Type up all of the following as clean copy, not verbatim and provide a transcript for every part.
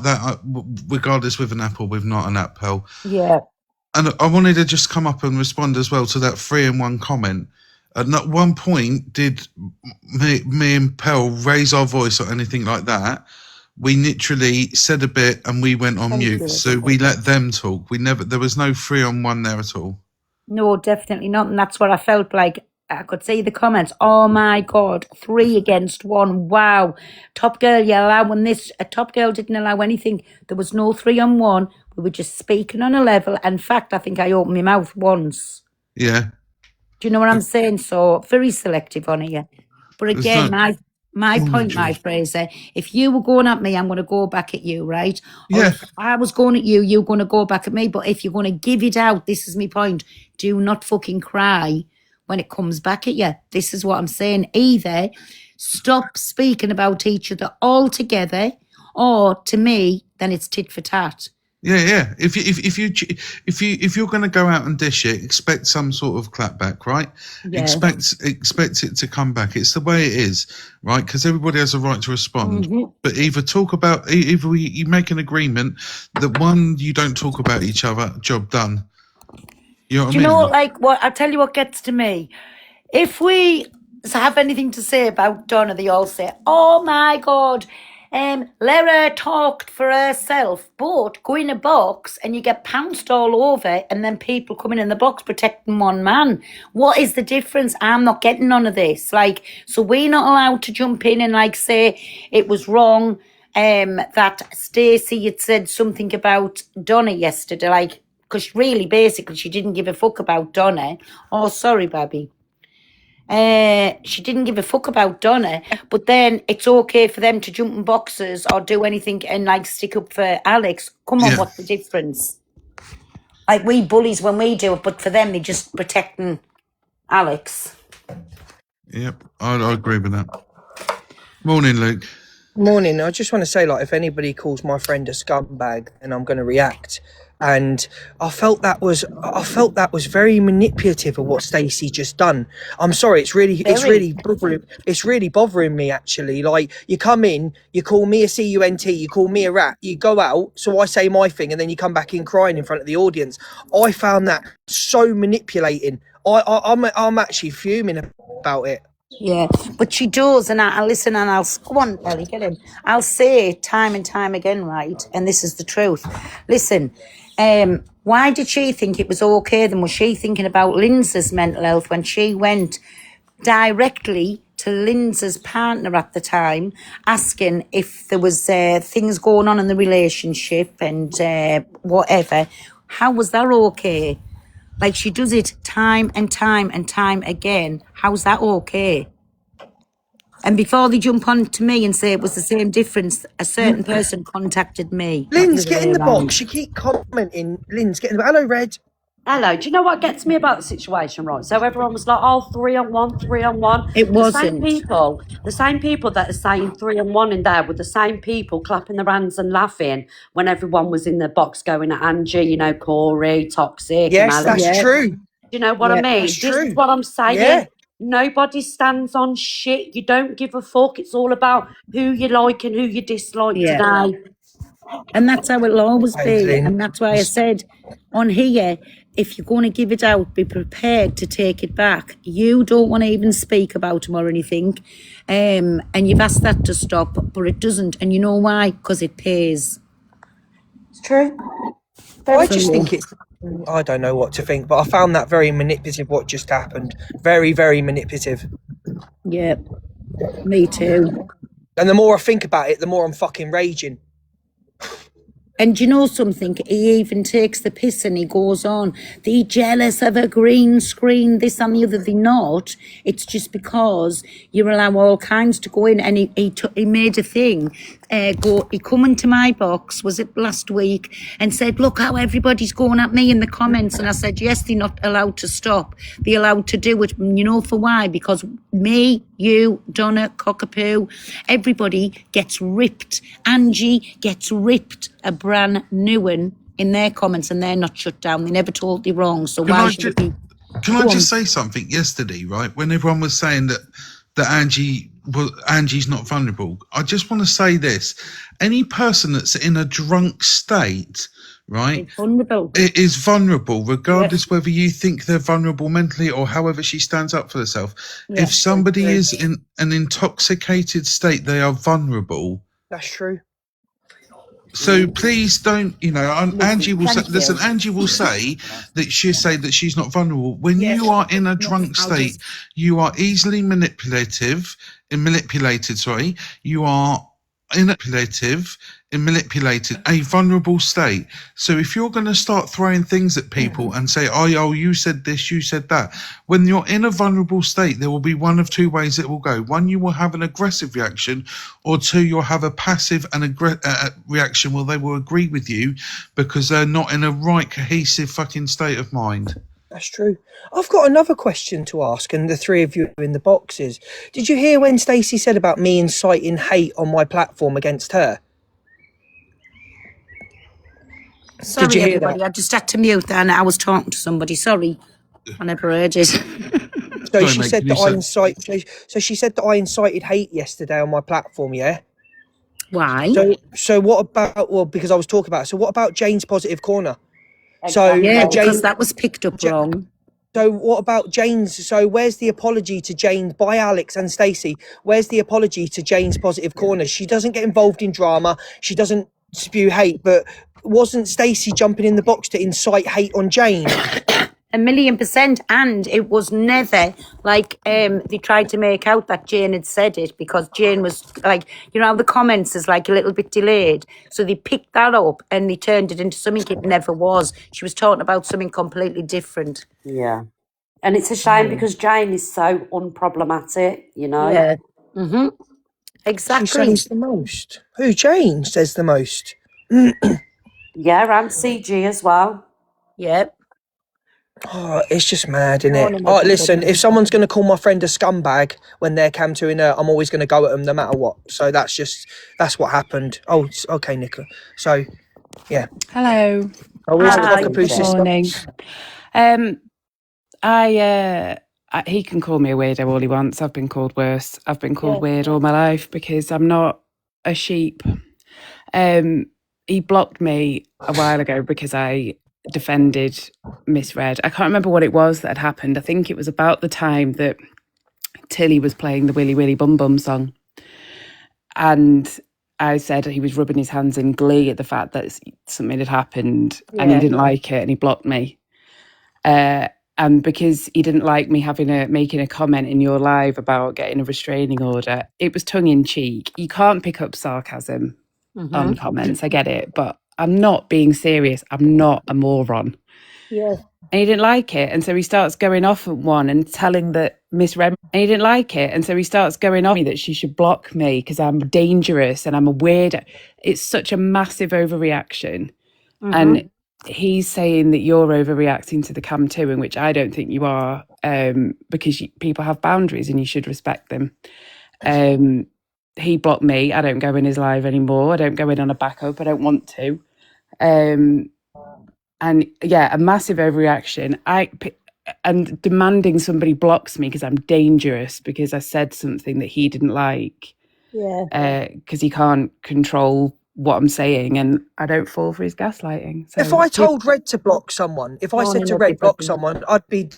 that, regardless with an app or with not an app, Pearl. Yeah. And I wanted to just come up and respond as well to that 3-in-1 comment. At not one point did me and Pearl raise our voice or anything like that. We literally said a bit and we went on mute. So we let them talk. There was no 3-on-1 there at all. No, definitely not. And that's what I felt like. I could see the comments. Oh my God, 3 against 1. Wow. Top Girl, you're allowing this. A Top Girl didn't allow anything. There was no 3-on-1. We were just speaking on a level. In fact, I think I opened my mouth once. Yeah. Do you know what I'm saying? So very selective on here. But again, my point, my Fraser, if you were going at me, I'm going to go back at you, right? Yeah. Or if I was going at you, you're going to go back at me. But if you're going to give it out, this is my point. Do not fucking cry when it comes back at you. This is what I'm saying. Either stop speaking about each other altogether, or to me, then it's tit for tat. Yeah. If you're going to go out and dish it, expect some sort of clapback, right? Yeah. Expect it to come back. It's the way it is, right? Because everybody has a right to respond. Mm-hmm. But either you make an agreement that one, you don't talk about each other. Job done. You know what I mean? You know, like what? I'll tell you what gets to me. If we have anything to say about Donna, they all say, "Oh my God." Let her talk for herself, but go in a box and you get pounced all over, and then people coming in the box protecting one man. What is the difference? I'm not getting none of this. Like, so we're not allowed to jump in and like say it was wrong. That Stacey had said something about Donna yesterday, like, because really, basically, she didn't give a fuck about Donna. Oh, sorry, Babby. She didn't give a fuck about Donna, but then it's okay for them to jump in boxes or do anything and like stick up for Alex. Come on, what's the difference? Like, we bullies when we do it, but for them, they're just protecting Alex. Yep, I agree with that. Morning, Luke. Morning. I just want to say, like, if anybody calls my friend a scumbag, then I'm going to react. And I felt that was very manipulative of what Stacey just done. I'm sorry, it's really bothering me actually. Like, you come in, you call me a cunt, you call me a rat, you go out, so I say my thing, and then you come back in crying in front of the audience. I found that so manipulating. I'm actually fuming about it. Yeah, but she does, and I listen, and I'll go on, Ellie, get in. I'll say it time and time again, right? And this is the truth. Listen, why did she think it was okay? Then was she thinking about Lindsay's mental health when she went directly to Lindsay's partner at the time, asking if there was things going on in the relationship and whatever? How was that okay? Like, she does it time and time and time again. How's that okay? And before they jump on to me and say it was the same difference, a certain person contacted me. Lynn's, get in the box. You keep commenting. Lynn's, get in the box. Hello, Red. Hello. Do you know what gets me about the situation, right? So everyone was like, oh, 3-on-1. It wasn't. The same people that are saying 3-on-1 in there were the same people clapping their hands and laughing when everyone was in the box going at Angie, you know, Corey, Toxic. Yes, that's true. Do you know what I mean? This is what I'm saying. Yeah. Nobody stands on shit. You don't give a fuck. It's all about who you like and who you dislike today. And that's how it'll always be. And that's why I said on here, if you're going to give it out, be prepared to take it back. You don't want to even speak about them or anything. And you've asked that to stop, but it doesn't. And you know why? Because it pays. It's true. I just think it's... I don't know what to think, but I found that very manipulative, what just happened. Very, very manipulative. Yeah, me too. And the more I think about it, the more I'm fucking raging. And do you know something? He even takes the piss and he goes on. They're jealous of a green screen, this and the other. They're not. It's just because you allow all kinds to go in. And he made a thing. He come into my box, was it last week, and said, look how everybody's going at me in the comments. And I said, yes, they're not allowed to stop. They're allowed to do it. And you know for why? Because me, you, Donna, Cockapoo, everybody gets ripped. Angie gets ripped a brand new one in their comments, and they're not shut down. They never told you wrong. So why should it be? Can I just say something? Yesterday, right, when everyone was saying that Angie well, Angie's not vulnerable. I just want to say this: any person that's in a drunk state, right, It's vulnerable. it is vulnerable, regardless whether you think they're vulnerable mentally or however she stands up for herself. Yeah, If somebody true. is in an intoxicated state, they are vulnerable. That's true. So please don't, Angie will say, thank you. listen, Angie will say that she's not vulnerable. When Yes. you are in a drunk I'll state, you are easily manipulated, you are manipulated, a vulnerable state. So if you're going to start throwing things at people and say, oh, you said this, you said that, when you're in a vulnerable state, there will be one of two ways it will go. One, you will have an aggressive reaction, or two, you'll have a passive reaction where they will agree with you because they're not in a right cohesive fucking state of mind. That's true. I've got another question to ask, and the three of you in the boxes. Did you hear when Stacey said about me inciting hate on my platform against her? Sorry, Did you hear everybody. that? I just had to mute that and I was talking to somebody. Sorry. I never heard it. So Sorry, she mate, said can you that say- So she said that I incited hate yesterday on my platform. Yeah. Why? So what about? Well, because I was talking about it. So what about Jane's positive corner? So Yeah, Jane. because that was picked up wrong. So what about Jane's? So where's the apology to Jane by Alex and Stacey? Where's the apology to Jane's positive corner? She doesn't get involved in drama. She doesn't spew hate. But wasn't Stacey jumping in the box to incite hate on Jane? 1,000,000%. And it was never like they tried to make out that Jane had said it, because Jane was like, how the comments is like a little bit delayed. So they picked that up and they turned it into something it never was. She was talking about something completely different. Yeah. And it's a shame because Jane is so unproblematic, Yeah. Mm-hmm. Exactly. She says the most. Who? Jane says the most. Yeah, and CG as well. Yep. Oh, it's just mad, isn't it? Morning, Oh, listen, everybody. if someone's going to call my friend a scumbag when they're camping her, I'm always going to go at them no matter what. So that's what happened. Oh, okay, Nicola. So, yeah. Hello. Oh, where's the Hi. cockapoo Good sister? morning. He can call me a weirdo all he wants. I've been called worse. I've been called weird all my life because I'm not a sheep. He blocked me a while ago because I defended Misread. I can't remember what it was that had happened. I think it was about the time that Tilly was playing the Willy Willy Bum Bum song. And I said he was rubbing his hands in glee at the fact that something had happened and he didn't like it and he blocked me. And because he didn't like me making a comment in your live about getting a restraining order, it was tongue in cheek. You can't pick up sarcasm on comments. I get it, but I'm not being serious. I'm not a moron. Yeah. And he didn't like it. And so he starts going off at one and telling that Miss Rem, and he didn't like it. And so he starts going off me that she should block me because I'm dangerous and I'm a weirdo. It's such a massive overreaction. And he's saying that you're overreacting to the cam too, in which I don't think you are, because people have boundaries and you should respect them. He blocked me. I don't go in his live anymore. I don't go in on a backup. I don't want to. And yeah, a massive overreaction. And demanding somebody blocks me because I'm dangerous because I said something that he didn't like. Yeah. Because he can't control what I'm saying, and I don't fall for his gaslighting. So If I told Red to block someone, if I said to Red block someone, I'd be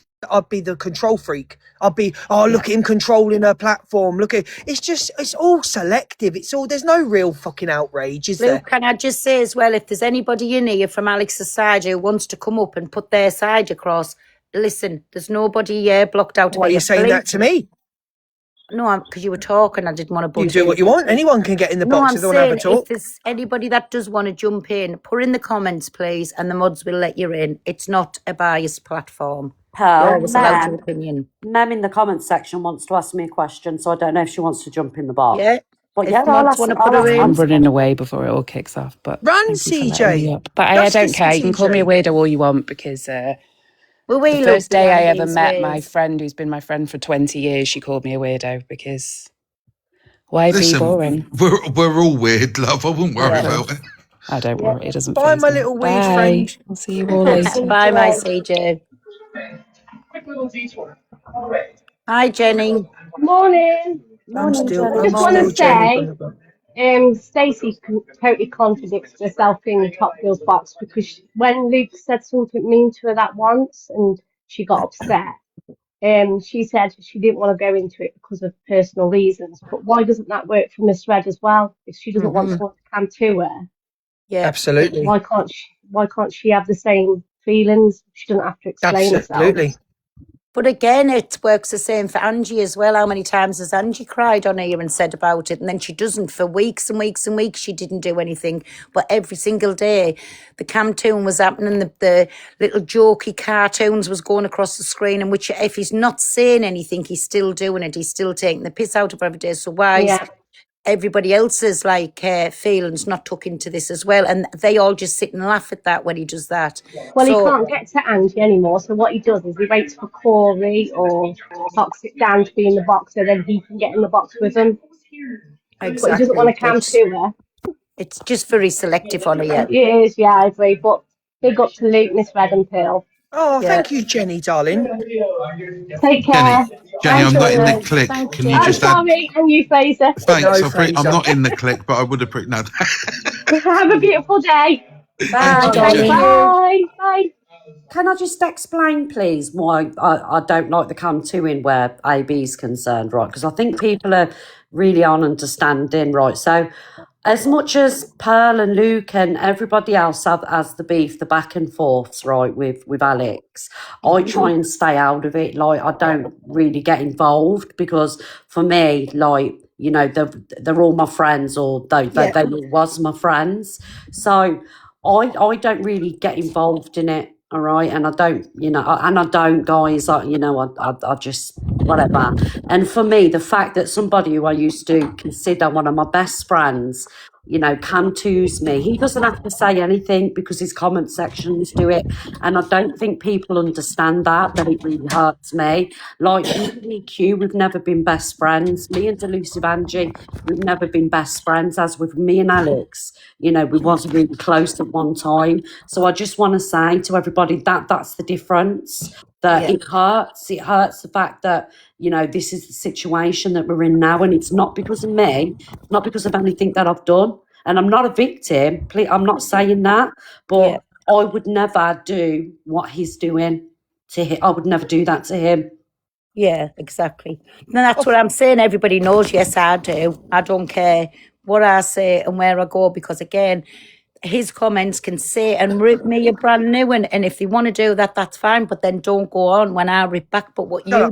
the control freak. I'd be, look at him controlling her platform. It's all selective. There's no real fucking outrage, is there? Luke, can I just say as well, if there's anybody in here from Alex's side who wants to come up and put their side across, listen, there's nobody here blocked out. Why are you saying that to me? No, because you were talking. I didn't want to butt You do what you want. Anyone can get in the box if they want to have a talk. If there's anybody that does want to jump in, put in the comments, please, and the mods will let you in. It's not a biased platform. Pearl, Mem in the comments section wants to ask me a question, so I don't know if she wants to jump in the box. Yeah. But If yeah, mods wanna put her in. I'm running away before it all kicks off. But Run, thank you for CJ. letting me up. But I don't care. You can call me a weirdo all you want because the first day I ever met my friend, who's been my friend for 20 years, she called me a weirdo because why be boring? We're all weird, love. I wouldn't worry about it. I don't worry. It doesn't. Bye, my little weird friend. I'll see you all later. Bye, my CJ. Quick little detour. All right. Hi, Jenny. Morning. I'm I still just want to Jenny. say, Stacey totally contradicts herself in the Top Girls box because when Luke said something mean to her that once and she got upset, she said she didn't want to go into it because of personal reasons. But why doesn't that work for Miss Red as well? If she doesn't want someone to come to her, Yeah. Absolutely. why can't she have the same feelings? She doesn't have to explain herself. Absolutely. But again, it works the same for Angie as well. How many times has Angie cried on here and said about it? And then she doesn't for weeks and weeks and weeks. She didn't do anything. But every single day, the Camtoon was happening. The little jokey cartoons was going across the screen. And which, if he's not saying anything, he's still doing it. He's still taking the piss out of every day. So why is Yeah. everybody else's feelings not took into this as well? And they all just sit and laugh at that when he does that. Well, So he can't get to Angie anymore, so what he does is he waits for Corey or Toxic Dan to be in the box, so then he can get in the box with him. But he doesn't want to come to her. It's just very selective on her. It is, yeah, I agree. But big up to Luke, Miss Red and Pearl. Oh, Yeah. thank you, Jenny, darling. Take care. Jenny, I'm Thank not in the you. click. Thank Can you. you I'm just add? sorry, and you, Fraser. Thanks. No, I'm Fraser. not in the click, but I would have no. Have a beautiful day. Bye, Thank you, darling. Jenny. Bye. Bye. Can I just explain, please, why I don't like the Camtoon where AB is concerned, right? Because I think people are really understanding, right? So, as much as Pearl and Luke and everybody else has the beef, the back and forths, right, with Alex, I try and stay out of it. Like, I don't really get involved because for me, like, you know, they're all my friends, or they all was my friends. So I don't really get involved in it. All right, and I don't, guys. I just whatever. And for me, the fact that somebody who I used to consider one of my best friends, Camtoons me, he doesn't have to say anything because his comment sections do it. And I don't think people understand that it really hurts me. Like me and Q, we've never been best friends. Me and Delusive Angie, we've never been best friends. As with me and Alex, we wasn't really close at one time. So I just want to say to everybody that's the difference. That it hurts. It hurts the fact that, this is the situation that we're in now. And it's not because of me, not because of anything that I've done. And I'm not a victim. Please, I'm not saying that. But I would never do what he's doing to him. I would never do that to him. Yeah, exactly. And that's what I'm saying. Everybody knows, yes, I do. I don't care what I say and where I go because, again, his comments can say and rip me a brand new one. And if they want to do that, that's fine. But then don't go on when I rip back. But what you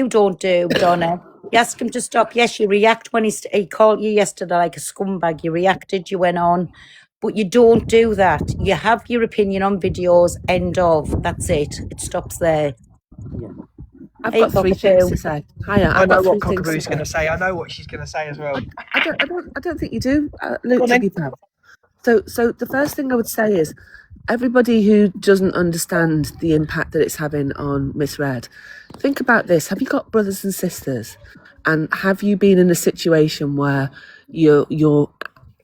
don't do, Donna, you ask him to stop. Yes, you react when he called you yesterday like a scumbag. You reacted, you went on. But you don't do that. You have your opinion on videos, end of. That's it. It stops there. I've got three things to say. Hiya, I I've know got what three things Cockaboo's to going to say. say. I know what she's going to say as well. I don't think you do, Luke, to be fair. So the first thing I would say is everybody who doesn't understand the impact that it's having on Miss Red, think about this. Have you got brothers and sisters? And have you been in a situation where you're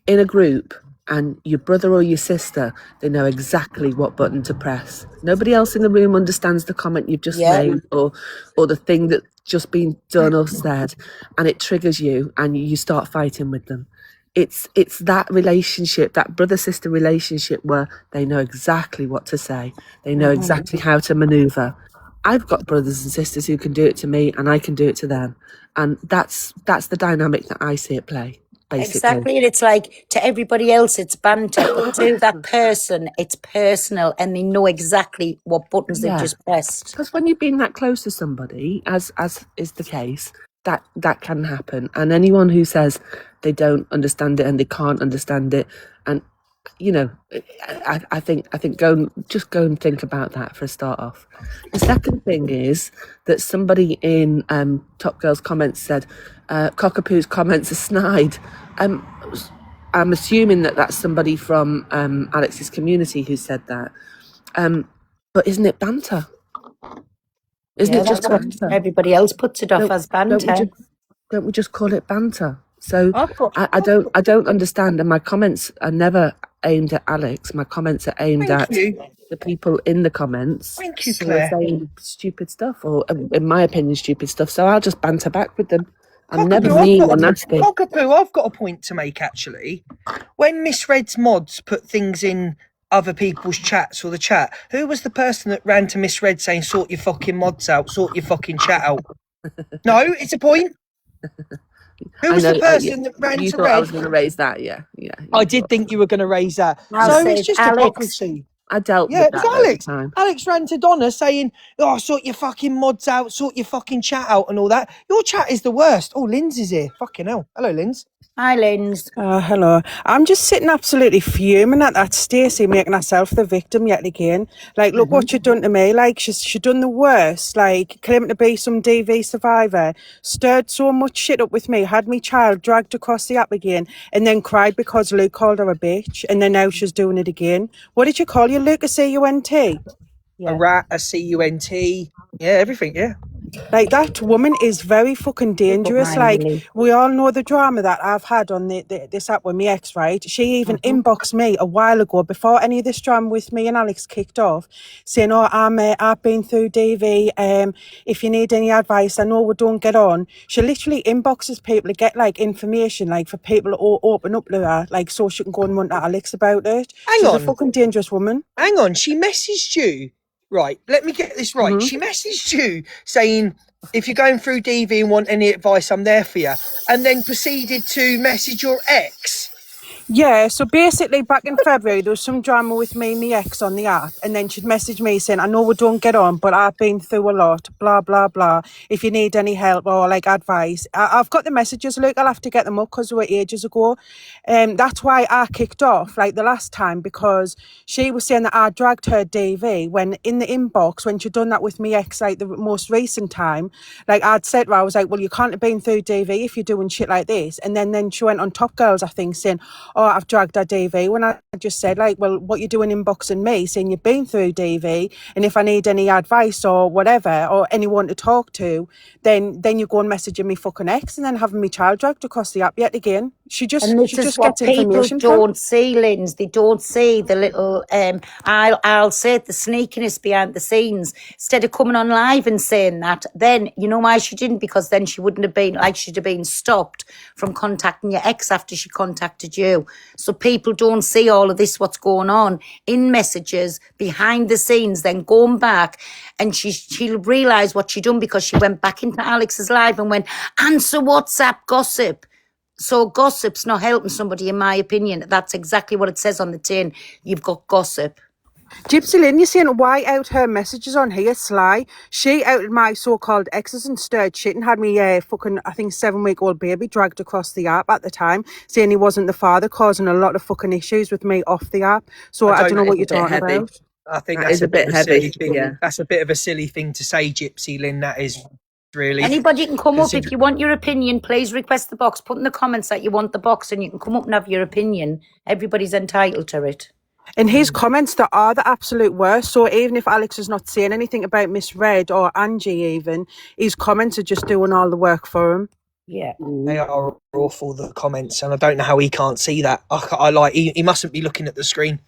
in a group and your brother or your sister, they know exactly what button to press? Nobody else in the room understands the comment you've just made or the thing that's just been done or said, and it triggers you and you start fighting with them. It's that relationship, that brother-sister relationship where they know exactly what to say. They know exactly how to maneuver. I've got brothers and sisters who can do it to me and I can do it to them. And that's the dynamic that I see at play, basically. Exactly. And it's like to everybody else, it's banter. But to that person, it's personal and they know exactly what buttons they've just pressed. Because when you've been that close to somebody, as is the case, that can happen. And anyone who says they don't understand it and they can't understand it, and I think go and think about that for a start off. The second thing is that somebody in Top Girl's comments said Cockapoo's comments are snide. I'm assuming that that's somebody from Alex's community who said that. But isn't it banter? Isn't it just banter? Everybody else puts it off as banter. Don't we just call it banter? So I don't understand, and my comments are never aimed at Alex. My comments are aimed at the people in the comments Thank you, who are Claire. saying stupid stuff, or in my opinion, stupid stuff. So I'll just banter back with them. I'm never Cockapoo, mean or nasty. Cockapoo, I've got a point to make actually. When Misread's mods put things in other people's chats or the chat, who was the person that ran to Misread saying, sort your fucking mods out, sort your fucking chat out? No, it's a point. Who was the person that ran You to thought I Red? was going to raise that, yeah. I did think you were going to raise that. I'll So say it's just Alex. hypocrisy. I dealt Yeah, with it was that at the Alex. time. Alex ran to Donna saying, oh, sort your fucking mods out, sort your fucking chat out and all that. Your chat is the worst. Oh, Lindsay's here. Fucking hell. Hello, Linz. Hi, Linz. Hello. I'm just sitting absolutely fuming at that Stacey making herself the victim yet again. Like, look what you done to me. Like, she done the worst. Like, claiming to be some DV survivor, stirred so much shit up with me, had me child dragged across the app again, and then cried because Luke called her a bitch, and then now she's doing it again. What did you call you, Luke? A C-U-N-T? A rat, a C-U-N-T. Yeah, everything, yeah. Like, that woman is very fucking dangerous. Like, we all know the drama that I've had on this app with my ex, right? She even inboxed me a while ago before any of this drama with me and Alex kicked off, saying, oh, I've been through DV. If you need any advice, I know we don't get on. She literally inboxes people to get, like, information, like, for people to open up to her, like, so she can go and run to Alex about it. She's a fucking dangerous woman. Hang on, she messaged you. Right, let me get this right. She messaged you saying, if you're going through DV and want any advice, I'm there for you. And then proceeded to message your ex. Yeah, so basically back in February, there was some drama with me and my ex on the app, and then she'd message me saying, I know we don't get on, but I've been through a lot, blah, blah, blah. If you need any help or, like, advice. I've got the messages, Luke, I'll have to get them up because they were ages ago. That's why I kicked off, like, the last time, because she was saying that I dragged her DV when in the inbox, when she'd done that with me ex, like, the most recent time, like, I'd said to her, I was like, well, you can't have been through DV if you're doing shit like this. And then she went on Top Girls, I think, saying, oh, I've dragged her DV, when I just said, like, well, what you doing inboxing me, saying you've been through DV, and if I need any advice or whatever, or anyone to talk to, then you go and messaging me fucking ex, and then having me child dragged across the app yet again. She just What gets people information don't see, Linz. They don't see the little, I'll say it, the sneakiness behind the scenes. Instead of coming on live and saying that, then you know why she didn't? Because then she wouldn't have been, like, she'd have been stopped from contacting your ex after she contacted you. So people don't see all of this, what's going on in messages behind the scenes, then going back, and she'll realise what she done because she went back into Alex's live and went, answer WhatsApp gossip. So gossip's not helping somebody, in my opinion. That's exactly what it says on the tin. You've got gossip. Gypsy Lynn, you're saying why out her messages on here, Sly? She outed my so-called exes and stirred shit and had me fucking, I think, 7-week-old baby dragged across the app at the time, saying he wasn't the father, causing a lot of fucking issues with me off the app. So I don't know what you're talking about. I think That that's is a bit of a silly heavy, thing. yeah. That's a bit of a silly thing to say, Gypsy Lynn. That is really. Anybody can come up if you want your opinion. Please request the box. Put in the comments that you want the box, and you can come up and have your opinion. Everybody's entitled to it. In his comments, there are the absolute worst. So even if Alex is not saying anything about Miss Red or Angie even, his comments are just doing all the work for him. Yeah. They are awful, the comments, and I don't know how he can't see that. I like, he mustn't be looking at the screen.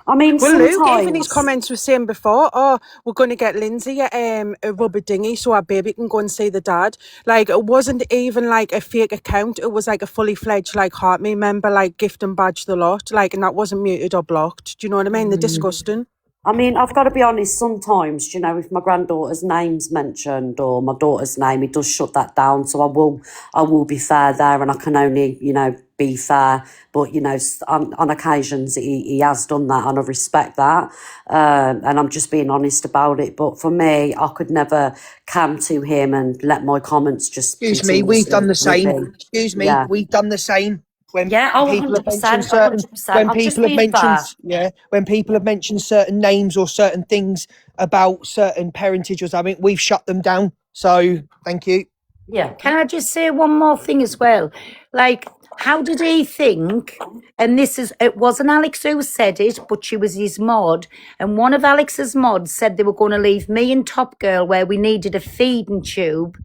I mean, Well, sometimes... Luke, even his comments were saying before, oh, we're going to get Lindsay a rubber dinghy so our baby can go and see the dad. Like, it wasn't even like a fake account. It was like a fully fledged, like, Heart Me member, like, gift and badge the lot. Like, and that wasn't muted or blocked. Do you know what I mean? They're disgusting. I mean, I've got to be honest, sometimes, you know, if my granddaughter's name's mentioned or my daughter's name, it does shut that down. So I will be fair there, and I can only, you know, be fair. But, you know, on occasions he has done that, and I respect that. And I'm just being honest about it. But for me, I could never come to him and let my comments just... Excuse me, we've done the same. Excuse me, Yeah. we've done the same. When Yeah, people have 100%, mentioned certain, 100%. when I'll just people have be mentioned, when people have mentioned certain names or certain things about certain parentage or something, we've shut them down. So thank you. Yeah. Can I just say one more thing as well? Like, how did he think? And it wasn't Alex who said it, but she was his mod. And one of Alex's mods said they were going to leave me and Top Girl where we needed a feeding tube.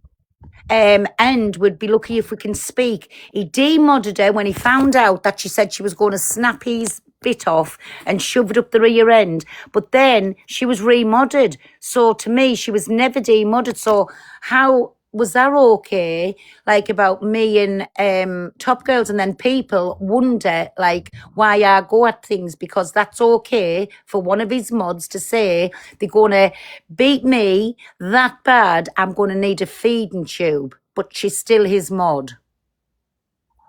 And we'd be lucky if we can speak. He demodded her when he found out that she said she was going to snap his bit off and shoved up the rear end. But then she was remodded. So to me, she was never demodded. So how was that okay? Like about me and Top Girls, and then people wonder like why I go at things, because that's okay for one of his mods to say they're gonna beat me that bad, I'm gonna need a feeding tube, but she's still his mod.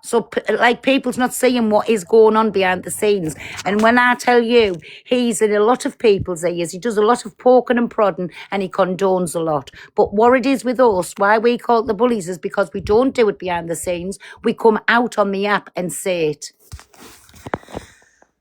So, like, people's not seeing what is going on behind the scenes. And when I tell you, he's in a lot of people's ears, he does a lot of poking and prodding, and he condones a lot. But what it is with us, why we call it the bullies, is because we don't do it behind the scenes. We come out on the app and say it.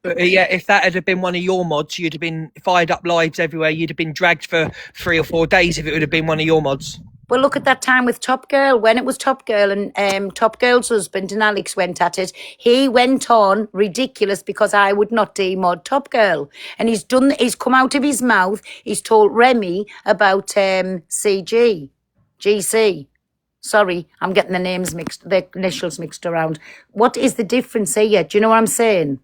But yeah, if that had been one of your mods, you'd have been fired up lives everywhere. You'd have been dragged for 3 or 4 days if it would have been one of your mods. Well, look at that time with Top Girl, when it was Top Girl and Top Girl's husband and Alex went at it. He went on ridiculous because I would not demod Top Girl. And he's come out of his mouth, he's told Remy about GC. Sorry, I'm getting the names mixed, the initials mixed around. What is the difference here? Do you know what I'm saying?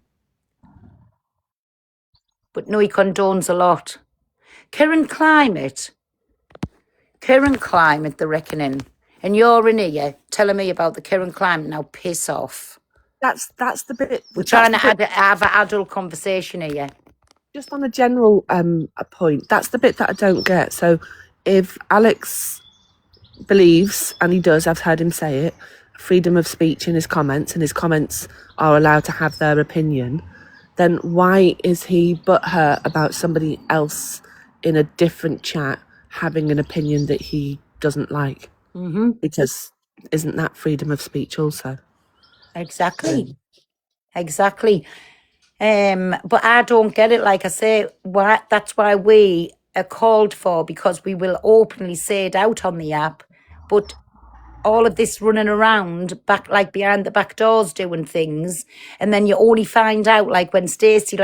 But no, he condones a lot. Current climate, the reckoning. And you're in here telling me about the current climate. Now piss off. That's the bit. We're trying to have an adult conversation here. Just on a general point, that's the bit that I don't get. So if Alex believes, and he does, I've heard him say it, freedom of speech in his comments, and his comments are allowed to have their opinion, then why is he butthurt about somebody else in a different chat having an opinion that he doesn't like? Mm-hmm. Because isn't that freedom of speech also? Exactly. But I don't get it. Like I say, that's why we are called for, because we will openly say it out on the app. But all of this running around back, like behind the back doors doing things, and then you only find out like when Stacey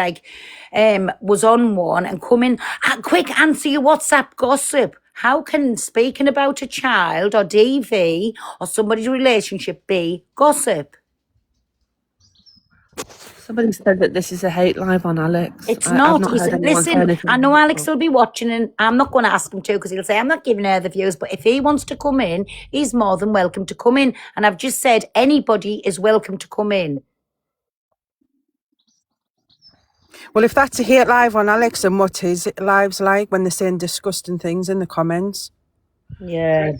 was on one and come in, quick, answer your WhatsApp gossip. How can speaking about a child or DV or somebody's relationship be gossip? Somebody said that this is a hate live on Alex. It's I've not. not heard anyone say Listen, anything I know about Alex it. will be watching, and I'm not going to ask him to, because he'll say, I'm not giving her the views. But if he wants to come in, he's more than welcome to come in. And I've just said anybody is welcome to come in. Well, if that's a hate live on Alex, and what his live's like when they're saying disgusting things in the comments? Yeah.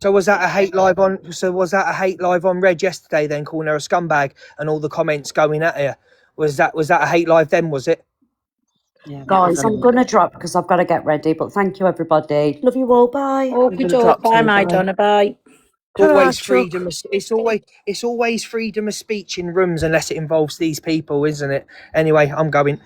So was that a hate live on Red yesterday then, calling her a scumbag and all the comments going at her? Was that a hate live then, was it? Yeah, Guys, I'm going to drop because I've got to get ready. But thank you, everybody. Love you all. Bye. Okay, drop bye, too, my bye. Donna, bye. Always Ta-ra, freedom. It's always freedom of speech in rooms unless it involves these people, isn't it? Anyway, I'm going.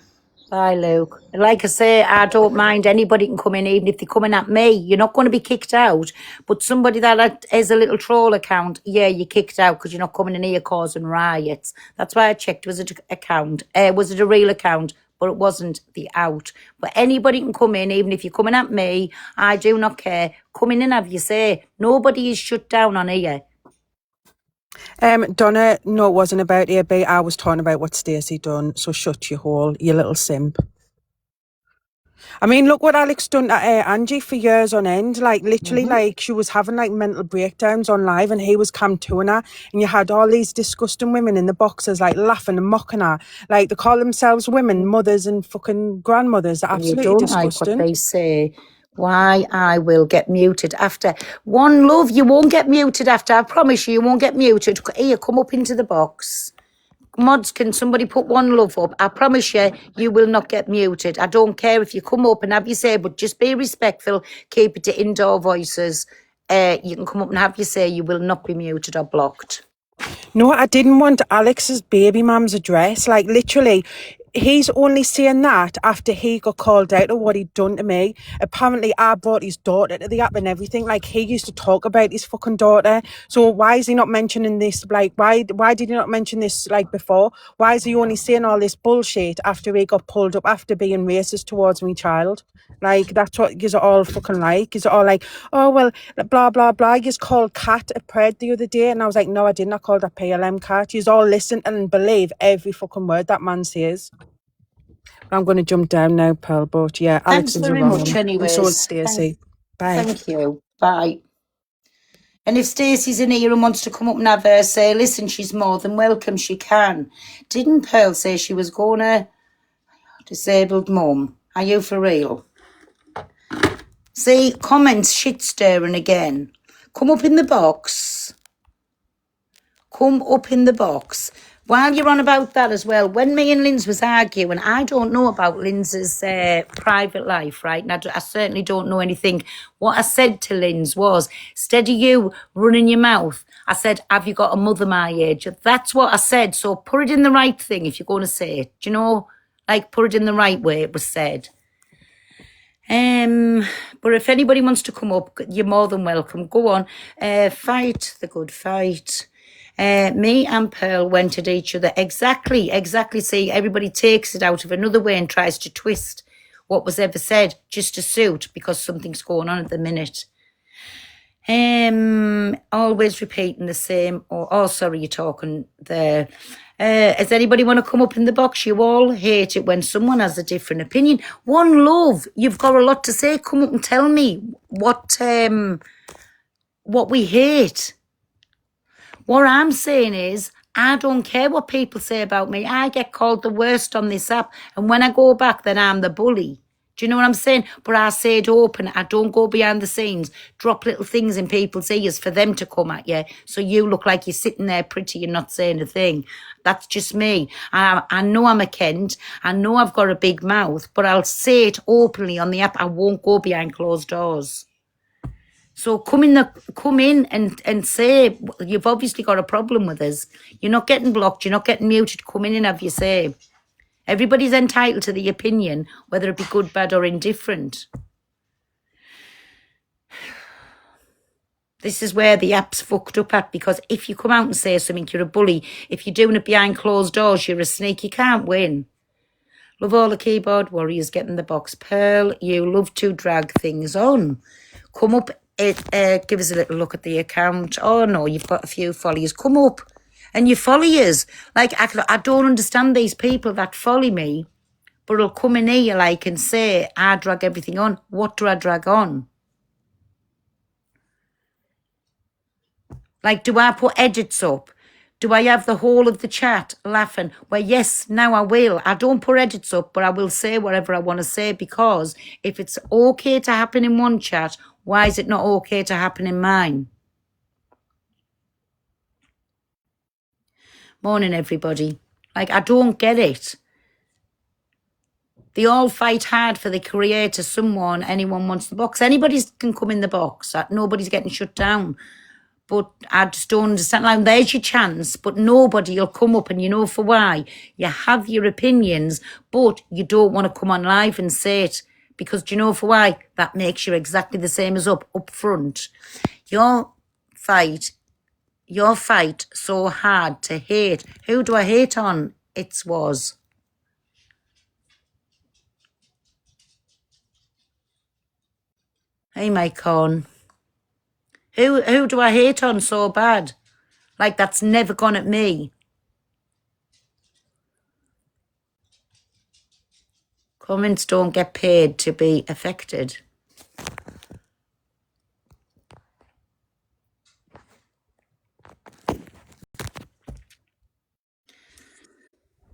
Bye, Luke. Like I say, I don't mind. Anybody can come in, even if they're coming at me. You're not going to be kicked out. But somebody that has a little troll account, yeah, you're kicked out because you're not coming in here causing riots. That's why I checked. Was it a real account? But it wasn't the out. But anybody can come in, even if you're coming at me. I do not care. Come in and have your say. Nobody is shut down on here. Donna, no, it wasn't about AB. I was talking about what Stacey done. So shut your hole, you little simp. I mean, look what Alex done to Angie for years on end. Like, literally, like, she was having, like, mental breakdowns on live, and he was camping her, and you had all these disgusting women in the boxes, like, laughing and mocking her. Like, they call themselves women, mothers and fucking grandmothers. They're absolutely You don't disgusting. like what they say. Why I will get muted after. One Love, you won't get muted after. I promise you won't get muted. Here, come up into the box. Mods, can somebody put One Love up? I promise you will not get muted. I don't care if you come up and have your say, but just be respectful. Keep it to indoor voices. You can come up and have your say. You will not be muted or blocked. No, I didn't want Alex's baby mum's address. Like, literally, he's only saying that after he got called out of what he'd done to me. Apparently, I brought his daughter to the app and everything. Like, he used to talk about his fucking daughter. So why is he not mentioning this? Like, why did he not mention this, like, before? Why is he only saying all this bullshit after he got pulled up after being racist towards me child? Like, that's what you're all fucking like. You're all like, oh, well, blah, blah, blah. You called Cat a pred the other day. And I was like, no, I didn't. I called her PLM Cat. You all listen and believe every fucking word that man says. I'm going to jump down now, Pearl. But yeah, Alex Thanks is very wrong. much, And so is anyways. Stacey. Bye. Thank you. Bye. And if Stacey's in here and wants to come up and have her say, listen, she's more than welcome, she can. Didn't Pearl say she was going to disabled mum? Are you for real? See, comments shit stirring again. Come up in the box. Come up in the box. While you're on about that as well, when me and Linz was arguing, I don't know about Linz's private life, right? And I certainly don't know anything. What I said to Linz was, instead of you running your mouth, I said, have you got a mother my age? That's what I said. So put it in the right thing if you're going to say it. Do you know? Like, put it in the right way it was said. But if anybody wants to come up, you're more than welcome. Go on. Fight the good fight. Me and Pearl went at each other. Exactly. See, everybody takes it out of another way and tries to twist what was ever said just to suit because something's going on at the minute. Always repeating the same. Sorry, you're talking there. Does anybody want to come up in the box? You all hate it when someone has a different opinion. One love, you've got a lot to say. Come up and tell me what we hate. What I'm saying is, I don't care what people say about me. I get called the worst on this app. And when I go back, then I'm the bully. Do you know what I'm saying? But I say it open. I don't go behind the scenes, drop little things in people's ears for them to come at you. So you look like you're sitting there pretty and not saying a thing. That's just me. I know I'm a Kent. I know I've got a big mouth, but I'll say it openly on the app. I won't go behind closed doors. So come in and say, you've obviously got a problem with us. You're not getting blocked. You're not getting muted. Come in and have your say. Everybody's entitled to the opinion, whether it be good, bad or indifferent. This is where the app's fucked up at, because if you come out and say something, you're a bully. If you're doing it behind closed doors, you're a snake. You can't win. Love all the keyboard warriors getting the box. Pearl, you love to drag things on. Come up, give us a little look at the account. Oh no, you've got a few followers. Come up. And you followers, like, I don't understand these people that follow me, but will come in here, like, and say, I drag everything on. What do I drag on? Like, do I put edits up? Do I have the whole of the chat laughing? Well, yes, now I will. I don't put edits up, but I will say whatever I want to say, because if it's okay to happen in one chat, why is it not okay to happen in mine? Morning, everybody. Like, I don't get it. They all fight hard for the creator. Anyone wants the box. Anybody can come in the box. Nobody's getting shut down. But I just don't understand. Like, there's your chance, but nobody will come up, and you know for why. You have your opinions, but you don't want to come on live and say it. Because do you know for why? That makes you exactly the same as up front. Your fight so hard to hate. Who do I hate on? It was. Hey, Mike Corn. Who do I hate on so bad? Like, that's never gone at me. Comments don't get paid to be affected.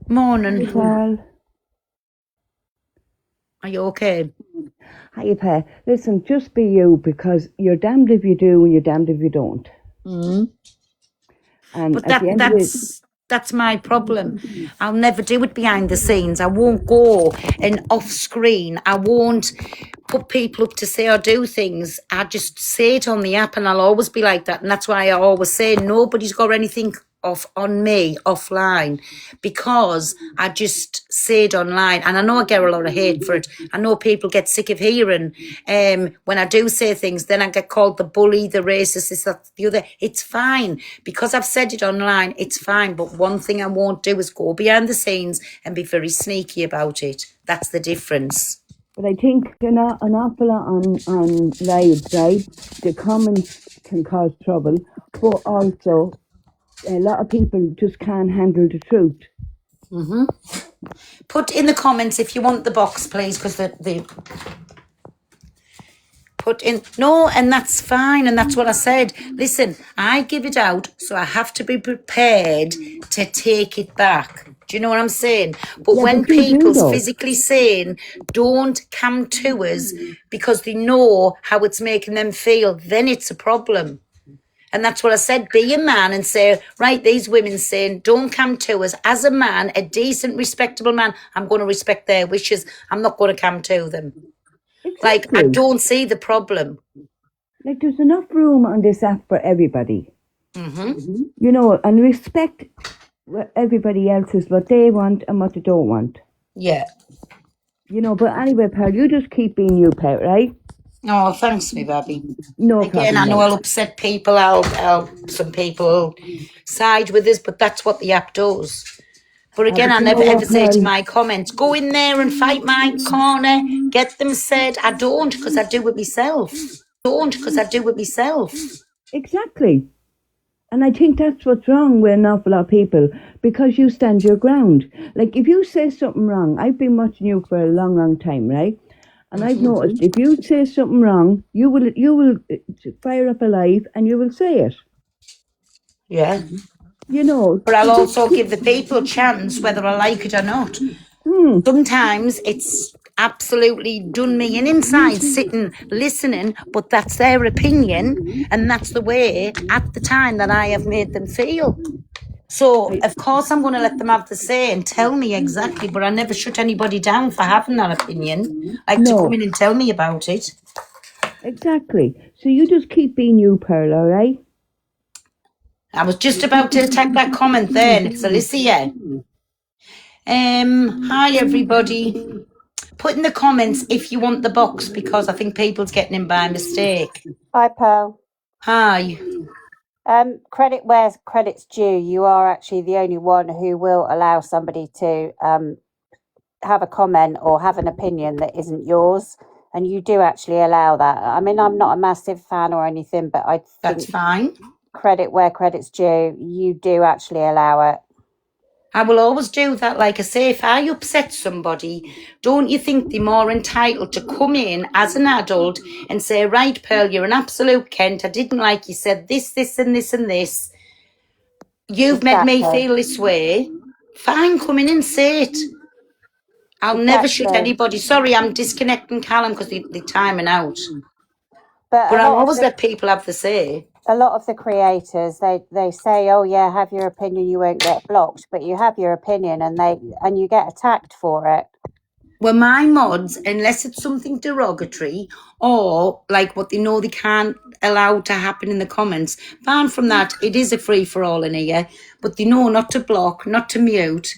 Morning. Well, Are you okay? hi, Per. Listen, just be you, because you're damned if you do and you're damned if you don't. Mm. And But at the end of it, that's my problem. I'll never do it behind the scenes. I won't go and off screen. I won't put people up to say or do things. I just say it on the app, and I'll always be like that. And that's why I always say nobody's got anything off on me offline, because I just say it online. And I know I get a lot of hate for it. I know people get sick of hearing when I do say things, then I get called the bully, the racist, this, that, the other. It's fine, because I've said it online. It's fine. But one thing I won't do is go behind the scenes and be very sneaky about it. That's the difference. but I think an awful lot on live, right? The comments can cause trouble, but also a lot of people just can't handle the truth. Mm-hmm. Put in the comments if you want the box, please, because the put in no, and that's fine, and that's what I said. Listen, I give it out, so I have to be prepared to take it back. Do you know what I'm saying? But Yeah, when but you do people's though. physically saying don't come to us because they know how it's making them feel, then it's a problem. And that's what I said. Be a man and say, right, these women saying, don't come to us. As a man, a decent, respectable man, I'm going to respect their wishes. I'm not going to come to them. Like, I Exactly. don't see the problem. Like there's enough room on this app for everybody. Mm-hmm. You know, and respect what everybody else is, what they want and what they don't want. Yeah. You know, but anyway, Pearl, you just keep being you, Pearl, right? Oh, thanks, me baby. No Again, problem, I know love. I'll upset people. Some people side with us, but that's what the app does. But again, But I you know never ever what, say to Pearl? my comments, go in there and fight my corner, get them said. I don't, because I do it myself. Exactly. And I think that's what's wrong with an awful lot of people, because you stand your ground. Like if you say something wrong, I've been watching you for a long, long time, right? And I've noticed if you say something wrong, you will fire up a live and you will say it. Yeah. You know. But I'll also give the people a chance whether I like it or not. Sometimes it's absolutely done me in inside, sitting, listening, but that's their opinion, and that's the way at the time that I have made them feel. So, of course, I'm going to let them have the say and tell me exactly, but I never shut anybody down for having that opinion. Like to come in and tell me about it. Exactly. So you just keep being you, Pearl, all right? I was just about to attack that comment then. It's Alicia. Hi, everybody. Put in the comments if you want the box, because I think people's getting in by mistake. Hi, Pearl. Hi. Credit where credit's due. You are actually the only one who will allow somebody to have a comment or have an opinion that isn't yours, and you do actually allow that. I mean, I'm not a massive fan or anything, but I That's think fine. credit where credit's due. You do actually allow it. I will always do that. Like I say, if I upset somebody, don't you think they're more entitled to come in as an adult and say, right, Pearl, you're an absolute Kent. I didn't like you said this, this, and this, and this. You've made me feel this way. Fine, come in and say it. I'll never shut anybody. Sorry, I'm disconnecting Callum because they're timing out. But I'll always let people have the say. A lot of the creators, they say, oh yeah, have your opinion, you won't get blocked, but you have your opinion and you get attacked for it. Well, my mods, unless it's something derogatory or like what they know they can't allow to happen in the comments, apart from that, it is a free for all in here, but they know not to block, not to mute,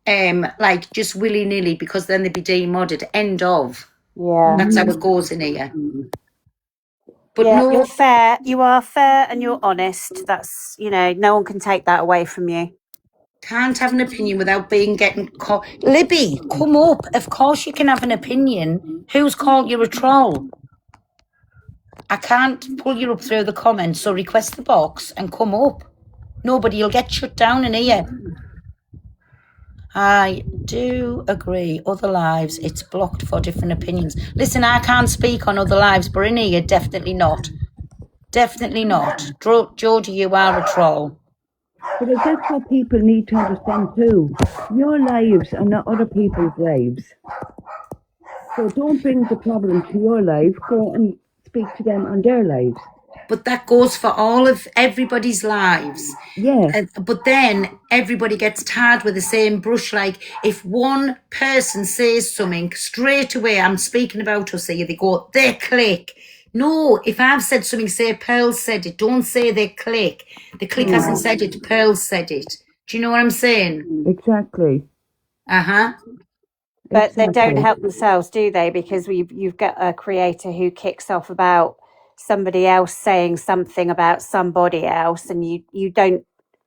like just willy nilly, because then they'd be demodded. End of. Yeah. That's how it goes in here. But yeah, no, you're fair. You are fair and you're honest. That's, no one can take that away from you. Can't have an opinion without getting caught. Libby, come up. Of course you can have an opinion. Who's called you a troll? I can't pull you up through the comments, so request the box and come up. Nobody will get shut down in here. I do agree. Other lives, it's blocked for different opinions. Listen, I can't speak on other lives, but in here, definitely not. Definitely not. Georgie, you are a troll. But that's what people need to understand too. Your lives are not other people's lives. So don't bring the problem to your life. Go and speak to them on their lives. But that goes for all of everybody's lives. Yeah. But then everybody gets tarred with the same brush. Like if one person says something, straight away, I'm speaking about us here, they go, they click. No, if I've said something, say Pearl said it. Don't say they click. The click hasn't said it, Pearl said it. Do you know what I'm saying? Exactly. Uh-huh. But they don't help themselves, do they? Because you've got a creator who kicks off about somebody else saying something about somebody else, and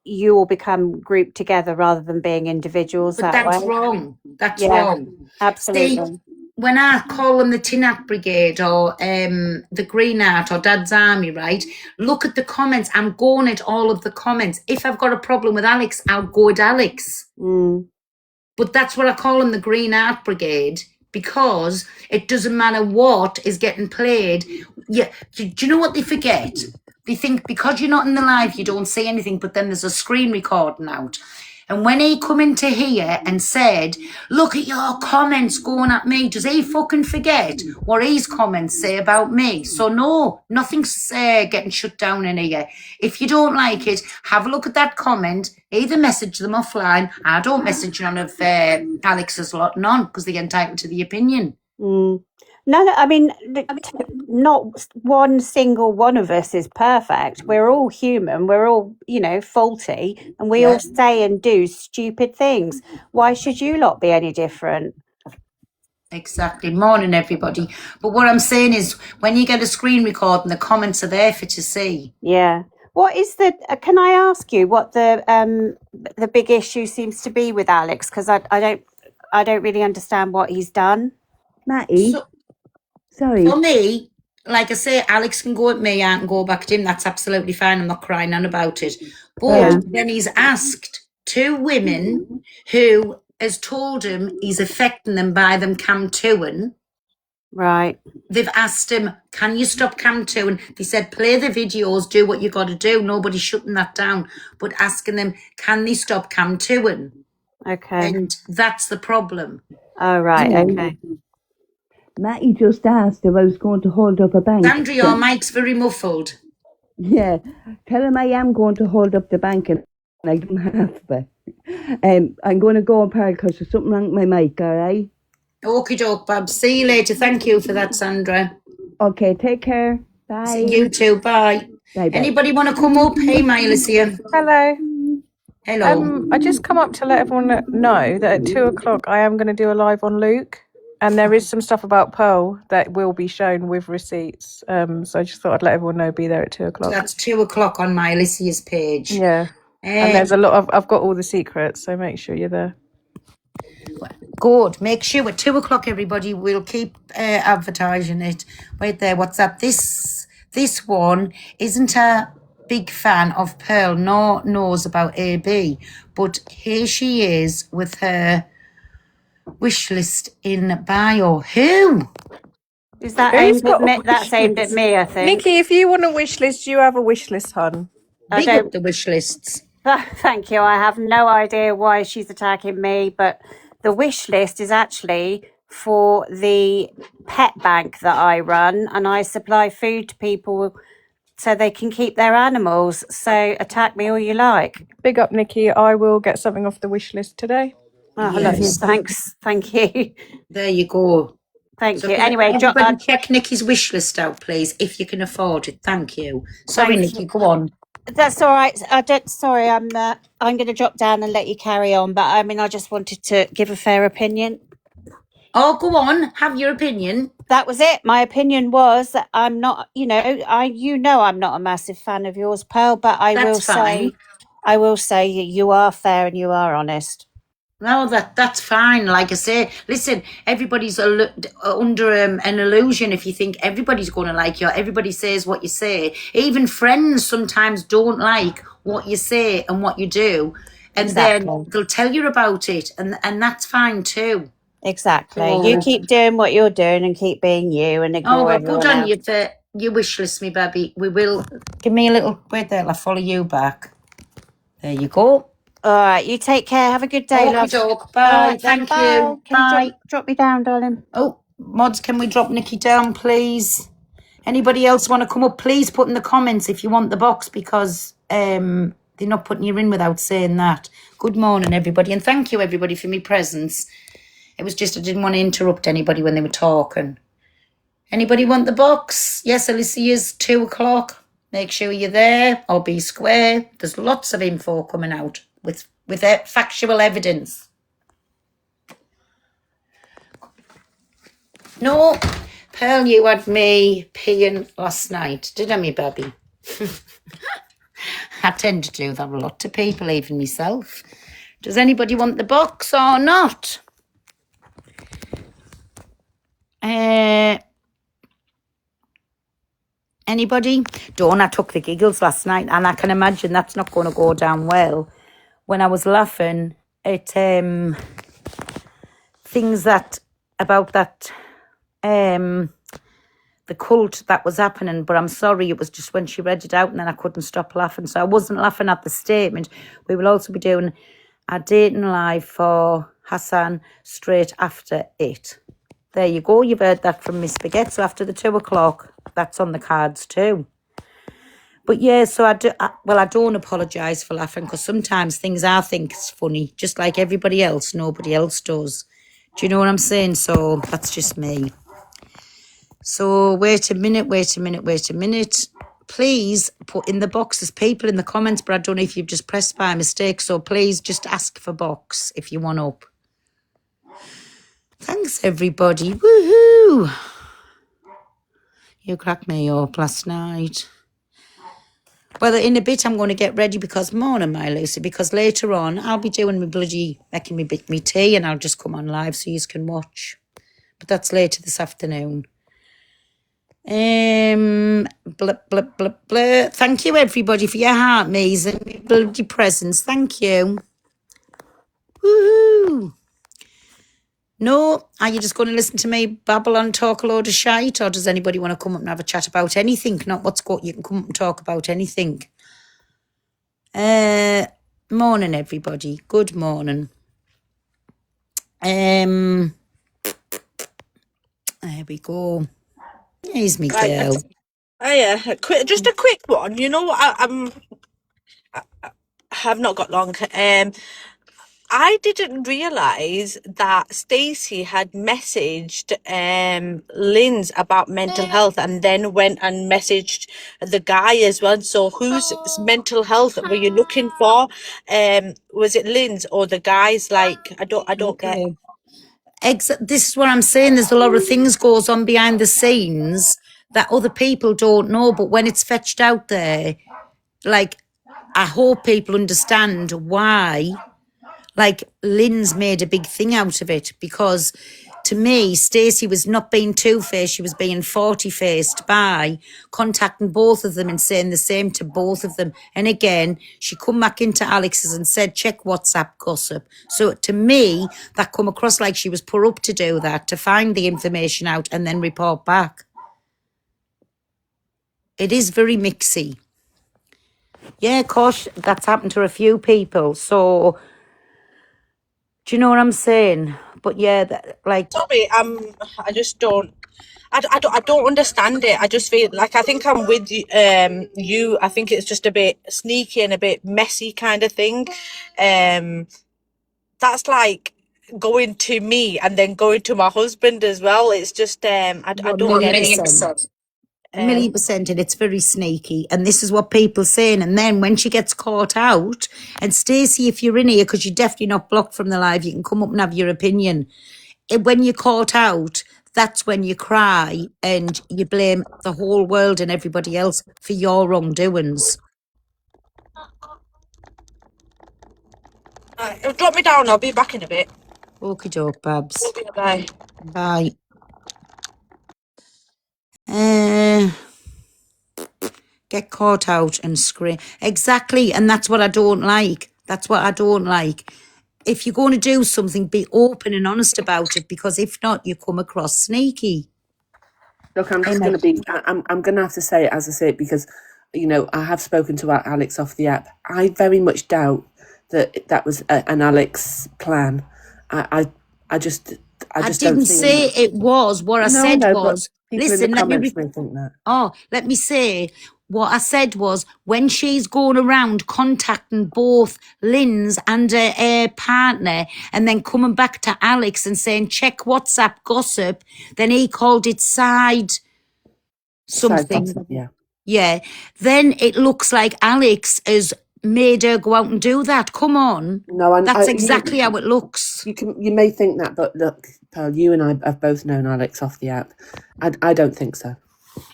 you all become grouped together rather than being individuals. But that's wrong. That's wrong. Absolutely. See, when I call them the Tin Hat Brigade or the Green Hat or Dad's Army, right? Look at the comments. I'm going at all of the comments. If I've got a problem with Alex, I'll go at Alex. But that's what I call them, the Green Art Brigade, because it doesn't matter what is getting played. Yeah, do you know what they forget? They think because you're not in the live, you don't see anything, but then there's a screen recording out. And when he come into here and said, look at your comments going at me, does he fucking forget what his comments say about me? So no, nothing's getting shut down in here. If you don't like it, have a look at that comment, either message them offline. I don't message none of Alex's lot, none, because they're entitled to the opinion. No, I mean, not one single one of us is perfect. We're all human. We're all, faulty, and we all say and do stupid things. Why should you lot be any different? Exactly. Morning, everybody. But what I'm saying is, when you get a screen recording, the comments are there for to see. Yeah. What is can I ask you what the big issue seems to be with Alex? Because I don't really understand what he's done. Matty, sorry. For me, like I say, Alex can go at me, I can go back at him. That's absolutely fine. I'm not crying on about it. But then he's asked two women who has told him he's affecting them by them cam-2ing. Right. They've asked him, can you stop cam-2ing? They said, play the videos, do what you got to do. Nobody's shutting that down. But asking them, can they stop cam-2ing? Okay. And that's the problem. Oh, right. Okay. Matty just asked if I was going to hold up a bank. Sandra, your mic's very muffled. Yeah, tell him I am going to hold up the bank and I don't have to. I'm going to go and park because there's something wrong with my mic, all right? Okie doke, Bob. See you later. Thank you for that, Sandra. Okay, take care. Bye. See you too. Bye. Bye. Anybody want to come up? Hey, Miles here. Hello. Hello. I just come up to let everyone know that at 2:00 I am going to do a live on Luke, and there is some stuff about Pearl that will be shown with receipts. So I just thought I'd let everyone know, be there at 2:00. So that's 2:00 on my Alicia's page. Yeah. And there's a lot of, I've got all the secrets, so make sure you're there. Good. Make sure at 2:00, everybody. We'll keep advertising it. Wait there. What's that? This one isn't a big fan of Pearl, nor knows about AB, but here she is with her wish list in bio. Who? Is that Who's aimed got at a me? wish That's aimed at list? me, I think. Nikki, if you want a wish list, you have a wish list, hon. I Big up don't. the wish lists. Thank you. I have no idea why she's attacking me, but the wish list is actually for the pet bank that I run, and I supply food to people so they can keep their animals. So attack me all you like. Big up, Nikki. I will get something off the wish list today. Oh, I love you. Yes. Thanks. Thank you. There you go. Thank So you. can Anyway, everybody check Nikki's wish list out, please, if you can afford it. Thank you. Sorry, Thank Nikki, go on. that's all right. Sorry, I'm going to drop down and let you carry on. But I mean, I just wanted to give a fair opinion. Oh, go on. Have your opinion. That was it. My opinion was that I'm not, I'm not a massive fan of yours, Pearl, but That's fine. I will say you are fair and you are honest. No, that's fine. Like I say, listen, everybody's under an illusion if you think everybody's going to like you. Everybody says what you say. Even friends sometimes don't like what you say and what you do. And then they'll tell you about it. And that's fine too. Exactly. Oh. You keep doing what you're doing and keep being you and ignore Well, everyone good on else. you for your wish list, me baby. We will. Give me a little. Wait there, I'll follow you back. There you go. All right. You take care. Have a good day, love. Okey-doke. Bye. All right, then, Thank bye. you. Can you Bye. drop me down, darling? Oh, mods, can we drop Nikki down, please? Anybody else want to come up? Please put in the comments if you want the box, because they're not putting you in without saying that. Good morning, everybody, and thank you, everybody, for my presence. It was just I didn't want to interrupt anybody when they were talking. Anybody want the box? Yes, Alicia's 2:00. Make sure you're there, or be square. There's lots of info coming out with factual evidence. No, Pearl, you had me peeing last night, did I, me baby? I tend to do that a lot to people, even myself. Does anybody want the box or not? Anybody? Dawn, I took the giggles last night, and I can imagine that's not going to go down well. When I was laughing at things that about that the cult that was happening, but I'm sorry, it was just when she read it out and then I couldn't stop laughing. So I wasn't laughing at the statement. We will also be doing a dating live for Hassan straight after it. There you go. You've heard that from Miss Baguette. So after the 2 o'clock, that's on the cards too. But yeah, so I don't apologise for laughing, because sometimes things I think is funny, just like everybody else, nobody else does. Do you know what I'm saying? So that's just me. So wait a minute. Please put in the box. There's people in the comments, but I don't know if you've just pressed by mistake. So please just ask for box if you want up. Thanks, everybody. Woohoo! You cracked me up last night. Well, in a bit I'm going to get ready because morning, my Lucy, because later on I'll be doing making me tea, and I'll just come on live so you can watch. But that's later this afternoon. Thank you, everybody, for your heart maze and your bloody presents. Thank you. Woohoo! No, are you just going to listen to me babble and talk a load of shite, or does anybody want to come up and have a chat about anything? Not what's going. You can come up and talk about anything. Morning, everybody. Good morning. There we go. Here's me girl. Just a quick one. You know what? I have not got long. I didn't realise that Stacey had messaged Linz about mental health, and then went and messaged the guy as well. So whose mental health were you looking for? Was it Linz or the guys? Like I don't get. This is what I'm saying. There's a lot of things goes on behind the scenes that other people don't know, but when it's fetched out there, like, I hope people understand why. Like, Lynn's made a big thing out of it, because to me, Stacey was not being two-faced, she was being 40-faced by contacting both of them and saying the same to both of them. And again, she come back into Alex's and said, check WhatsApp gossip. So to me, that come across like she was put up to do that, to find the information out and then report back. It is very mixy. Yeah, of course, that's happened to a few people. So, do you know what I'm saying? But yeah, Sorry, I just don't. I don't understand it. I just feel like, I think I'm with you. I think it's just a bit sneaky and a bit messy kind of thing. That's like going to me and then going to my husband as well. It's just I don't get it. 1,000,000%, and it's very sneaky, and this is what people saying. And then when she gets caught out, and Stacey, if you're in here, because you're definitely not blocked from the live, you can come up and have your opinion. When you're caught out, that's when you cry and you blame the whole world and everybody else for your wrongdoings. Drop me down, I'll be back in a bit. Okie doke, Babs. Bye. Bye. Get caught out and scream. Exactly, and that's what I don't like. That's what I don't like. If you're going to do something, be open and honest about it, because if not, you come across sneaky. Look, I'm just going to be. I'm going to have to say it as I say it, because, you know, I have spoken to Alex off the app. I very much doubt that was an Alex plan. I didn't say it was. What I said was, listen, let me think that. Oh, let me say, what I said was, when she's going around contacting both Lynn's and her partner, and then coming back to Alex and saying, check WhatsApp gossip, then he called it side something. Side gossip, yeah. Then it looks like Alex has made her go out and do that. Come on. No, that's exactly how it looks. You may think that, but look, Pearl, you and I have both known Alex off the app. I don't think so.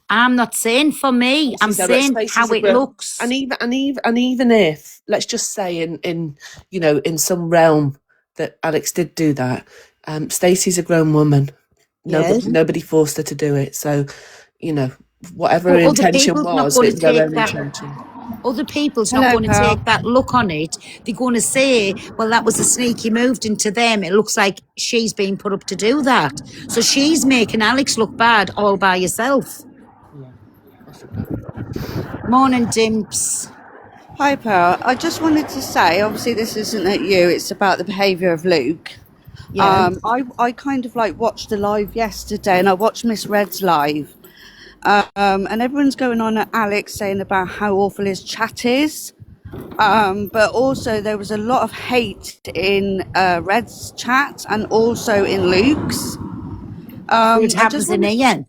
I'm not saying for me. I'm saying how it looks. And even if, let's just say in you know, in some realm that Alex did do that, Stacey's a grown woman. Nobody forced her to do it. So, you know, whatever her intention was, it's their own intention. Other people's not Hello, going to Pearl. take that look on it. They're going to say, well, that was a sneaky move into them. It looks like she's been put up to do that. So she's making Alex look bad all by herself. Yeah, possibly. Morning, Dimps. Hi, Pearl. I just wanted to say, obviously, this isn't at you, it's about the behaviour of Luke. Yeah. I kind of like watched the live yesterday and I watched Miss Red's live. And everyone's going on at Alex saying about how awful his chat is. But also, there was a lot of hate in Red's chat and also in Luke's. It I just happens in wanted, Ian.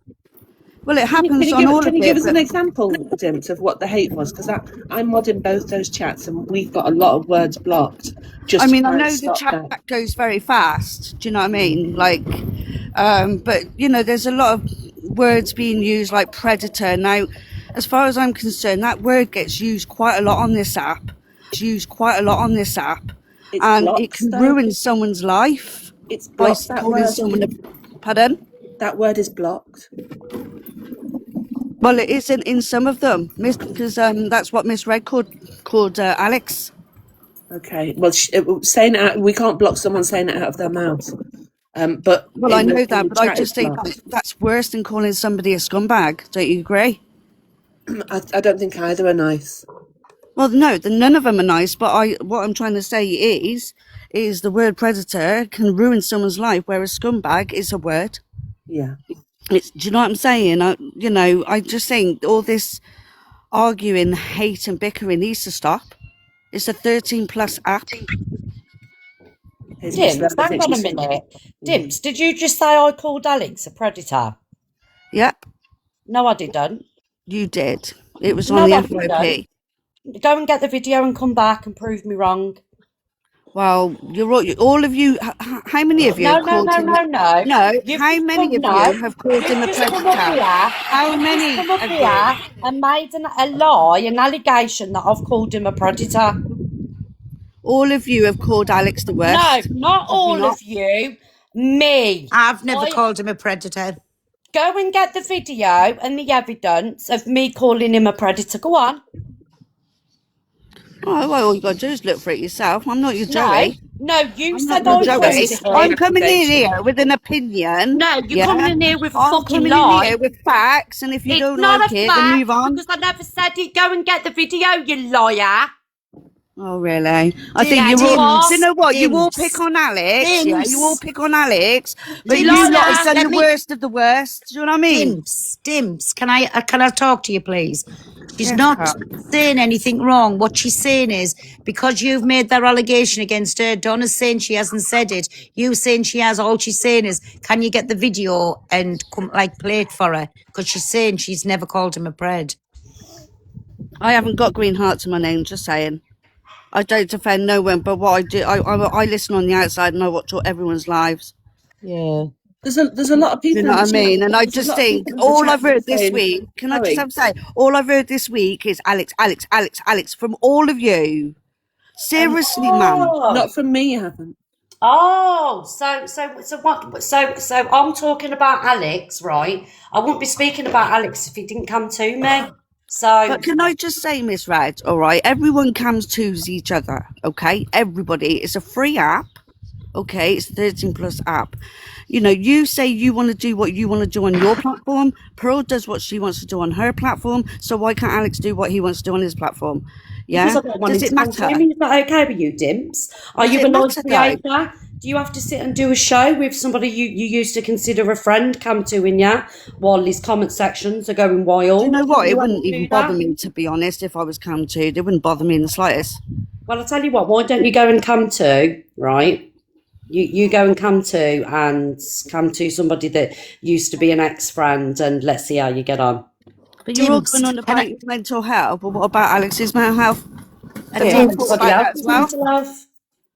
well, it Can happens you on give all can of you give it, us an but example, Dims, of what the hate was? Because I'm modding both those chats, and we've got a lot of words blocked I just to mean, I try and know the stop chat that. goes very fast. Do you know what I mean? Like, but you know, there's a lot of words being used like predator. Now, as far as I'm concerned, that word gets used quite a lot on this app. It's used quite a lot on this app, It's and it blocked, can though. ruin someone's life It's by blocked. That calling word. someone a. Pardon? That word is blocked. Well, it isn't in some of them, because that's what Miss Red called Alex. Okay. Well, saying it out, we can't block someone saying it out of their mouth. But Well, I in know the that, but I chat, it's just think blocked. that's worse than calling somebody a scumbag. Don't you agree? I don't think either are nice. Well, no, none of them are nice. But what I'm trying to say is the word predator can ruin someone's life, whereas scumbag is a word. Yeah. Do you know what I'm saying? I just think all this arguing, hate, and bickering needs to stop. It's a 13+ app. Here's Miss Red. Dimps, I hang think on a she's. minute. Yeah. Dimps, did you just say I called Alex a predator? Yep, No, I didn't. you did. It was on No, the I didn't. FYP. Go and get the video and come back and prove me wrong. Well, all of you. How many of you No, have no, called no, him? no, no. No, You've how just many come, of no. you have called him You've a just come up predator? here. How You've just many come up of here you? and made a lie, an allegation that I've called him a predator. All of you have called Alex the No, worst. not Have you all not? of you. Me. I've never I called him a predator. go and get the video and the evidence of me calling him a predator. Go on. Oh, well, all you got to do is look for it yourself. I'm not your No, Joey. no, you I'm said not your I Well, called Joey. that's I'm him. coming in accusation. here with an opinion. No, you're Yeah, coming in here with a I'm fucking coming in lie. here with facts, and if you It's don't not like a it, then move fact on. because I never said it. Go and get the video, you liar. Oh, really? I think Yeah, you you all. are. Do you know what? You all Dimps. pick on Alex. Yeah, you all Dimps. pick on Alex, but You you lot have liar. done the worst of the worst. Do you know what I mean? Dimps. Can I talk to you, please? She's Yes, not Carl. saying anything wrong. What she's saying is because you've made that allegation against her, Donna's saying she hasn't said it. You saying she has. All she's saying is, can you get the video and come play it for her? Because she's saying she's never called him a pred. I haven't got green hearts in my name. Just saying. I don't defend no one, but what I do, I listen on the outside and I watch all everyone's lives. Yeah. There's a lot of Do you people know in what the I chat. mean? And I There's a just lot of think people in the all chat I've that are heard this saying, week. Can I just sorry, have to say, all I've heard this week is Alex, Alex, Alex, Alex from all of you. Seriously, man. not from me, you haven't. Oh, so what? So I'm talking about Alex, right? I wouldn't be speaking about Alex if he didn't come to me. So But can I just say, Miss Red, all right, everyone comes to each other, okay? Everybody. It's a free app, okay? It's a 13+ app. You know, you say you want to do what you want to do on your platform. Pearl does what she wants to do on her platform. So why can't Alex do what he wants to do on his platform? because Yeah? I don't want Does him it to come to matter? me, is that okay with you, Dimps? Are Does you it a live matter, though? creator? Do you have to sit and do a show with somebody you used to consider a friend come to in while his comment sections are going wild? Do you know what? Do It you have wouldn't to even do bother that? me, to be honest, if I was come to. It wouldn't bother me in the slightest. Well, I'll tell you what, why don't you go and come to, right? You go and come to somebody that used to be an ex-friend and let's see how you get on. But you're all Dimps. going on about your mental health, but what about Alex's mental health? Can we And Dimps. talk everybody about that else as is well? mental health.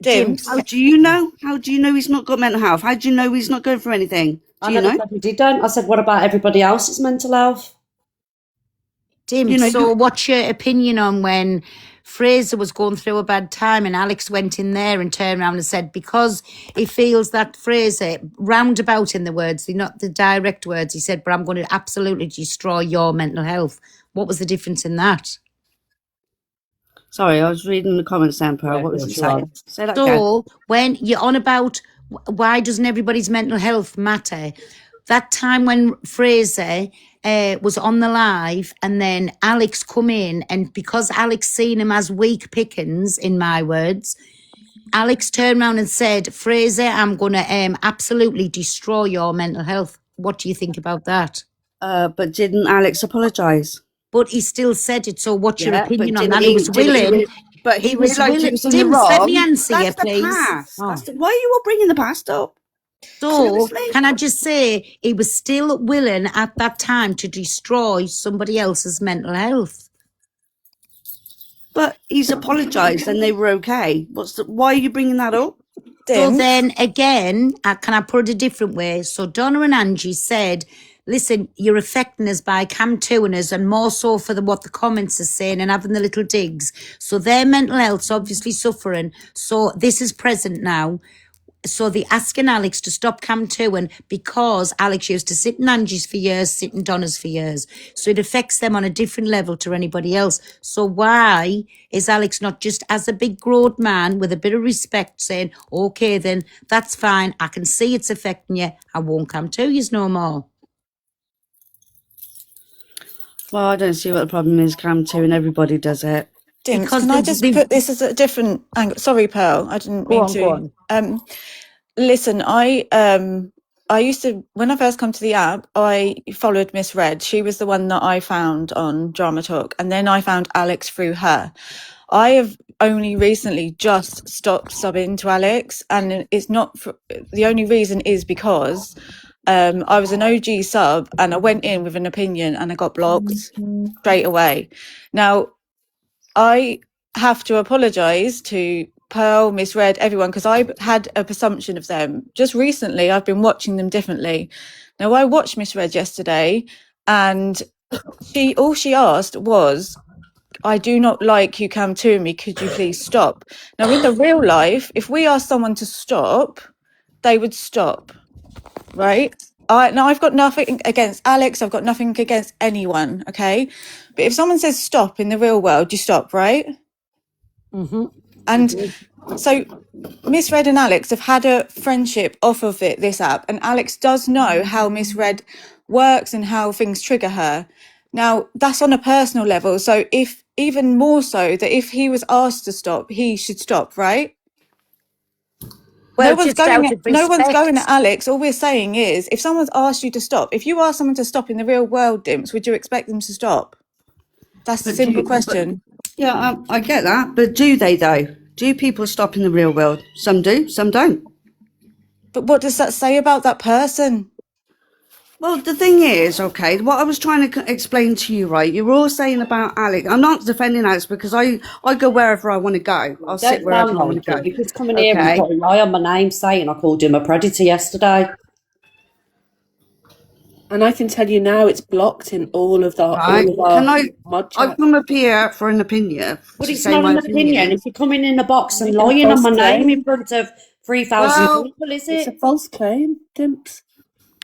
Dimps. How do you know? How do you know he's not got mental health? How do you know he's not going through anything? I Do you never know? said we didn't. I said, what about everybody else's mental health? Dimps. You know, So what's your opinion on when Fraser was going through a bad time and Alex went in there and turned around and said, because he feels that Fraser, roundabout in the words, not the direct words, he said, but I'm going to absolutely destroy your mental health. What was the difference in that? Sorry, I was reading the comments then, Pearl. What was it saying? Say that again. So when you're on about why doesn't everybody's mental health matter, that time when Fraser was on the live and then Alex come in, and because Alex seen him as weak pickings, in my words, Alex turned around and said, Fraser, I'm going to absolutely destroy your mental health. What do you think about that? But didn't Alex apologise? But he still said it. So what's your Yeah, opinion but on didn't that? He was willing. But he was realised willing. he was in the Dims, wrong. let me answer you, That's the please. past. Oh. Why are you all bringing the past up? So, Seriously? can I just say, he was still willing at that time to destroy somebody else's mental health. But he's apologised and they were okay. Why are you bringing that up? So then again, can I put it a different way? So Donna and Angie said, listen, you're affecting us by cam-2ing us, and more so for what the comments are saying and having the little digs. So their mental health's obviously suffering. So this is present now. So they're asking Alex to stop cam-2ing because Alex used to sit in Angie's for years, sit in Donna's for years. So it affects them on a different level to anybody else. So why is Alex not just as a big grown man with a bit of respect saying, okay, then that's fine. I can see it's affecting you. I won't cam-2 yous no more. Well, I don't see what the problem is, cam-2, and everybody does it. Dims, Because can I just put this as a different angle? Sorry, Pearl, I didn't mean to. Listen, I used to, when I first come to the app, I followed Miss Red. She was the one that I found on Drama Talk, and then I found Alex through her. I have only recently just stopped subbing to Alex, and it's not the only reason is because I was an OG sub and I went in with an opinion and I got blocked straight away. Now, I have to apologise to Pearl, Miss Red, everyone, because I had a presumption of them. Just recently, I've been watching them differently. Now, I watched Miss Red yesterday, and all she asked was, I do not like you cam-2 me, could you please stop? Now, in the real life, if we ask someone to stop, they would stop, right? Now, I've got nothing against Alex, I've got nothing against anyone, okay? But if someone says stop in the real world, you stop, right? Mm-hmm. And so Miss Red and Alex have had a friendship off of this app, and Alex does know how Miss Red works and how things trigger her. Now, that's on a personal level, so if even more so that if he was asked to stop, he should stop, right? Well, no one's going at Alex. All we're saying is, if someone's asked you to stop, if you ask someone to stop in the real world, Dims, would you expect them to stop? That's a simple question. Yeah, I get that, but do they though? Do people stop in the real world? Some do, some don't. But what does that say about that person? Well, the thing is, okay, what I was trying to explain to you, right? You were all saying about Alex. I'm not defending Alex because I go wherever I want to go. I'll sit wherever I want to go. He was coming here and put a lie on my name saying I called him a predator yesterday. And I can tell you now, it's blocked in all of our. Right. All of our Can I come up here for an opinion? But it's not an opinion. If you're coming in a box and lying on my name in front of 3,000 people, is it? It's a false claim, Dimps.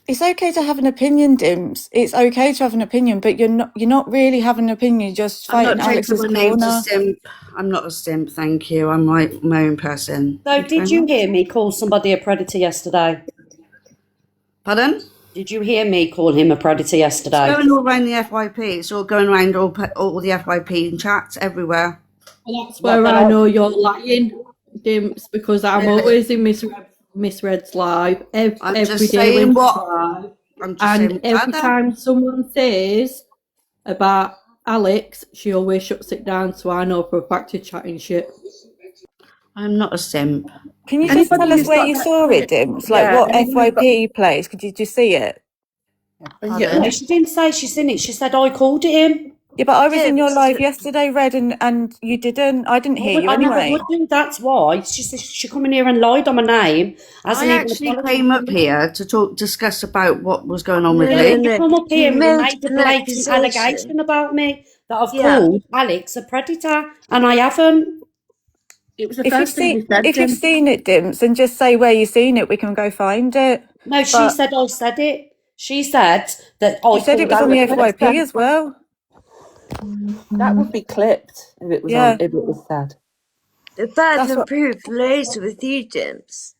It's okay to have an opinion, Dims. It's okay to have an opinion, but you're not really having an opinion. You're just fighting Alex's corner. I'm not a simp, thank you. I'm my own person. So, did you hear me call somebody a predator yesterday? Pardon? Did you hear me call him a predator yesterday? It's going all around the FYP. It's all going around all the FYP and chats everywhere. Well, that's where I know you're lying, Dimps, because I'm always in Miss Red's live every day when live. And every time someone says about Alex, she always shuts it down, so I know for a fact you're chatting shit. I'm not a simp. Can you just tell us where you saw it, Dims? Like what FYP plays? Did you see it? Yeah. No, she didn't say she's in it. She said I called it him. Yeah, but I was in your live yesterday, Red, and you didn't. I didn't hear you anyway. I never that's why. She come in here and lied on my name. I actually came up here to discuss about what was going on with Luke. You come up here and make a blatant allegation about me that I've called Alex a predator, and I haven't. It was the first thing you said. If you've seen it, Dims, then just say where you've seen it. We can go find it. No, she said I said it. She said that I said it was on the FYP as well. That would be clipped if it was Yeah, if it was said. The burden that's of what. proof lays with you, James.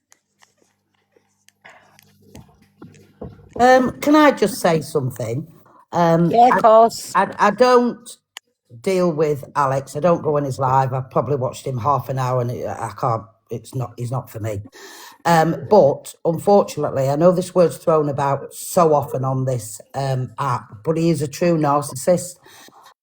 Can I just say something? Yeah, of course. I don't deal with Alex. I don't go on his live. I've probably watched him half an hour, and I can't. He's not for me. But unfortunately, I know this word's thrown about so often on this app, but he is a true narcissist.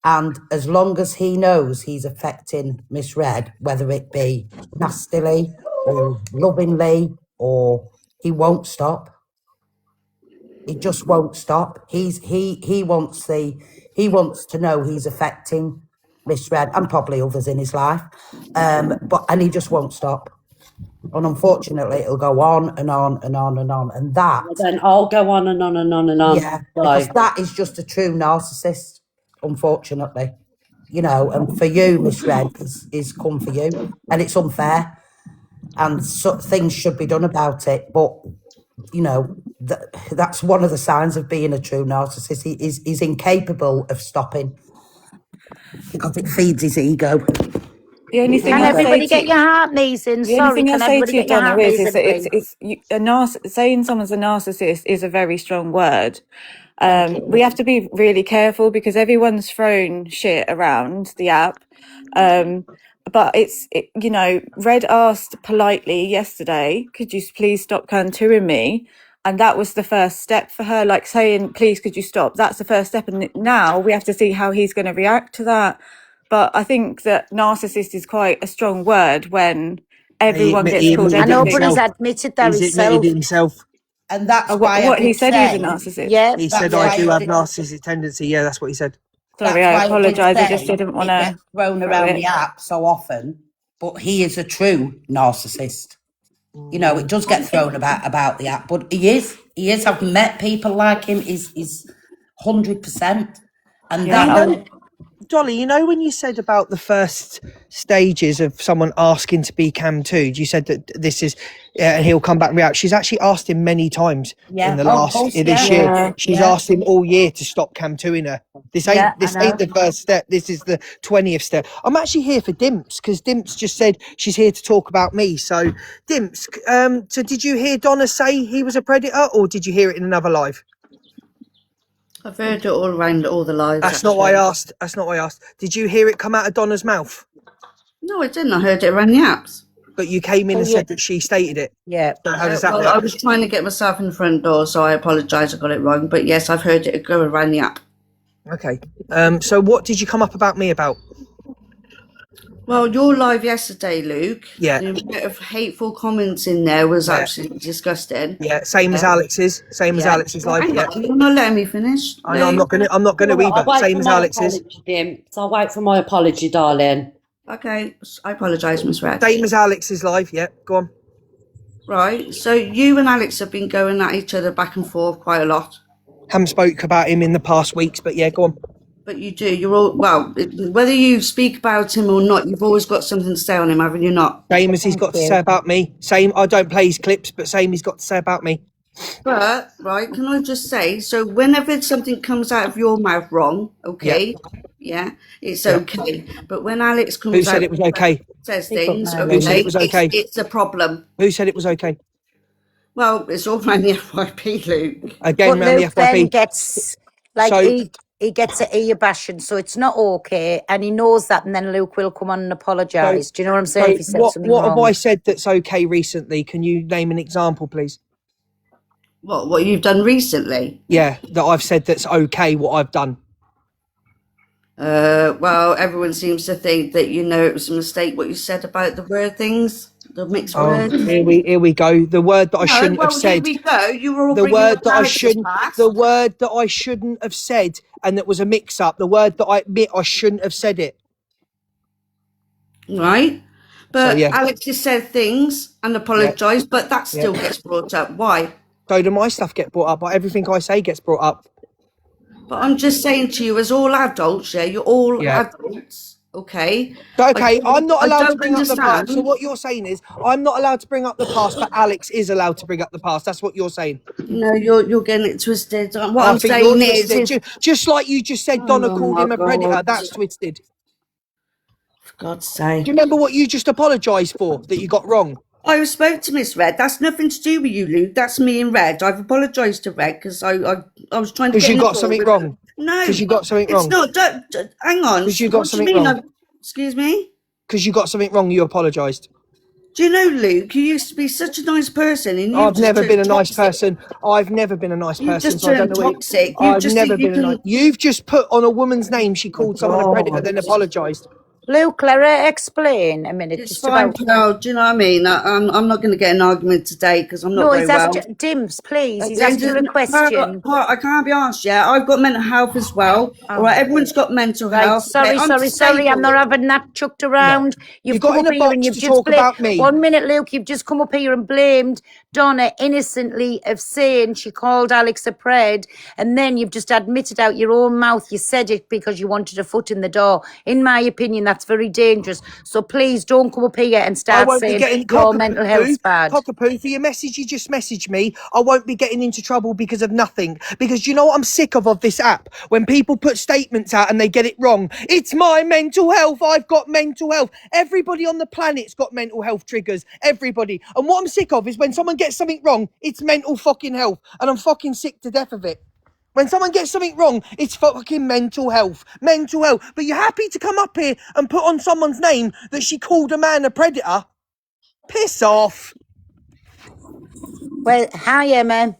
And as long as he knows he's affecting Miss Red, whether it be nastily or lovingly, or he won't stop. He just won't stop. He wants to know he's affecting Miss Red and probably others in his life. And he just won't stop. And unfortunately, it'll go on and on and on and on. And that, Well, then I'll go on and on and on and on. yeah, because that is just a true narcissist, unfortunately. You know, and for you, Miss Red, is come for you. And it's unfair. And so, things should be done about it. But, you know, that's one of the signs of being a true narcissist. He's incapable of stopping because it feeds his ego. The only thing Can I'd say everybody to get your heart kneesing? the only Sorry, thing I can say everybody to you, get your Donna, heart is kneesing, that please? saying someone's a narcissist is a very strong word. We have to be really careful because everyone's thrown shit around the app. But you know, Red asked politely yesterday, could you please stop cantooing me? And that was the first step for her, like saying, please, could you stop? That's the first step. And now we have to see how he's going to react to that. But I think that narcissist is quite a strong word when everyone gets called I know, everything. but he's admitted that He's admitted himself. himself. And that's What why I he did said he was a say, narcissist. Yeah, He that's said, why I do I have did, narcissistic tendency. Yeah, that's what he said. Sorry, that's I why I did apologise. I say just didn't want it to gets thrown throw around it. the app so often, but he is a true narcissist. You know, it does get thrown about the app, but he is. I've met people like him. He's 100%. And Yeah, that, Dolly, you know when you said about the first stages of someone asking to be Cam 2, you said that this is, and he'll come back and react. She's actually asked him many times yeah, in the oh, of last course, this yeah, year. Yeah. She's yeah, asked him all year to stop Cam 2ing her. This ain't yeah, I this ain't know. the first step. This is the 20th step. I'm actually here for Dimps because Dimps just said she's here to talk about me. So Dimps, so did you hear Donna say he was a predator, or did you hear it in another live? I've heard it all around all the lives. That's not what I asked. That's not what I asked. Did you hear it come out of Donna's mouth? No, I didn't. I heard it around the apps. But you came in So and said that she stated it. yeah. So how does that Well, I work? was trying to get myself in the front door, so I apologise. I got it wrong. But yes, I've heard it go around the app. Okay. So what did you come up about me about? Well, your live yesterday, Luke. Yeah. The bit of hateful comments in there was Yeah. absolutely disgusting. Yeah, same as Yeah. Alex's. Same as Yeah. Alex's live. Hang Yeah. on, you're not letting me finish. I know I'm not gonna You know what, either. I'll wait Same for as my Alex's. apology, Dimps. I'll wait for my apology, darling. Okay, I apologise, Miss Red. Same as Alex's live. Yeah. Go on. Right, so you and Alex have been going at each other back and forth quite a lot. Haven't spoke about him in the past weeks, but yeah, go on. But you do. You're all whether you speak about him or not, you've always got something to say on him, haven't you not? Same as he's got to say about me. Same. I don't play his clips, but same he's got to say about me. But right, can I just say, so whenever something comes out of your mouth wrong, okay, yeah, it's Yeah. okay. But when Alex comes Who said out it was okay? says He put things, my Who said okay, it was okay? it's a problem. Who said it was okay? Well, it's all around the FYP, Luke. Again, But round the Luke then FYP. gets like So he gets an ear bashing, so it's not okay, and he knows that, and then Luke will come on and apologise. Do you know what I'm saying? If he said something what have wrong. I said that's okay recently? Can you name an example, please? What you've done recently? Yeah, that I've said that's okay. What I've done. Well, everyone seems to think that it was a mistake what you said about the word things, the mixed Oh, words. here we go. The word that I shouldn't have said. Here we go. You were all The bringing word up that I Alex's shouldn't. past. The word that I shouldn't have said, and that was a mix-up. The word that I admit I shouldn't have said it. Right? But So, yeah. Alex has said things and apologised, but that still gets brought up. Why? So do my stuff get brought up? But everything I say gets brought up. But I'm just saying to you, as all adults, yeah, you're all Yeah. adults, Okay. Okay, I'm not I allowed to don't bring up the past. So understand. what you're saying is I'm not allowed to bring up the past, but Alex is allowed to bring up the past. That's what you're saying. No, you're getting it twisted. What I I'm think you're saying twisted. Just like you just said Donna oh called my him a predator. God. That's twisted. For God's Do sake. you remember what you just apologised for that you got wrong? I spoke to Miss Red. That's nothing to do with you, Luke. That's me and Red. I've apologised to Red because I was trying to Because get you in the got door something with wrong. No, Because you got something it's wrong. not. Hang on. Because you got What do you something mean? wrong. Excuse me? Because you got something wrong, you apologised. Do you know, Luke, you used to be such a nice person and you've I've just never turned been a nice toxic. person. I've never been a nice You've person, just so I don't turned know what toxic. I've never been a nice. You've just put on a woman's name, she called someone a predator, then apologised. Luke, let her explain a minute. It's Just fine, about. pal. Do you know what I mean? I'm not going to get an argument today because I'm not No, very he's well. asked Dims, please. He's Yeah, asked you a question. I can't be asked. Yeah, I've got mental health as well. Oh. All right, everyone's got mental Right, health. sorry, I'm sorry. I'm not disabled. having that chucked around. You've You got come in up a here and box you've to just talk blamed. about me. 1 minute, Luke. You've just come up here and blamed Donna innocently of saying she called Alex a pred, and then you've just admitted out your own mouth you said it because you wanted a foot in the door. In my opinion, that's very dangerous. So please don't come up here and I start won't be saying getting your mental health's bad. cockapoo for your message you just messaged me. I won't be getting into trouble because of nothing. Because you know what I'm sick of this app? When people put statements out and they get it wrong. It's my mental health. I've got mental health. Everybody on the planet's got mental health triggers. Everybody. And what I'm sick of is when someone gets something wrong, it's mental fucking health. And I'm fucking sick to death of it. When someone gets something wrong, it's fucking mental health. Mental health. But you're happy to come up here and put on someone's name that she called a man a predator? Piss off. Well, hiya, man.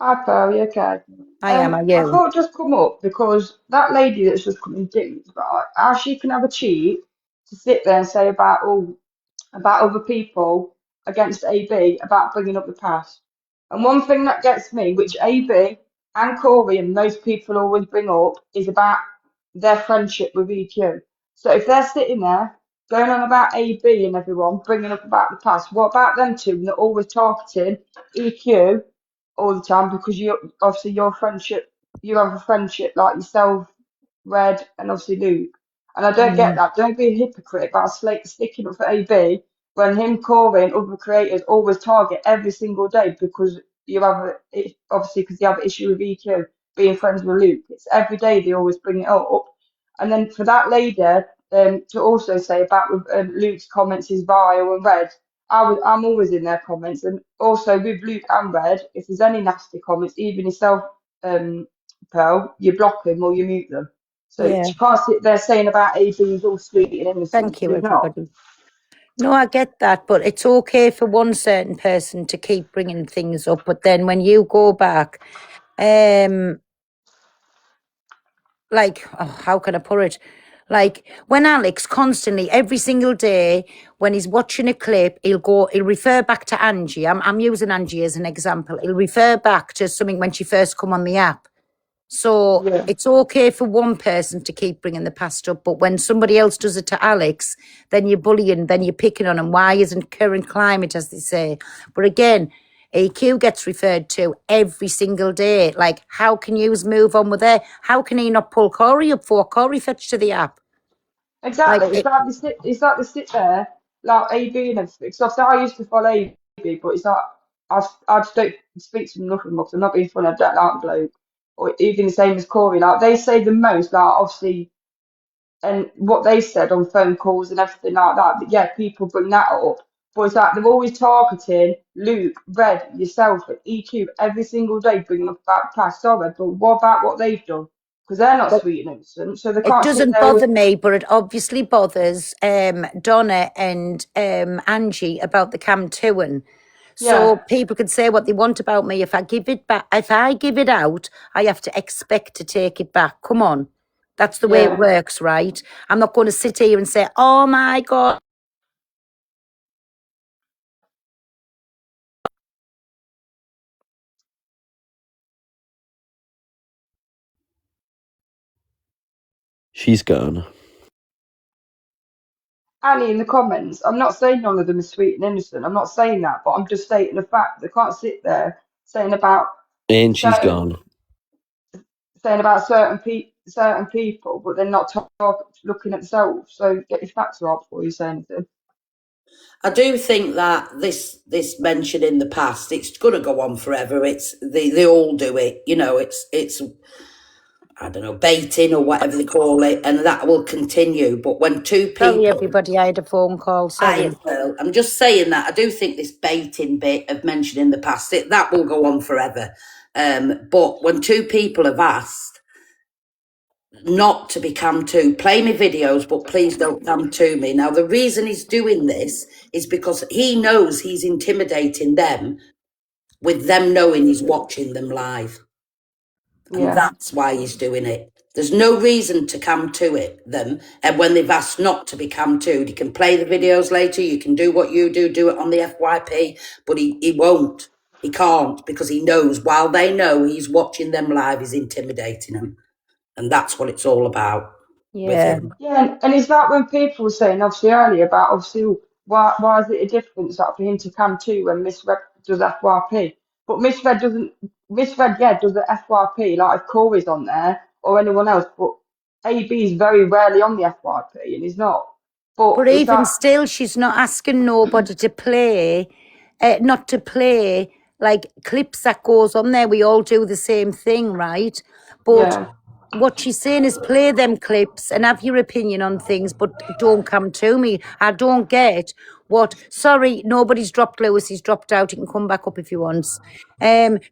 Hi, Pearl, you okay? I am, are I you? thought just come up because that lady that's just coming in, right, how she can have a cheat to sit there and say about other people against AB about bringing up the past. And one thing that gets me, which AB and Corey and most people always bring up, is about their friendship with EQ. So if they're sitting there going on about AB and everyone bringing up about the past, what about them two that are always targeting EQ all the time because you obviously you have a friendship like yourself, Red, and obviously Luke. And I don't get that. Don't be a hypocrite about sticking up for AB when him, Corey, and other creators always target every single day because obviously because you have an issue with EQ being friends with Luke. It's every day they always bring it up. And then for that lady to also say about Luke's comments is vile and Red. I'm always in their comments, and also with Luke and Red, if there's any nasty comments, even yourself, Pearl, you block them or you mute them. So Yeah. you can't sit there saying about AB's all sweet and innocent. Thank you, He's not. everybody. No, I get that, but it's okay for one certain person to keep bringing things up. But then when you go back, how can I put it? Like when Alex constantly, every single day, when he's watching a clip, he'll refer back to Angie. I'm using Angie as an example. He'll refer back to something when she first come on the app. So it's okay for one person to keep bringing the past up, but when somebody else does it to Alex, then you're bullying, then you're picking on him. Why isn't current climate, as they say? But again, AQ gets referred to every single day. Like, how can you move on with it? How can he not pull Corey up for Corey fetched to the app? Exactly. It's like they sit there, like AB and everything. So I used to follow AB, but it's like I just don't speak to them nothing more 'cause I'm not being funny. I don't like the bloke. Or even the same as Corey. Like they say the most, like obviously, and what they said on phone calls and everything like that. But yeah, people bring that up. But it's like they're always targeting Luke, Red, yourself, and EQ every single day, bringing up about past. Sorry, but what about what they've done? Because they're not sweet and innocent, so they It can't sit doesn't there bother me, but it obviously bothers Donna and Angie about the Cam Tuin. So people can say what they want about me. If I give it back, if I give it out, I have to expect to take it back. Come on. That's the way it works, right? I'm not going to sit here and say, oh my God. She's gone. Annie in the comments. I'm not saying none of them are sweet and innocent. I'm not saying that, but I'm just stating the fact. They can't sit there saying about And she's certain gone. certain people, but they're not looking at themselves. So get your facts right before you say anything. I do think that this mention in the past, it's going to go on forever. It's they all do it, you know. It's I don't know, baiting or whatever they call it, and that will continue. But when two Sorry, people, everybody, I had a phone call. Sorry. I'm just saying that I do think this baiting bit of mentioning in the past, that will go on forever. But when two people have asked not to be come to, play me videos, but please don't come to me. Now, the reason he's doing this is because he knows he's intimidating them with them knowing he's watching them live. And that's why he's doing it. There's no reason to come to them. And when they've asked not to be come to, you can play the videos later. You can do what you do it on the FYP, but he won't. He can't, because he knows, while they know he's watching them live, he's intimidating them. And that's what it's all about. Yeah. Yeah, and is that when people were saying, obviously, earlier about, obviously, why is it a difference that for him to come to when Miss Red does FYP? But Miss Red does the FYP, like if Corey's on there or anyone else, but AB is very rarely on the FYP, and he's not. But even still, she's not asking nobody to play, not to play like clips that goes on there. We all do the same thing, right? But what she's saying is play them clips and have your opinion on things, but don't come to me. I don't get what. Sorry, nobody's dropped Lewis. He's dropped out. He can come back up if he wants.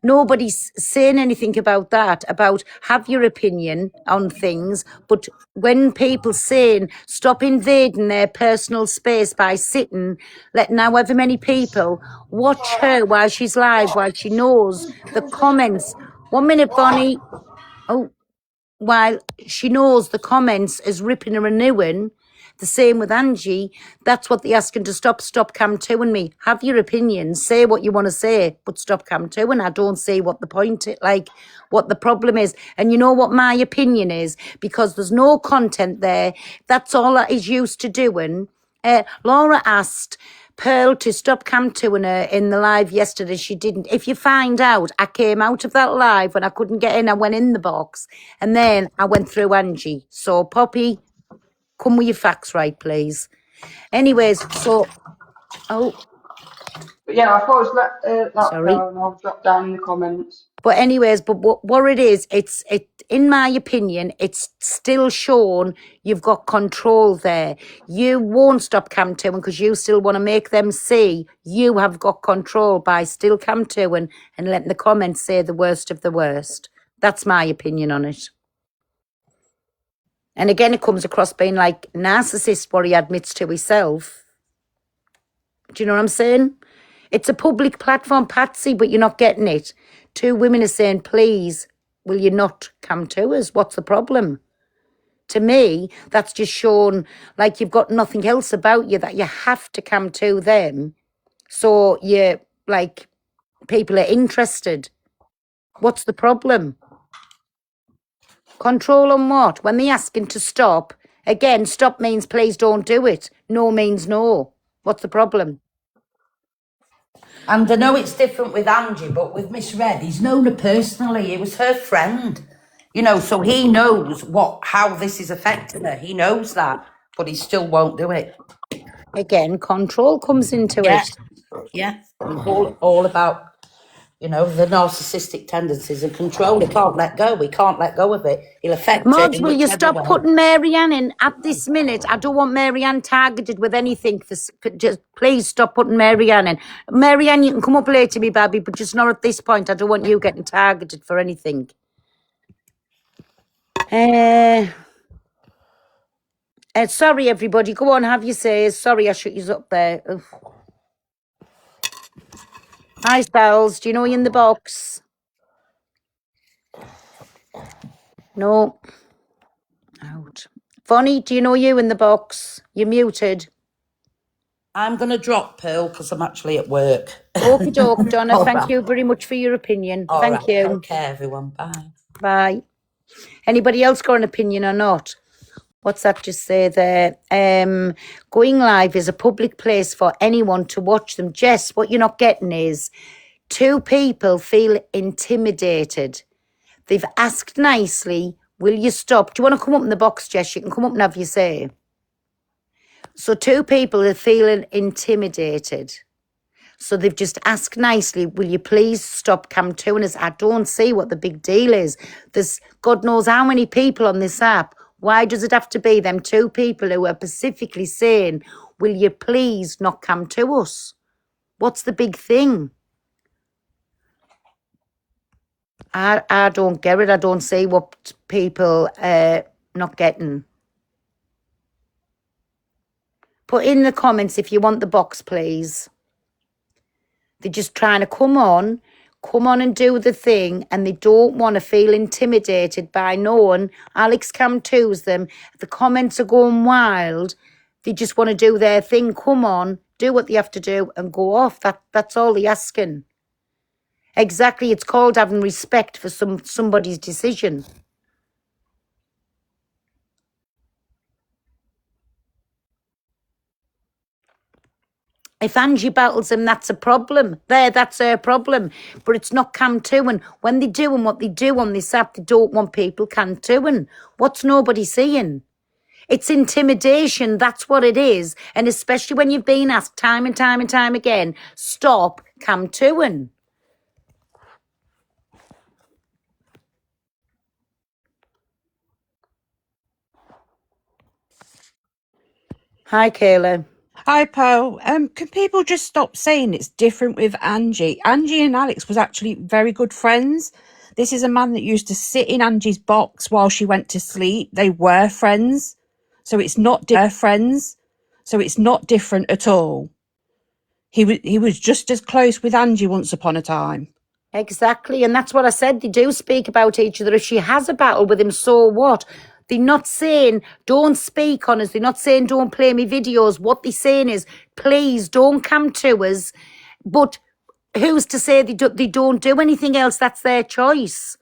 Nobody's saying anything about that, about have your opinion on things, but when people saying stop invading their personal space by sitting, letting however many people watch her while she's live, while she knows the comments. 1 minute, Bonnie. Oh. While she knows the comments is ripping her a new one, the same with Angie, that's what they're asking to stop come to and me. Have your opinion, say what you want to say, but stop come to, and I don't see what the point is, like what the problem is. And you know what my opinion is? Because there's no content there. That's all that is used to doing. Laura asked Pearl to stop cam toing her in the live yesterday. She didn't. If you find out, I came out of that live when I couldn't get in. I went in the box and then I went through Angie. So Poppy, come with your facts right, please. Anyways, so, But yeah, I thought it was that girl, and I'll drop down in the comments. But anyways, but what it is, it's in my opinion, it's still shown you've got control there. You won't stop cam toing because you still want to make them see you have got control by still cam toing and letting the comments say the worst of the worst. That's my opinion on it. And again, it comes across being like narcissist what he admits to himself. Do you know what I'm saying? It's a public platform, Patsy, but you're not getting it. 2 women are saying, please, will you not come to us? What's the problem? To me, that's just shown like you've got nothing else about you, that you have to come to them. So you like people are interested. What's the problem? Control on what? When they're asking to stop, again, stop means please don't do it. No means no. What's the problem? And I know it's different with Angie, but with Miss Red, he's known her personally. He was her friend, you know, so he knows how this is affecting her. He knows that, but he still won't do it. Again, control comes into it. Yeah, all about, you know, the narcissistic tendencies and control. He can't let go. We can't let go of it. He'll affect it. Mods, will you stop putting Marianne in at this minute? I don't want Marianne targeted with anything. Just please stop putting Marianne in. Marianne, you can come up later, me baby, but just not at this point. I don't want you getting targeted for anything. Sorry, everybody. Go on, have your say. Sorry, I shut you up there. Ugh. Hi, Styles. Do you know you're in the box? No. Out. Bonnie, do you know you in the box? You're muted. I'm going to drop Pearl because I'm actually at work. Okie doke, Donna. Thank you very much for your opinion. Thank you. Okay, everyone. Bye. Bye. Anybody else got an opinion or not? What's that just say there? Going live is a public place for anyone to watch them. Jess, what you're not getting is 2 people feel intimidated. They've asked nicely, Will you stop? Do you want to come up in the box, Jess? You can come up and have your say. So 2 people are feeling intimidated. So they've just asked nicely, will you please stop camptooning us? I don't see what the big deal is. There's God knows how many people on this app. Why does it have to be them 2 people who are specifically saying, will you please not come to us? What's the big thing? I don't get it. I don't see what people are not getting. Put in the comments if you want the box, please. They're just trying to come on and do the thing, and they don't want to feel intimidated by knowing Alex Camtoos them. The comments are going wild. They just want to do their thing. Come on, do what they have to do and go off. That's all they're asking. Exactly, it's called having respect for somebody's decision. If Angie battles him, that's a problem. That's her problem. But it's not Camtooing. When they're doing what they do on this app, they don't want people Camtooing. What's nobody seeing? It's intimidation. That's what it is. And especially when you've been asked time and time and time again, stop Camtooing. Hi, Kayla. Hi, Pearl. Can people just stop saying it's different with Angie? Angie and Alex was actually very good friends. This is a man that used to sit in Angie's box while she went to sleep. They were friends. So it's not different at all. He was just as close with Angie once upon a time. Exactly. And that's what I said. They do speak about each other. If she has a battle with him, so what? They're not saying, don't speak on us. They're not saying, don't play me videos. What they're saying is, please don't come to us. But who's to say they don't do anything else? That's their choice.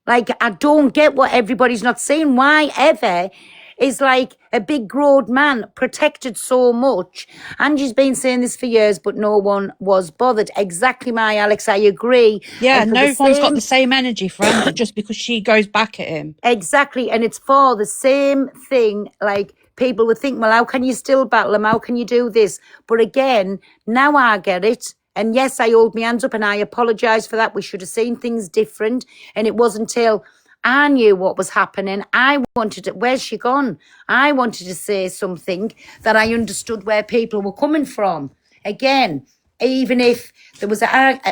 Like, I don't get what everybody's not saying. Why ever is like a big grown man protected so much? Angie's been saying this for years, but no one was bothered. Exactly, my Alex, I agree. Yeah, no one's got the same energy for Angie just because she goes back at him. Exactly, and it's for the same thing. Like, people would think, well, how can you still battle him? How can you do this? But again, now I get it. And yes, I hold my hands up and I apologise for that. We should have seen things different. And it wasn't until I knew what was happening. I wanted to, where's she gone? I wanted to say something that I understood where people were coming from. Again, even if there was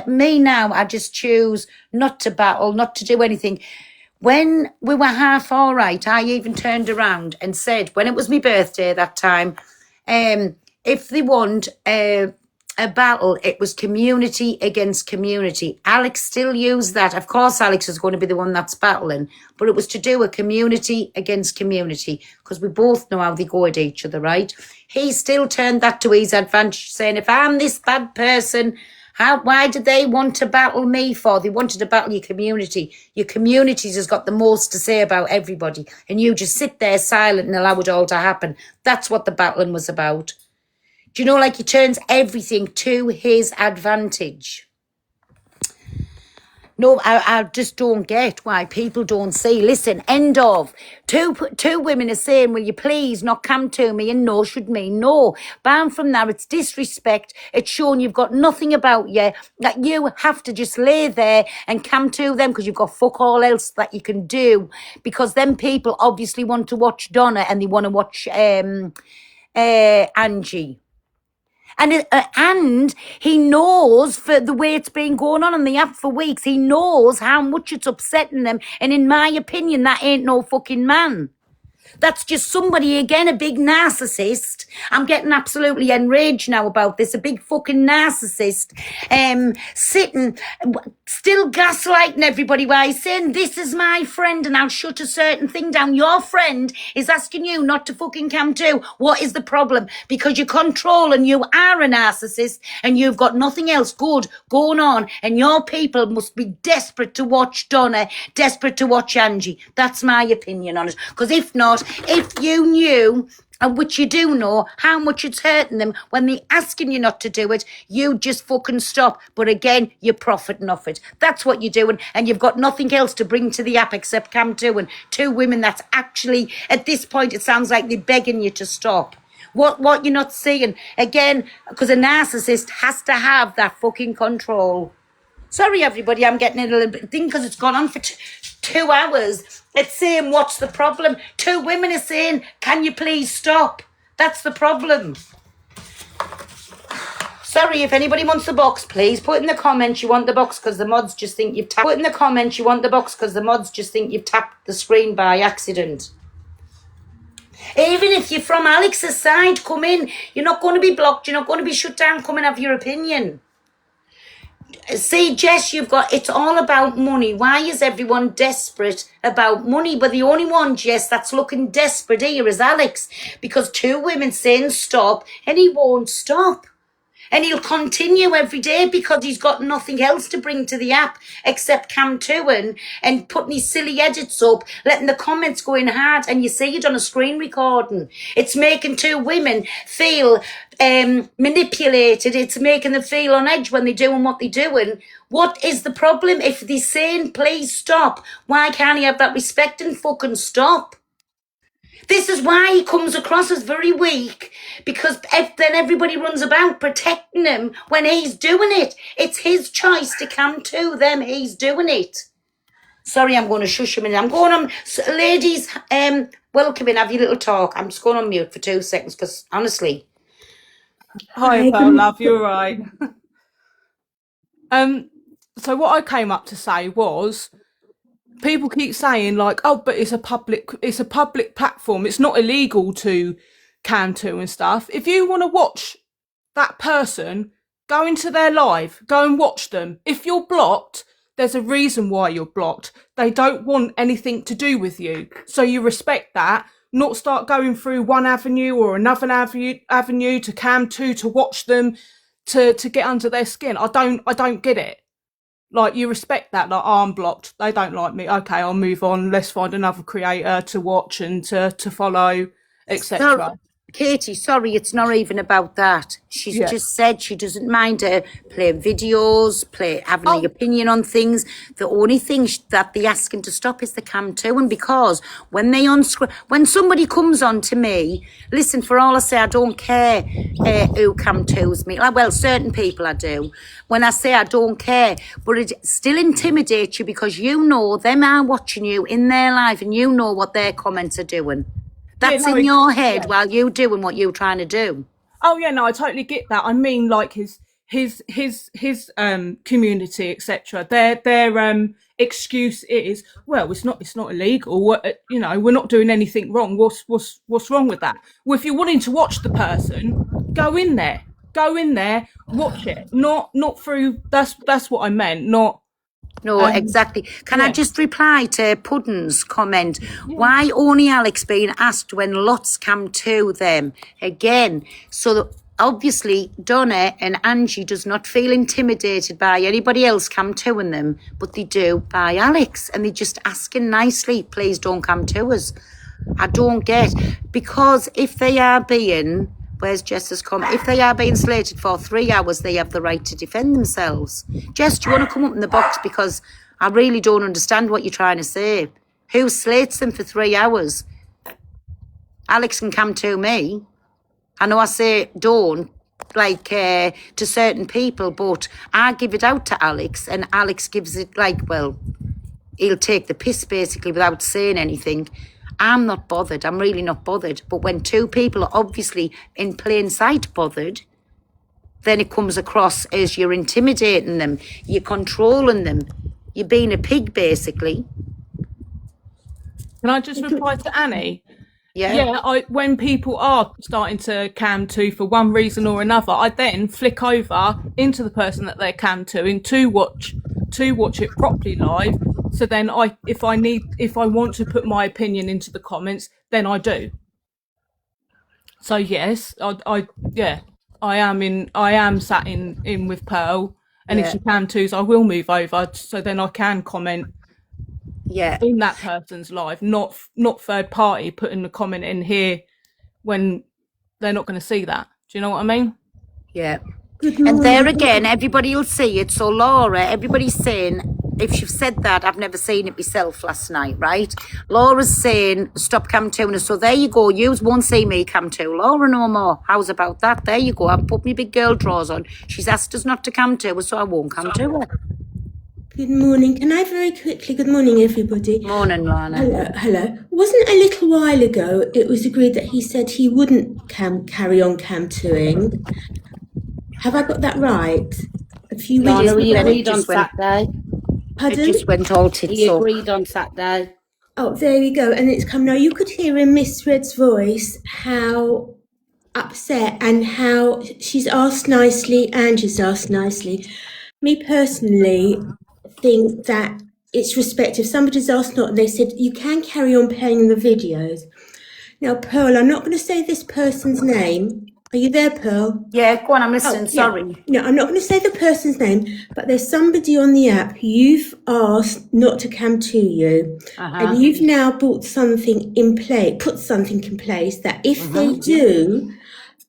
me now, I just choose not to battle, not to do anything. When we were half all right, I even turned around and said, when it was my birthday that time, if they want a battle, it was community against community. Alex still used that. Of course, Alex is going to be the one that's battling, but it was to do a community against community because we both know how they go at each other, right? He still turned that to his advantage, saying, if I'm this bad person, why did they want to battle me for? They wanted to battle your community. Your community has got the most to say about everybody, and you just sit there silent and allow it all to happen. That's what the battling was about. Do you know, like, he turns everything to his advantage. No, I just don't get why people don't see. Listen, end of. Two women are saying, will you please not come to me? And no should mean no. Bound from that, it's disrespect. It's showing you've got nothing about you. That you have to just lay there and come to them because you've got fuck all else that you can do. Because them people obviously want to watch Donna and they want to watch Angie. And he knows, for the way it's been going on the app for weeks, he knows how much it's upsetting them. And in my opinion, that ain't no fucking man. That's just somebody, again, a big narcissist. I'm getting absolutely enraged now about this. A big fucking narcissist sitting, still gaslighting everybody by saying, this is my friend and I'll shut a certain thing down. Your friend is asking you not to fucking come to. What is the problem? Because you control and you are a narcissist and you've got nothing else good going on, and your people must be desperate to watch Donna, desperate to watch Angie. That's my opinion on it. Because if not, if you knew and which you do know how much it's hurting them when they're asking you not to do it, you just fucking stop. But again, you're profiting off it. That's what you're doing, and you've got nothing else to bring to the app except Cam 2 and two women that's actually, at this point, it sounds like they're begging you to stop. What you're not seeing, again, because a narcissist has to have that fucking control. Sorry, everybody, I'm getting it a little bit thing because it's gone on for 2 hours. It's saying, what's the problem? Two women are saying, can you please stop? That's the problem. Sorry, if anybody wants the box, please put in the comments you want the box because the mods just think you've tapped. Put in the comments you want the box because the mods just think you've tapped the screen by accident. Even if you're from Alex's side, come in. You're not going to be blocked. You're not going to be shut down. Come and have your opinion. See, Jess, it's all about money. Why is everyone desperate about money? But the only one, Jess, that's looking desperate here is Alex. Because two women saying stop and he won't stop. And he'll continue every day because he's got nothing else to bring to the app except Cam 2 and putting his silly edits up, letting the comments go in hard. And you see it on a screen recording. It's making two women feel manipulated. It's making them feel on edge when they're doing what they're doing. What is the problem? If they're saying, please stop, why can't he have that respect and fucking stop? This is why he comes across as very weak, because then everybody runs about protecting him when he's doing it. It's his choice to come to them. He's doing it. Sorry, I'm going to shush him in. I'm going on. Ladies, welcome in. Have your little talk. I'm just going on mute for 2 seconds because, honestly. Hi, Pearl, love. You're right. So what I came up to say was, people keep saying like, oh, but it's a public platform. It's not illegal to Cam 2 and stuff. If you want to watch that person, go into their live, go and watch them. If you're blocked, there's a reason why you're blocked. They don't want anything to do with you. So you respect that, not start going through one avenue or another avenue to Cam 2 to watch them, to get under their skin. I don't get it. Like, you respect that, like, oh, I'm blocked, they don't like me, okay, I'll move on, let's find another creator to watch and to follow, etc. Katie, sorry, it's not even about that. She's just said she doesn't mind playing videos, having an opinion on things. The only thing that they're asking to stop is the Cam 2. And because when when somebody comes on to me, listen, for all I say, I don't care who Cam 2's me. Well, certain people I do. When I say I don't care, but it still intimidates you because you know them are watching you in their life and you know what their comments are doing. That's in your head while you're doing what you're trying to do. Oh yeah, no, I totally get that. I mean, like his community, etc. Their excuse is, well, it's not illegal. You know, we're not doing anything wrong. What's wrong with that? Well, if you're wanting to watch the person, go in there, watch it. Not through. That's what I meant. Not. No, exactly. Can I just reply to Puddin's comment? Why only Alex being asked when lots come to them? Again, so obviously Donna and Angie does not feel intimidated by anybody else come to them, but they do by Alex. And they're just asking nicely, please don't come to us. I don't get, because if they are being... Where's Jess's comment? If they are being slated for 3 hours, they have the right to defend themselves. Jess, do you want to come up in the box? Because I really don't understand what you're trying to say. Who slates them for 3 hours? Alex can come to me. I know I say don't, like, to certain people, but I give it out to Alex, and Alex gives it, like, well, he'll take the piss, basically, without saying anything. I'm not bothered. I'm really not bothered. But when two people are obviously in plain sight bothered, then it comes across as you're intimidating them, you're controlling them, you're being a pig, basically. Can I just reply to Annie? Yeah. When people are starting to Cam 2 for one reason or another, I then flick over into the person that they're Cam 2 to watch it properly live. So then if I want to put my opinion into the comments, then I do. So yes, I am sat in with Pearl, and if she Cam 2s, I will move over so then I can comment in that person's live, not third party putting the comment in here when they're not going to see that. Do you know what I mean? Yeah. And there again, everybody will see it. So Laura, everybody's saying, if you've said that, I've never seen it myself last night, right? Laura's saying, stop cam tuning. So there you go. You won't see me cam tune Laura no more. How's about that? There you go. I've put my big girl drawers on. She's asked us not to cam to her, so I won't cam to her. Good morning. Can I very quickly, good morning, everybody. Morning, Lana. Hello. Wasn't a little while ago it was agreed that he said he wouldn't carry on cam toing? Have I got that right? A few weeks Lana, we ago. agreed on Saturday. Pardon? It just went all tits We up. agreed on Saturday. Oh, there you go. And it's come now. You could hear in Miss Red's voice how upset and how she's asked nicely and she's asked nicely. Me personally think that it's respect. If somebody's asked not, they said you can carry on playing the videos. Now, Pearl, I'm not going to say this person's name. Are you there, Pearl? Yeah, go on, I'm listening, sorry. No, I'm not going to say the person's name, but there's somebody on the app who you've asked not to come to you, and you've now put something in place that if they do,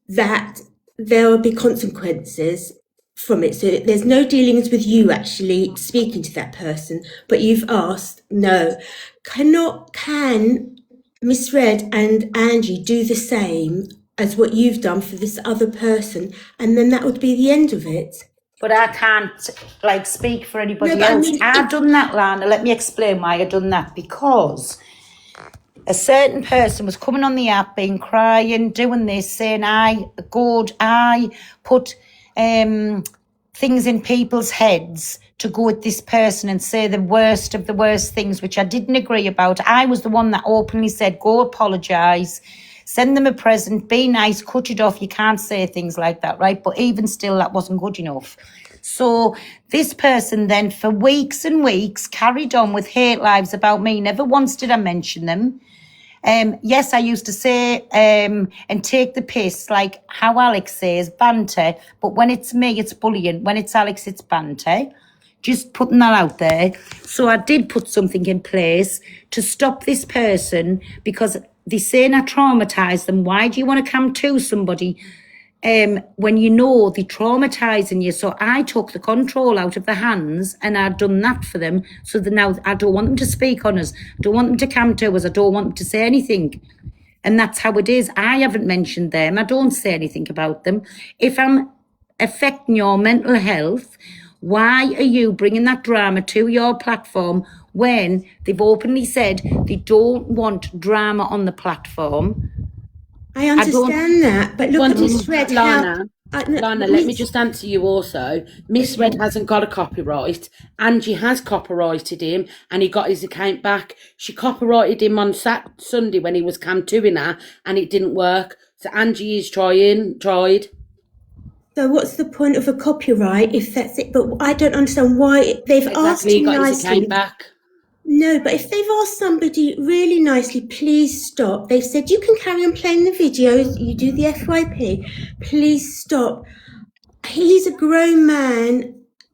that there will be consequences from it. So there's no dealings with you actually speaking to that person, but you've asked, no. Can Miss Red and Angie do the same as what you've done for this other person, and then that would be the end of it? But I can't, like, speak for anybody No, but I else. mean, I've done that, Lana. Let me explain why I've done that. Because a certain person was coming on the app, being crying, doing this, saying I put things in people's heads to go at this person and say the worst of the worst things, which I didn't agree about. I was the one that openly said, go apologise, send them a present, be nice, cut it off. You can't say things like that, right? But even still, that wasn't good enough. So this person then for weeks and weeks carried on with hate lives about me. Never once did I mention them. Yes, I used to say and take the piss, like how Alex says, banter. But when it's me, it's bullying. When it's Alex, it's banter. Just putting that out there. So I did put something in place to stop this person because they're saying I traumatised them. Why do you want to come to somebody when you know they're traumatising you? So I took the control out of their hands and I'd done that for them. So that now I don't want them to speak on us. I don't want them to come to us. I don't want them to say anything. And that's how it is. I haven't mentioned them. I don't say anything about them. If I'm affecting your mental health, why are you bringing that drama to your platform when they've openly said they don't want drama on the platform? I understand that, but look at Miss Red. Lana, let me just answer you also. Miss Red hasn't got a copyright. Angie has copyrighted him and he got his account back. She copyrighted him on Sunday when he was cam-2ing her and it didn't work. So Angie is tried. So what's the point of a copyright if that's it? But I don't understand why they've asked him He got his nicely. account back. No, but if they've asked somebody really nicely, please stop. They've said you can carry on playing the videos, you do the FYP, please stop. He's a grown man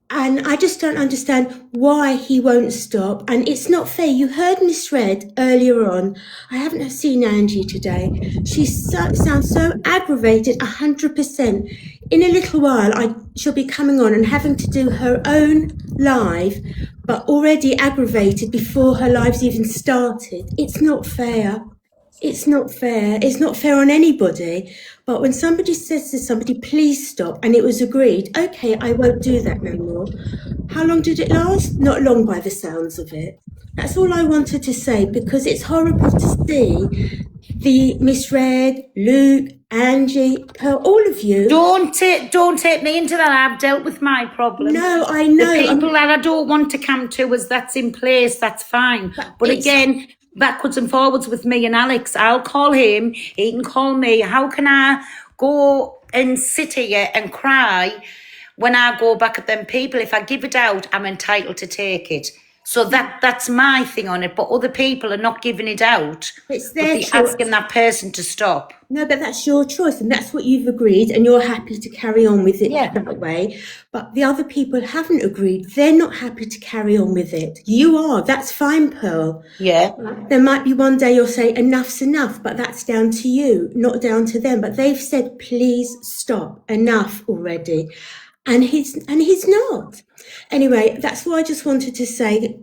and I just don't understand why he won't stop. And it's not fair. You heard Miss Red earlier on. I haven't seen Angie today. She sounds so aggravated, 100%. In a little while, she'll be coming on and having to do her own live, but already aggravated before her live's even started. It's not fair. It's not fair. It's not fair on anybody. But when somebody says to somebody, please stop, and it was agreed, okay, I won't do that no more. How long did it last? Not long by the sounds of it. That's all I wanted to say, because it's horrible to see the Miss Red, Luke, Angie, Pearl, all of you. Don't take me into that. I've dealt with my problem. No, I know. The people that I don't want to come to us, that's in place, that's fine. But again, backwards and forwards with me and Alex, I'll call him, he can call me. How can I go and sit here and cry when I go back at them people? If I give it out, I'm entitled to take it. So that's my thing on it, but other people are not giving it out. It's But their they're choice. asking that person to stop. No, but that's your choice, and that's what you've agreed, and you're happy to carry on with it Yeah. that way. But the other people haven't agreed. They're not happy to carry on with it. You are. That's fine, Pearl. Yeah. There might be one day you'll say enough's enough, but that's down to you, not down to them. But they've said, please stop, enough already. And he's not. Anyway, that's what I just wanted to say.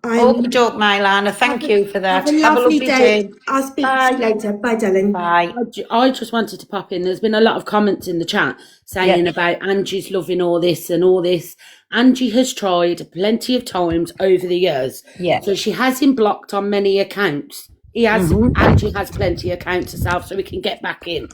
Okie doke, Mylana. Thank you for that. Have a lovely day. I'll speak to you later. Bye, darling. Bye. I just wanted to pop in. There's been a lot of comments in the chat saying about Angie's loving all this and all this. Angie has tried plenty of times over the years. Yeah. So she has him blocked on many accounts. Angie has plenty of accounts herself, so we can get back in.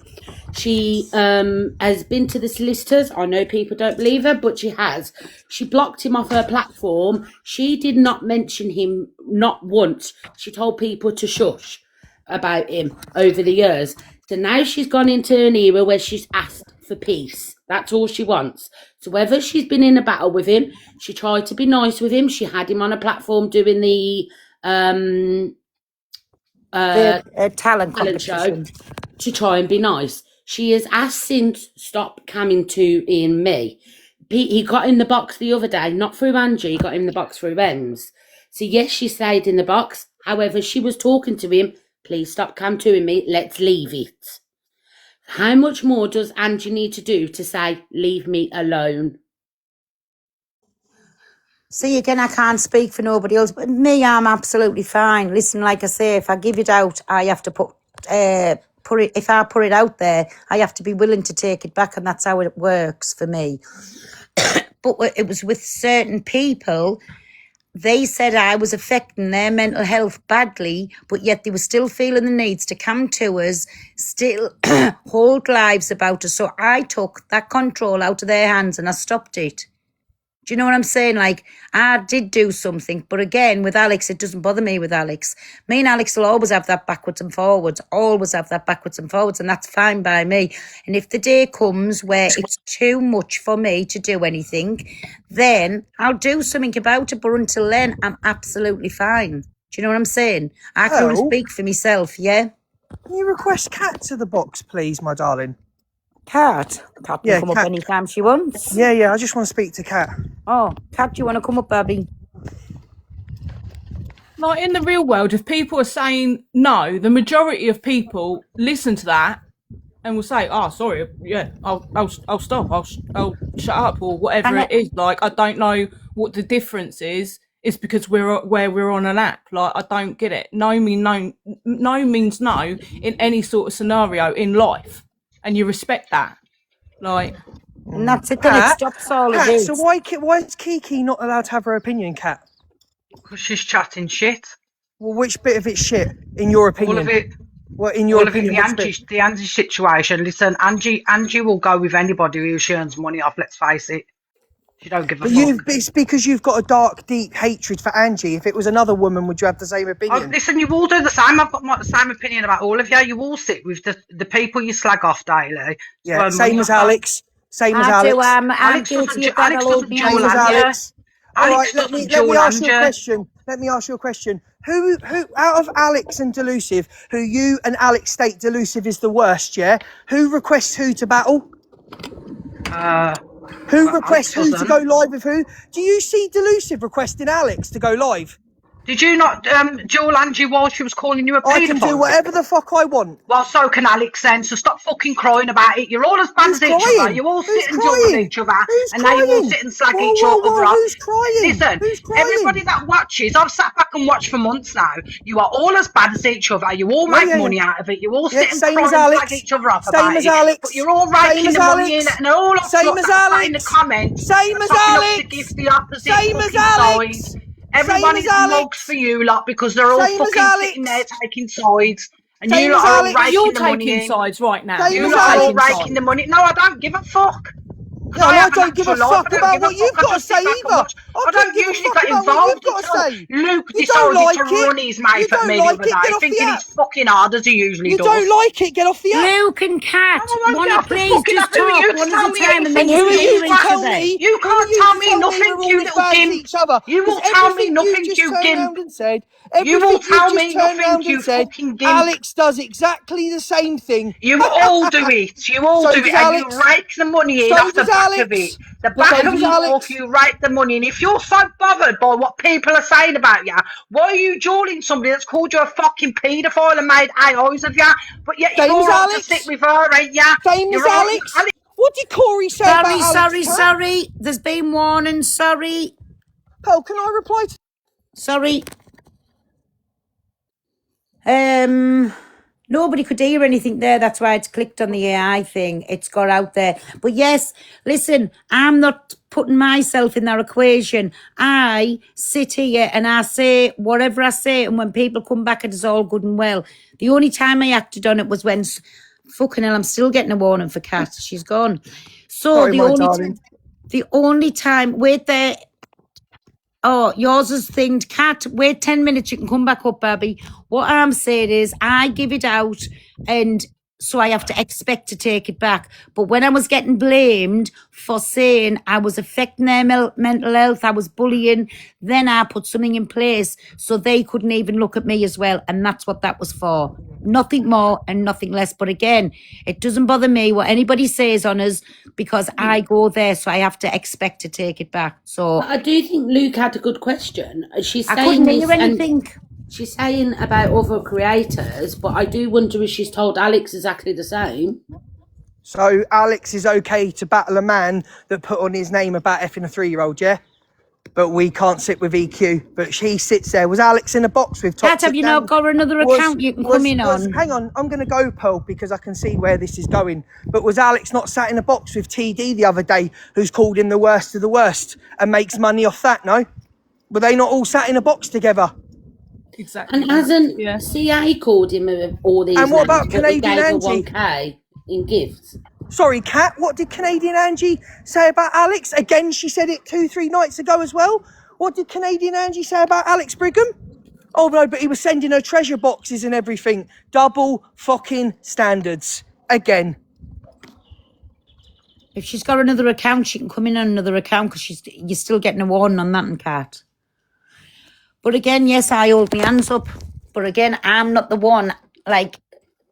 She has been to the solicitors. I know people don't believe her, but she has. She blocked him off her platform. She did not mention him, not once. She told people to shush about him over the years. So now she's gone into an era where she's asked for peace. That's all she wants. So whether she's been in a battle with him, she tried to be nice with him. She had him on a platform doing the talent show to try and be nice. She has asked since stop coming to Ian me. He got in the box the other day, not through Angie, he got in the box through Ems. So yes, she stayed in the box. However, she was talking to him, please stop come to me, let's leave it. How much more does Angie need to do to say, leave me alone? See, again, I can't speak for nobody else, but me, I'm absolutely fine. Listen, like I say, if I give it out, I have to put it. If I put it out there, I have to be willing to take it back, and that's how it works for me. But it was with certain people. They said I was affecting their mental health badly, but yet they were still feeling the needs to come to us, still hold lives about us. So I took that control out of their hands and I stopped it. Do you know what I'm saying? Like, I did do something, but again, with Alex, it doesn't bother me with Alex. Me and Alex will always have that backwards and forwards, and that's fine by me. And if the day comes where it's too much for me to do anything, then I'll do something about it, but until then, I'm absolutely fine. Do you know what I'm saying? I can only speak for myself, yeah? Can you request Kat to the box, please, my darling? Kat can come up anytime she wants. Yeah, I just want to speak to Kat. Oh, Kat, do you want to come up, Babby? Like in the real world, if people are saying no, the majority of people listen to that and will say, "Oh, sorry, yeah, I'll stop, I'll shut up," or whatever it is. Like, I don't know what the difference is. It's because we're on an app. Like, I don't get it. No means no in any sort of scenario in life, and you respect that. Like, and that's it. Then it stops all of this. So why is Kiki not allowed to have her opinion, Kat? Because she's chatting shit. Well, which bit of it's shit, in your opinion? All of it. Well, in your all opinion, of it, the Angie situation. Listen, Angie will go with anybody who she earns money off. Let's face it. She don't give a fuck. It's because you've got a dark, deep hatred for Angie. If it was another woman, would you have the same opinion? Listen, you all do the same. I've got the same opinion about all of you. You all sit with the people you slag off daily. Yeah, same as Alex. Same as Alex. I'm guilty of that. Same as Alex. All right, let me ask you a question. Let me ask you a question. Who out of Alex and Delusive, who you and Alex state Delusive is the worst, yeah? Who requests who to battle? Who requests who to go live with who? Do you see Delusive requesting Alex to go live? Did you not duel Angie while she was calling you a paedophile? I can do whatever the fuck I want. Well, so can Alex then, so stop fucking crying about it. You're all as bad as each other. You all sit and duel each other. And now you all sit and slag each other off. Who's crying? Listen, everybody that watches, I've sat back and watched for months now. You are all as bad as each other. You all make money out of it. You all sit and cry and slag each other off about it. But you're all raking the money in and all of in the comments. Same as Alex. To give the opposite sides. Everybody's mugs for you lot because they're all fucking sitting there taking sides. And you lot are all raking you're the money taking in. sides right now. You lot are all raking the money. No, I don't give a fuck. Yeah, and I don't give a fuck about what you've got to say either. I don't usually get involved until Luke decided to run his mouth at me the other day, thinking he's fucking hard as he usually does. You don't like it? Get off the app. Luke and Kat, want to please fucking just happy with talk you. one Tell at a me time and then anything. you You each tell other. me. You can't tell me nothing, you little gimp. You will tell me nothing, you gimp. You will tell me nothing, you fucking gimp. Alex does exactly the same thing. You all do it. You all So do does it, and Alex. you rake the money in So off the does back of Alex. it. The So back of does your Alex. walk, you rake the money in. If you're so bothered by what people are saying about you, why are you jawling somebody that's called you a fucking paedophile and made AIs of you? But yet you're Same as all right to Alex. stick with her, ain't you? Same You're as all- Alex. What did Corey say about Alex? Sorry. There's been warning. Sorry. Pearl, can I reply to? Sorry. Nobody could hear anything there. That's why it's clicked on the AI thing. It's got out there. But yes, listen, I'm not putting myself in that equation. I sit here and I say whatever I say, and when people come back, it is all good and well. The only time I acted on it was when, fucking hell, I'm still getting a warning for Kat. She's gone. So Sorry, my darling. the only time, wait there. Oh, yours is thinged. Kat, wait 10 minutes. You can come back up, Babby. What I'm saying is I give it out and so I have to expect to take it back. But when I was getting blamed for saying I was affecting their mental health, I was bullying, then I put something in place so they couldn't even look at me as well. And that's what that was for. Nothing more and nothing less. But again, it doesn't bother me what anybody says on us because I go there, so I have to expect to take it back. So I do think Luke had a good question. She's I saying couldn't hear this, and anything. she's saying about other creators, but I do wonder if she's told Alex exactly the same. So Alex is okay to battle a man that put on his name about effing a 3-year-old, yeah? But we can't sit with EQ. But she sits there. Was Alex in a box with toxic? Kat, have you now got another account you can come in on? Hang on, I'm going to go, Pearl, because I can see where this is going. But was Alex not sat in a box with TD the other day, who's called him the worst of the worst and makes money off that, no? Were they not all sat in a box together? Exactly. And hasn't CA called him all these And what names, about but he Canadian gave her Angie? 1K in gifts? Sorry, Kat, what did Canadian Angie say about Alex? Again, she said it 2-3 nights ago as well. What did Canadian Angie say about Alex Brigham? Oh, no, but he was sending her treasure boxes and everything. Double fucking standards. Again. If she's got another account, she can come in on another account because you're still getting a warning on that and Kat. But again, yes, I hold my hands up. But again, I'm not the one, like,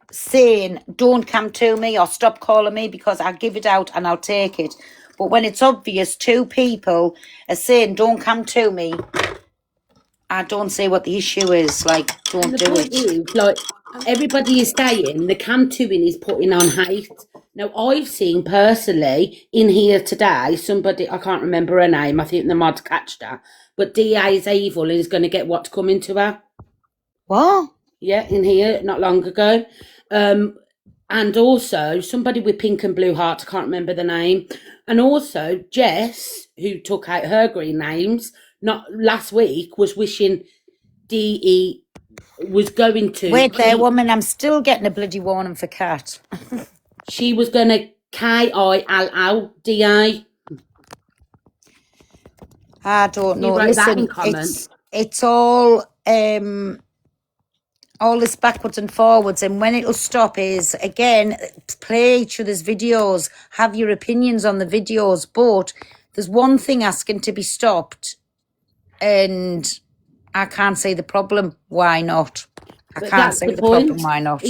saying, don't come to me or stop calling me because I'll give it out and I'll take it. But when it's obvious 2 people are saying, don't come to me, I don't see what the issue is. Like, don't do it. Is, like, everybody is saying the Cam2in is putting on hate. Now, I've seen personally in here today, somebody, I can't remember her name, I think the mod catched her, but DA is evil and is going to get what's coming to her. What? Yeah, in here, not long ago. And also, somebody with pink and blue heart, I can't remember the name. And also, Jess, who took out her green names, not last week, was wishing DE was going to... Wait there, woman, I'm still getting a bloody warning for Kat. She was going to KILLDA. I don't know. You wrote that in Listen, comments. it's all this backwards and forwards, and when it'll stop is, again, play each other's videos, have your opinions on the videos, but there's one thing asking to be stopped, and I can't see the problem. Why not? I But can't that's see the the point. problem. Why not?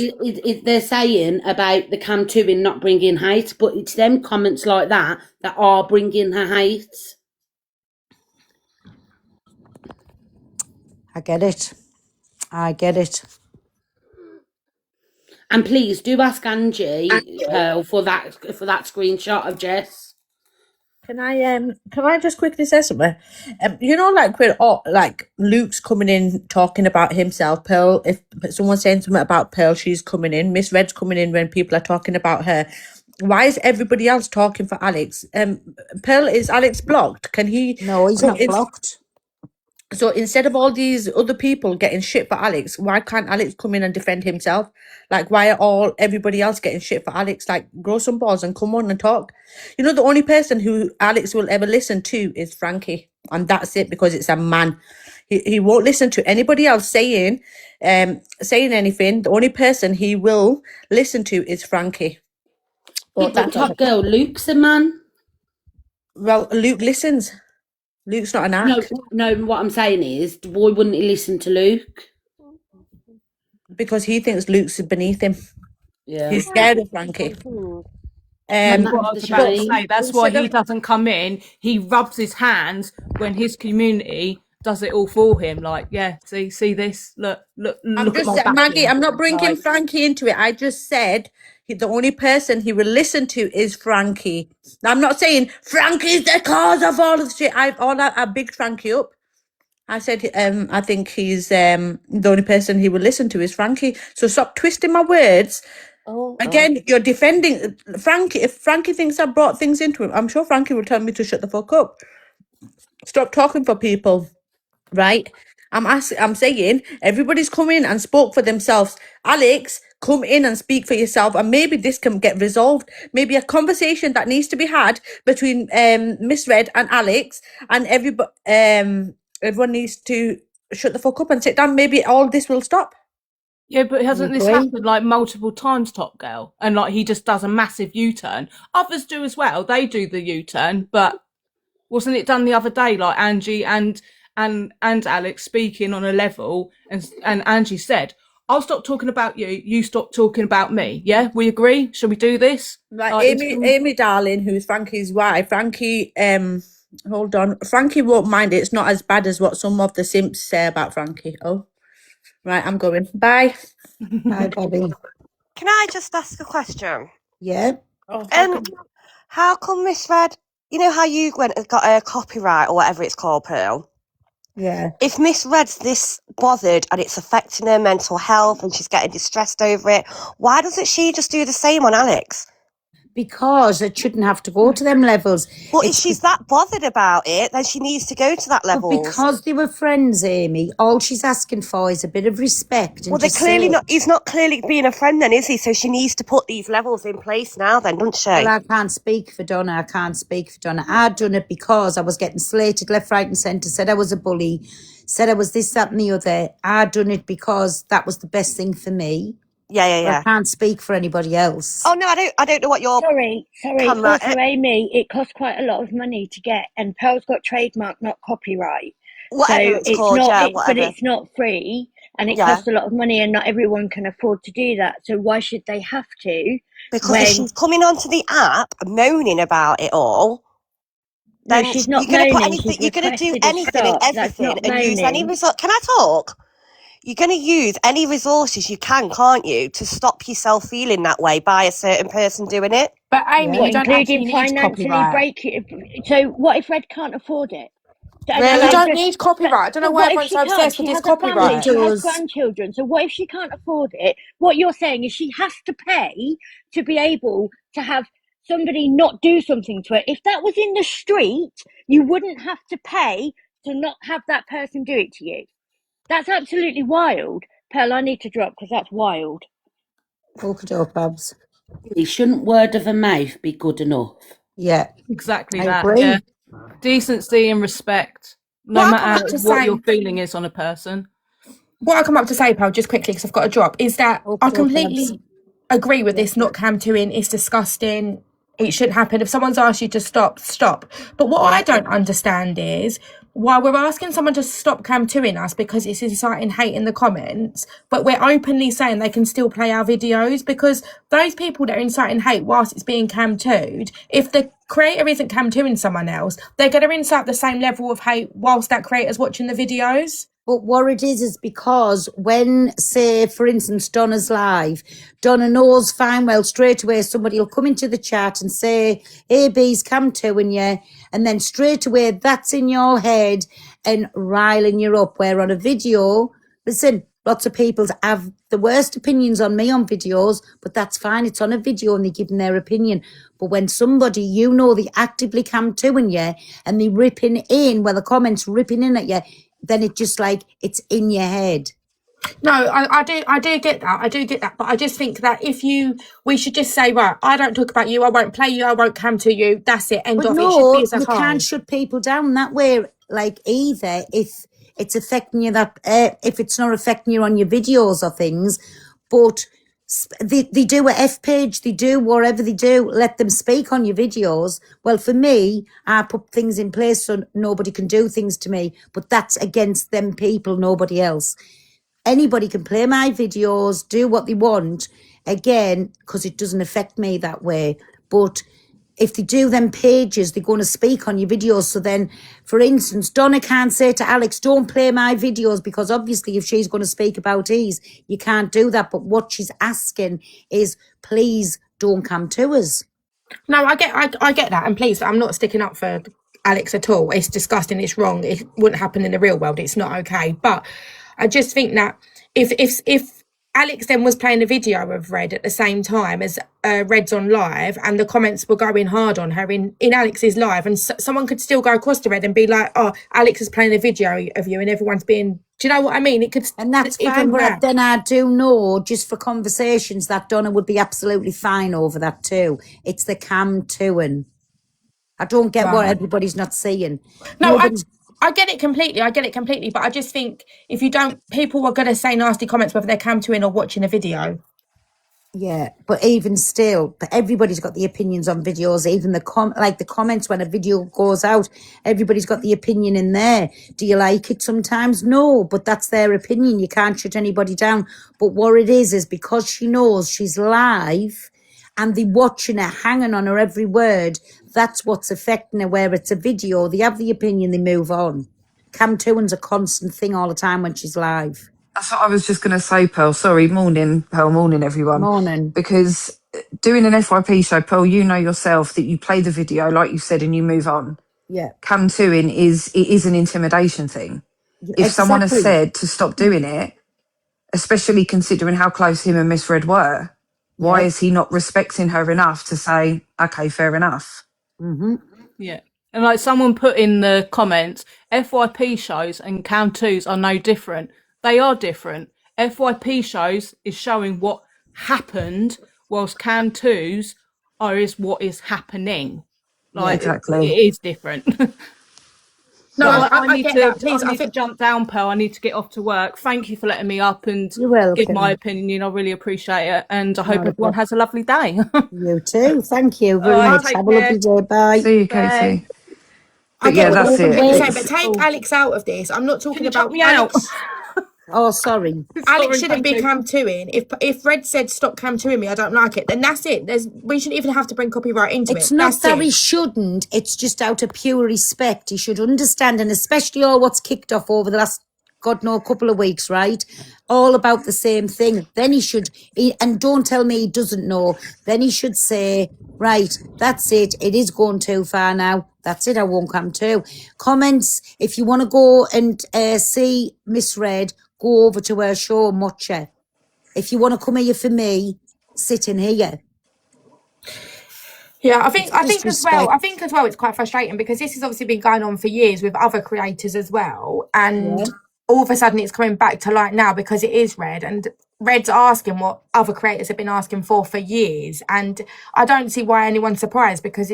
They're saying about the Cam2in not bringing hate, but it's them comments like that that are bringing her hate. I get it. I get it. And please do ask Angie Pearl for that screenshot of Jess. Can I just quickly say something? You know, like when like Luke's coming in talking about himself, Pearl. If someone's saying something about Pearl, she's coming in. Miss Red's coming in when people are talking about her. Why is everybody else talking for Alex? Pearl, is Alex blocked? Can he? No, he's not blocked. So instead of all these other people getting shit for Alex, why can't Alex come in and defend himself? Like, why are everybody else getting shit for Alex? Like, grow some balls and come on and talk. You know, the only person who Alex will ever listen to is Frankie, and that's it, because it's a man. He won't listen to anybody else saying anything. The only person he will listen to is Frankie. Yeah, but Top Girl, Luke's a man. Well, Luke listens. Luke's not an act. No, what I'm saying is, why wouldn't he listen to Luke? Because he thinks Luke's beneath him. Yeah. He's scared of Frankie. That's what I was about to say. That's why he doesn't come in. He rubs his hands when his community does it all for him. Like, yeah, see this? Look I'm at just my saying, Maggie, backing. I'm not bringing Like, Frankie into it. I just said the only person he will listen to is Frankie. Now, I'm not saying Frankie's the cause of all of the shit. I bigged Frankie up. I said, I think he's the only person he will listen to is Frankie. So stop twisting my words. Again, you're defending Frankie. If Frankie thinks I brought things into him, I'm sure Frankie will tell me to shut the fuck up. Stop talking for people, right? I'm saying everybody's come in and spoke for themselves. Alex, come in and speak for yourself, and maybe this can get resolved. Maybe a conversation that needs to be had between Miss Red and Alex, and everyone needs to shut the fuck up and sit down. Maybe all this will stop. yeah, but hasn't this happened like multiple times, Top Girl? And like he just does a massive U-turn. Others do as well. They do the U-turn, but wasn't it done the other day? Like Angie and Alex speaking on a level, and Angie said, "I'll stop talking about you. You stop talking about me." Yeah, we agree. Shall we do this? Like Amy Darling, who's Frankie's wife. Frankie, hold on. Frankie won't mind it. It's not as bad as what some of the simps say about Frankie. Oh, right, I'm going. Bye. Hi, Bobby. Can I just ask a question? Yeah. How come Miss Red, you know how you went and got a copyright or whatever it's called, Pearl? Yeah. If Miss Red's this bothered and it's affecting her mental health and she's getting distressed over it, why doesn't she just do the same on Alex? Because it shouldn't have to go to them levels. Well, if she's that bothered about it, then she needs to go to that level. Because they were friends, Amy, all she's asking for is a bit of respect. And Well, they're just clearly say, not. He's not clearly being a friend, then, is he? So she needs to put these levels in place now, then, doesn't she? Well, I can't speak for Donna. I'd done it because I was getting slated left, right, and centre. Said I was a bully. Said I was this, that, and the other. I'd done it because that was the best thing for me. Yeah. I can't speak for anybody else. Oh no, I don't know what you're. Sorry. camera- Also, Amy, it costs quite a lot of money to get, and Pearl's got trademark, not copyright. Whatever so it's called, not, yeah, but whatever. it's not free, and it Yeah. costs a lot of money, and not everyone can afford to do that. So why should they have to? Because if she's coming onto the app moaning about it all, No, then she's not you're going to put moaning, anything. she's You're going to do requested a anything and stop. That's everything, not and use any moaning. result. Can I talk? You're going to use any resources you can, can't you, to stop yourself feeling that way by a certain person doing it? But Amy, what, you don't actually including need financially copyright. break it? So what if Red can't afford it? Really? You don't need copyright. I don't know why everyone's so obsessed with this copyright. She has grandchildren. So what if she can't afford it? What you're saying is she has to pay to be able to have somebody not do something to her. If that was in the street, you wouldn't have to pay to not have that person do it to you. That's absolutely wild. Pearl, I need to drop because that's wild. Babs. Shouldn't word of a mouth be good enough? Yeah. Exactly I that. agree. Yeah. Decency and respect, no Well, I matter come up to what say- your feeling is on a person. What I come up to say, Pal, just quickly, because I've got to drop, is that I completely agree with this not cam toing. It's disgusting. It shouldn't happen. If someone's asked you to stop, stop. But what I don't understand is why we're asking someone to stop cam toing us because it's inciting hate in the comments, but we're openly saying they can still play our videos, because those people that are inciting hate whilst it's being cam toed, if the creator isn't cam toing someone else, they're going to incite the same level of hate whilst that creator's watching the videos. But what it is because when, say, for instance, Donna's live, Donna knows fine well straight away somebody will come into the chat and say, AB's come to and you, and then straight away that's in your head and riling you up. Where on a video, listen, lots of people have the worst opinions on me on videos, but that's fine. It's on a video and they're giving their opinion. But when somebody, you know, they actively come to and you and they ripping in, well, the comments ripping in at you, then it just like it's in your head. No, I do get that, but I just think that we should just say, right, I don't talk about you, I won't play you, I won't come to you, that's it, end But of. It should no, be as a you whole. can't shut people down that way, like, either, if it's affecting you, that if it's not affecting you on your videos or things. But they do a F page, they do whatever they do, let them speak on your videos. Well, for me, I put things in place so nobody can do things to me, but that's against them people, nobody else. Anybody can play my videos, do what they want, again, because it doesn't affect me that way. But if they do them pages, they're going to speak on your videos. So then, for instance, Donna can't say to Alex, don't play my videos, because obviously if she's going to speak about his, you can't do that. But what she's asking is, please don't come to us. No, I get that, and please, I'm not sticking up for Alex at all. It's disgusting, it's wrong, it wouldn't happen in the real world, it's not okay. But I just think that if Alex then was playing a video of Red at the same time as Red's on live, and the comments were going hard on her in Alex's live, and someone could still go across to Red and be like, oh, Alex is playing a video of you, and everyone's being, do you know what I mean? It could, and that's fine, but then I do know, just for conversations, that Donna would be absolutely fine over that too. It's the cam toing. I don't get what everybody's not seeing. No, I get it completely, but I just think if you don't, people are going to say nasty comments whether they're cam toing or watching a video. Yeah, but even still, but everybody's got the opinions on videos. Even the comments when a video goes out, everybody's got the opinion in there. Do you like it sometimes? No, but that's their opinion. You can't shut anybody down. But what it is because she knows she's live and they're watching her, hanging on her every word. That's what's affecting her. Where it's a video, they have the opinion, they move on. Cam toing's a constant thing all the time when she's live. That's what I was just going to say, Pearl. Sorry, morning, Pearl. Morning, everyone. Morning. Because doing an FYP show, Pearl, you know yourself that you play the video, like you said, and you move on. Yeah. Cam toing is an intimidation thing. If someone has said to stop doing it, especially considering how close him and Miss Red were, why is he not respecting her enough to say, okay, fair enough? Mm-hmm. Yeah. And like someone put in the comments, FYP shows and Cam 2s are no different. They are different. FYP shows is showing what happened, whilst Cam 2s is what is happening. Like, exactly. It is different. No, I need get to. that. Please, I need to jump down, Pearl. I need to get off to work. Thank you for letting me up and give my opinion. I really appreciate it, and I hope everyone has a lovely day. You too. Thank you very much. Have a lovely day. Bye. See you, Katie. I Yeah, that's it. But take Alex out of this. I'm not talking about me out. Oh, sorry. Alex shouldn't be cam toing. If Red said stop cam toing me, I don't like it, then that's it. We shouldn't even have to bring copyright into it. It's not that he shouldn't. It's just out of pure respect. He should understand, and especially all what's kicked off over the last, God knows, couple of weeks, right? All about the same thing. Then he should, and don't tell me he doesn't know. Then he should say, right, that's it. It is going too far now. That's it. I won't come to. Comments, if you want to go and see Miss Red, go over to her show and watch her. If you want to come here for me, sit in here. Yeah, I think as well it's quite frustrating because this has obviously been going on for years with other creators as well, and all of a sudden it's coming back to light now because it is Red, and Red's asking what other creators have been asking for years, and I don't see why anyone's surprised because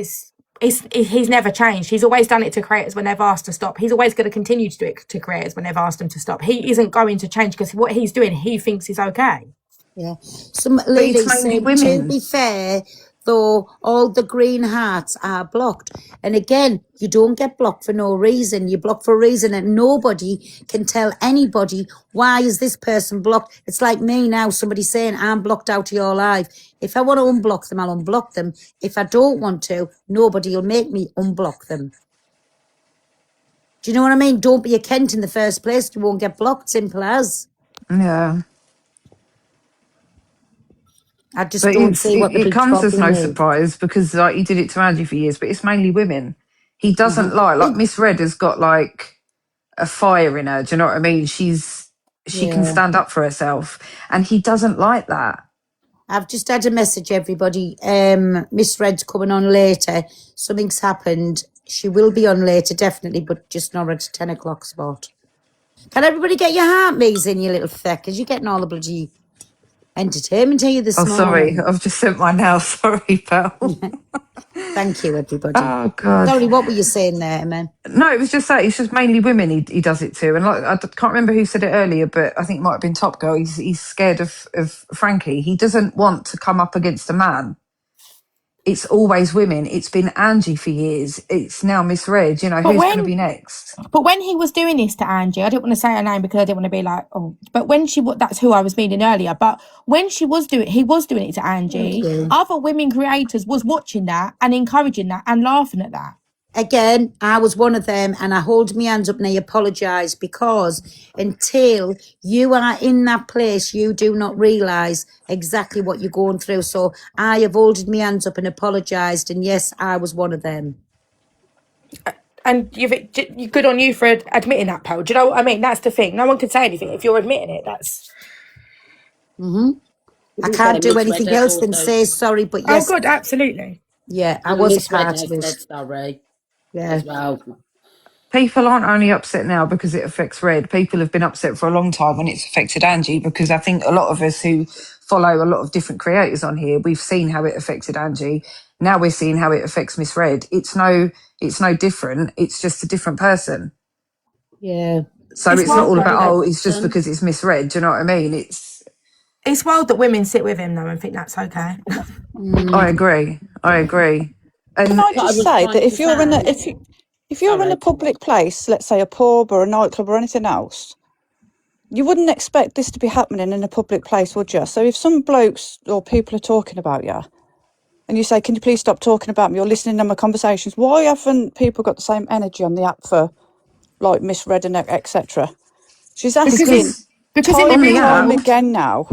he's never changed. He's always done it to creators when they've asked to stop. He's always going to continue to do it to creators when they've asked him to stop. He isn't going to change because what he's doing, he thinks is okay. Yeah. Some lady said, to be fair, though, all the green hearts are blocked. And again, you don't get blocked for no reason. You block for a reason, and nobody can tell anybody, why is this person blocked? It's like me now, somebody saying, I'm blocked out of your life. If I want to unblock them, I'll unblock them. If I don't want to, nobody will make me unblock them. Do you know what I mean? Don't be a Kent in the first place. You won't get blocked. Simple as. Yeah. I just don't see what the it big comes as no problem is. surprise because like he did it to Angie for years, but it's mainly women. He doesn't like Miss Red has got like a fire in her. Do you know what I mean? She can stand up for herself, and he doesn't like that. I've just had a message, everybody. Miss Red's coming on later. Something's happened. She will be on later, definitely, but just not at 10 o'clock spot. Can everybody get your heartbeats in, you little feckers? You're getting all the bloody entertainment here this Oh, sorry, morning. I've just sent mine now. Sorry, pal. Thank you, everybody. Oh God. Sorry, what were you saying there, man? No, it was just that it's just mainly women he does it to, and like can't remember who said it earlier, but I think it might have been Top Girl. He's scared of Frankie. He doesn't want to come up against a man. It's always women. It's been Angie for years. It's now Miss Red. You know, But who's going to when be next? but when he was doing this to Angie, I didn't want to say her name because I didn't want to be like, oh. But when that's who I was meaning earlier. But when he was doing it to Angie, other women creators was watching that and encouraging that and laughing at that. Again, I was one of them, and I hold my hands up and I apologise, because until you are in that place, you do not realise exactly what you're going through. So I have holded my hands up and apologised, and yes, I was one of them. And you're good on you for admitting that, Paul. Do you know what I mean? That's the thing. No one can say anything if you're admitting it. That's. I can't do anything else than say sorry, but yes. Oh, God, absolutely. Yeah, I was a part of it. Sorry. Yeah. As well. People aren't only upset now because it affects Red. People have been upset for a long time when it's affected Angie, because I think a lot of us who follow a lot of different creators on here, we've seen how it affected Angie. Now we're seeing how it affects Miss Red. It's no different. It's just a different person. Yeah. So it's not all about, it's just because it's Miss Red. Do you know what I mean? It's wild that women sit with him though and think that's okay. I agree. And can I just say that if you're in a public place, let's say a pub or a nightclub or anything else, you wouldn't expect this to be happening in a public place, would you? So if some blokes or people are talking about you, and you say, "Can you please stop talking about me?" or listening to my conversations, why haven't people got the same energy on the app for, like, Miss Red and etc.? She's asking time again now.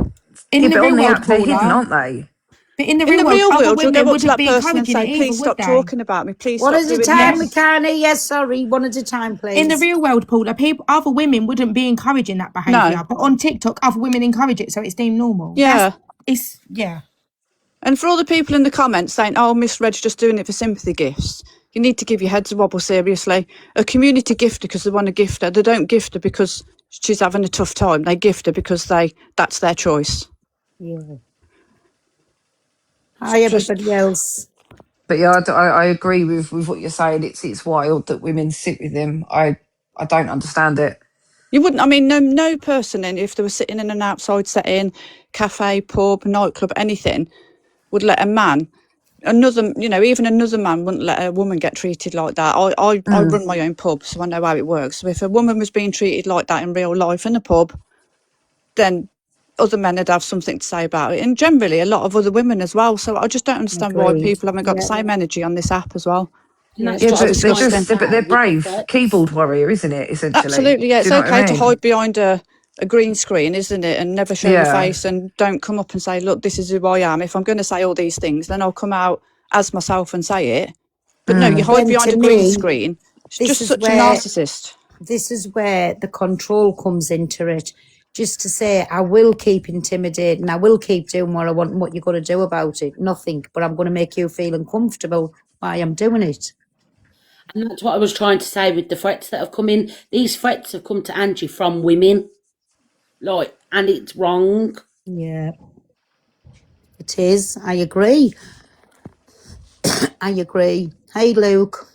In the real world, they're hidden, aren't they? But in the real world, you'll go up to that person and say, either, "Please stop talking about me. Please One stop at doing a time, this." Makani. Yes, sorry. One at a time, please. In the real world, Paula, other women wouldn't be encouraging that behaviour. No. But on TikTok, other women encourage it, so it's deemed normal. Yeah. Yeah. And for all the people in the comments saying, "Oh, Miss Red's just doing it for sympathy gifts," you need to give your heads a wobble, seriously. A community gifter because they want to gift her. They don't gift her because she's having a tough time. They gift her because that's their choice. Yeah. Hi, everybody else. But yeah, I agree with what you're saying. It's wild that women sit with him. I don't understand it. You wouldn't. I mean, no person, if they were sitting in an outside setting, cafe, pub, nightclub, anything, would let a man, even another man wouldn't let a woman get treated like that. I run my own pub, so I know how it works. So if a woman was being treated like that in real life in a pub, then other men would have something to say about it, and generally a lot of other women as well. So I just don't understand why people haven't got the same energy on this app as well. But they're brave. Keyboard warrior, isn't it? Essentially, absolutely. Yeah, it's okay to hide behind a green screen, isn't it, and never show your face, and don't come up and say, "Look, this is who I am." If I'm going to say all these things, then I'll come out as myself and say it. But no, you hide behind a green screen. It's just such a narcissist. This is where the control comes into it. Just to say, I will keep intimidating, I will keep doing what I want and what you're going to do about it. Nothing, but I'm going to make you feel uncomfortable while I'm doing it. And that's what I was trying to say with the threats that have come in. These threats have come to Angie from women. And it's wrong. Yeah. It is. I agree. I agree. Hey, Luke.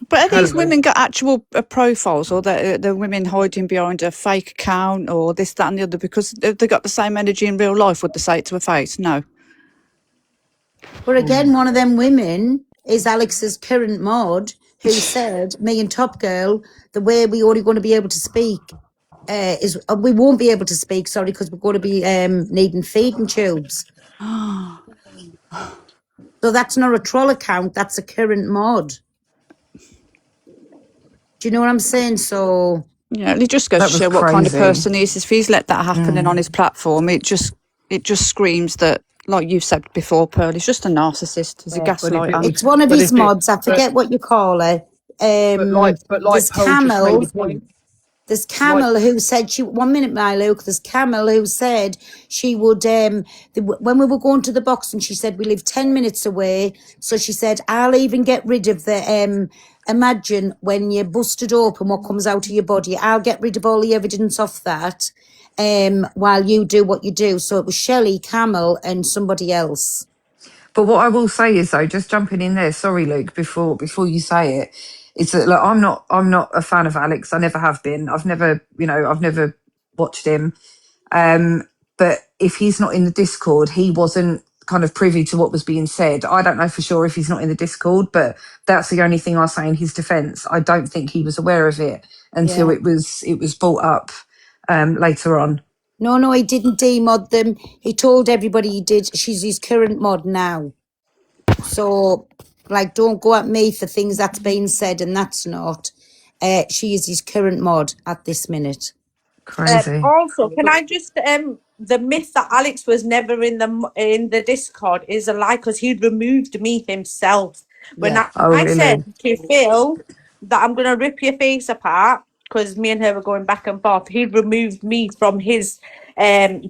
But are these women got actual profiles, or the women hiding behind a fake account, or this, that, and the other? Because if they got the same energy in real life, would they say it to her face? No. But again, one of them women is Alex's current mod, who said, me and Top Girl, the way we only going to be able to speak is we won't be able to speak, sorry, because we're going to be needing feeding tubes. So that's not a troll account, that's a current mod. Do you know what I'm saying? So yeah, it just goes to show what kind of person he is. If he's let that happen on his platform, it just screams that, like you've said before, Pearl, he's just a narcissist. He's a gaslighter. It's one of his mods. I forget what you call it. But like Camel. There's Camel who said she. 1 minute, my Luke. There's Camel who said she would. When we were going to the box, and she said we live 10 minutes away. So she said I'll even get rid of the. Imagine when you're busted open, what comes out of your body. I'll get rid of all the evidence of that. While you do what you do. So it was Shelley, Camel, and somebody else. But what I will say is though, just jumping in there, sorry Luke, before you say it, is that look, I'm not a fan of Alex. I never have been. I've never watched him. But if he's not in the Discord, he wasn't kind of privy to what was being said. I don't know for sure if he's not in the Discord, but that's the only thing I say in his defence. I don't think he was aware of it until it was brought up later on. No, he didn't demod them. He told everybody he did. She's his current mod now. So, don't go at me for things that's been said and that's not. She is his current mod at this minute. Crazy. Also, can I just the myth that Alex was never in the Discord is a lie because he removed me himself. When I said to Phil that I'm gonna rip your face apart because me and her were going back and forth, he removed me from his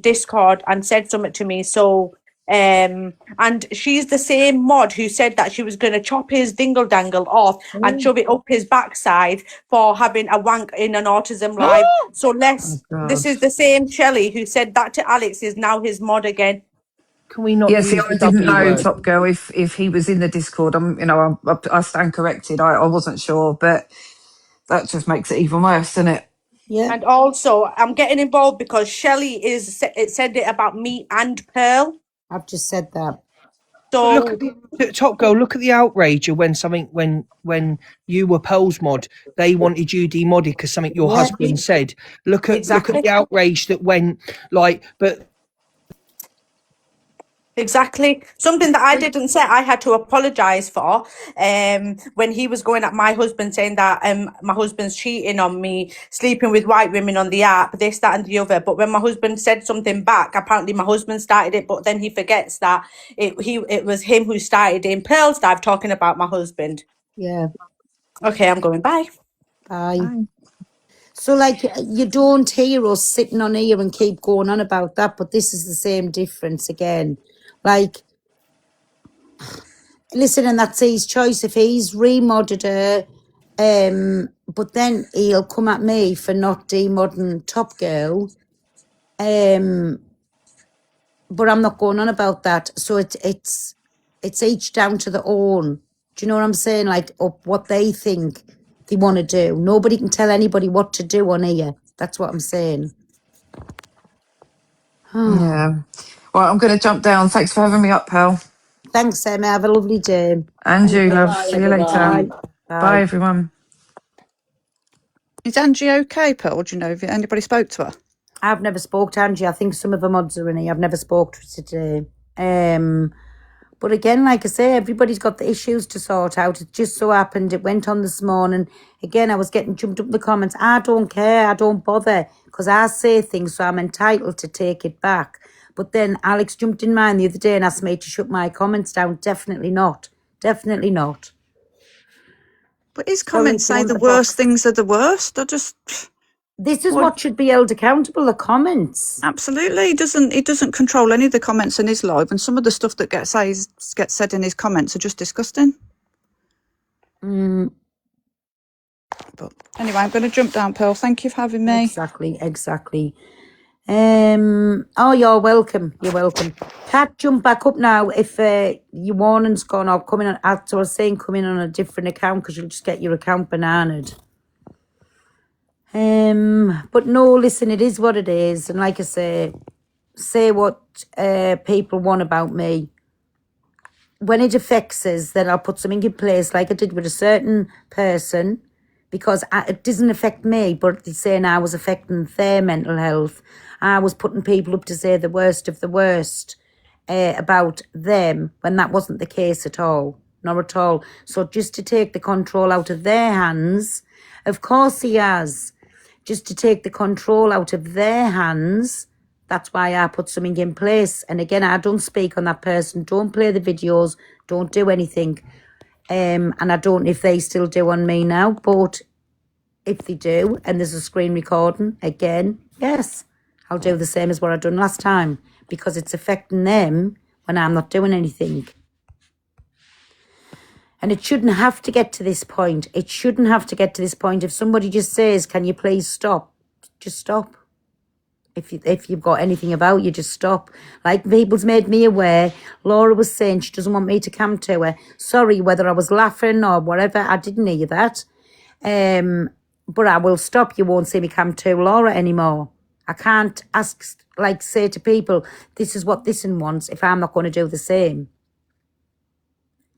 Discord and said something to me. So and she's the same mod who said that she was going to chop his dingle dangle off and shove it up his backside for having a wank in an autism live. So this is the same Shelley who said that to Alex is now his mod again. Can we not? Yeah, see, I didn't know, Top Girl, if he was in the Discord. I stand corrected. I wasn't sure, but that just makes it even worse, doesn't it? Yeah. And also, I'm getting involved because Shelley said it about me and Pearl. I've just said that. So look at the Top Girl. Look at the outrage of when you were Pearl's mod, they wanted you demodded because something your husband said. Look at the outrage that went but. Exactly. Something that I didn't say I had to apologise for when he was going at my husband saying that my husband's cheating on me, sleeping with white women on the app, this, that and the other. But when my husband said something back, apparently my husband started it, but then he forgets that it was him who started in Pearl's dive talking about my husband. Yeah. Okay, I'm going. Bye. Bye. So you don't hear us sitting on here and keep going on about that, but this is the same difference again. Listen, and that's his choice if he's remodded her, but then he'll come at me for not demodding Top Girl. But I'm not going on about that. So it's each down to their own. Do you know what I'm saying? What they think they want to do. Nobody can tell anybody what to do on here. That's what I'm saying. Yeah. Well, I'm going to jump down. Thanks for having me up, Pearl. Thanks, Emma. Have a lovely day. And you, love. Bye, See you later. everyone. Bye, everyone. Is Angie okay, Pearl? Do you know if anybody spoke to her? I've never spoke to Angie. I think some of the mods are in here. I've never spoke to her today. But again, like I say, everybody's got the issues to sort out. It just so happened it went on this morning. Again, I was getting jumped up in the comments. I don't care. I don't bother because I say things, so I'm entitled to take it back. But then Alex jumped in mine the other day and asked me to shut my comments down. Definitely not. Definitely not. But his comments say the worst things are the worst. This is what should be held accountable, the comments. Absolutely. He doesn't control any of the comments in his live, and some of the stuff that gets said in his comments are just disgusting. Mm. But anyway, I'm going to jump down, Pearl. Thank you for having me. Exactly. Oh, you're welcome. You're welcome. Kat, jump back up now if your warning's gone. I'll come in on, as I was saying, come in on a different account because you'll just get your account bananaed. But no, listen, it is what it is. And like I say what people want about me. When it affects us, then I'll put something in place like I did with a certain person because it doesn't affect me, but it's saying I was affecting their mental health. I was putting people up to say the worst of the worst about them when that wasn't the case at all. Not at all. So just to take the control out of their hands, of course he has. Just to take the control out of their hands, that's why I put something in place. And again, I don't speak on that person. Don't play the videos. Don't do anything. And I don't know if they still do on me now. But if they do, and there's a screen recording, again, yes, I'll do the same as what I done last time, because it's affecting them when I'm not doing anything. And it shouldn't have to get to this point. It shouldn't have to get to this point. If somebody just says, can you please stop? Just stop. If you've got anything about you, just stop. Like people's made me aware. Laura was saying she doesn't want me to come to her. Sorry, whether I was laughing or whatever, I didn't hear that. But I will stop. You won't see me come to Laura anymore. I can't say to people, this is what this one wants, if I'm not going to do the same.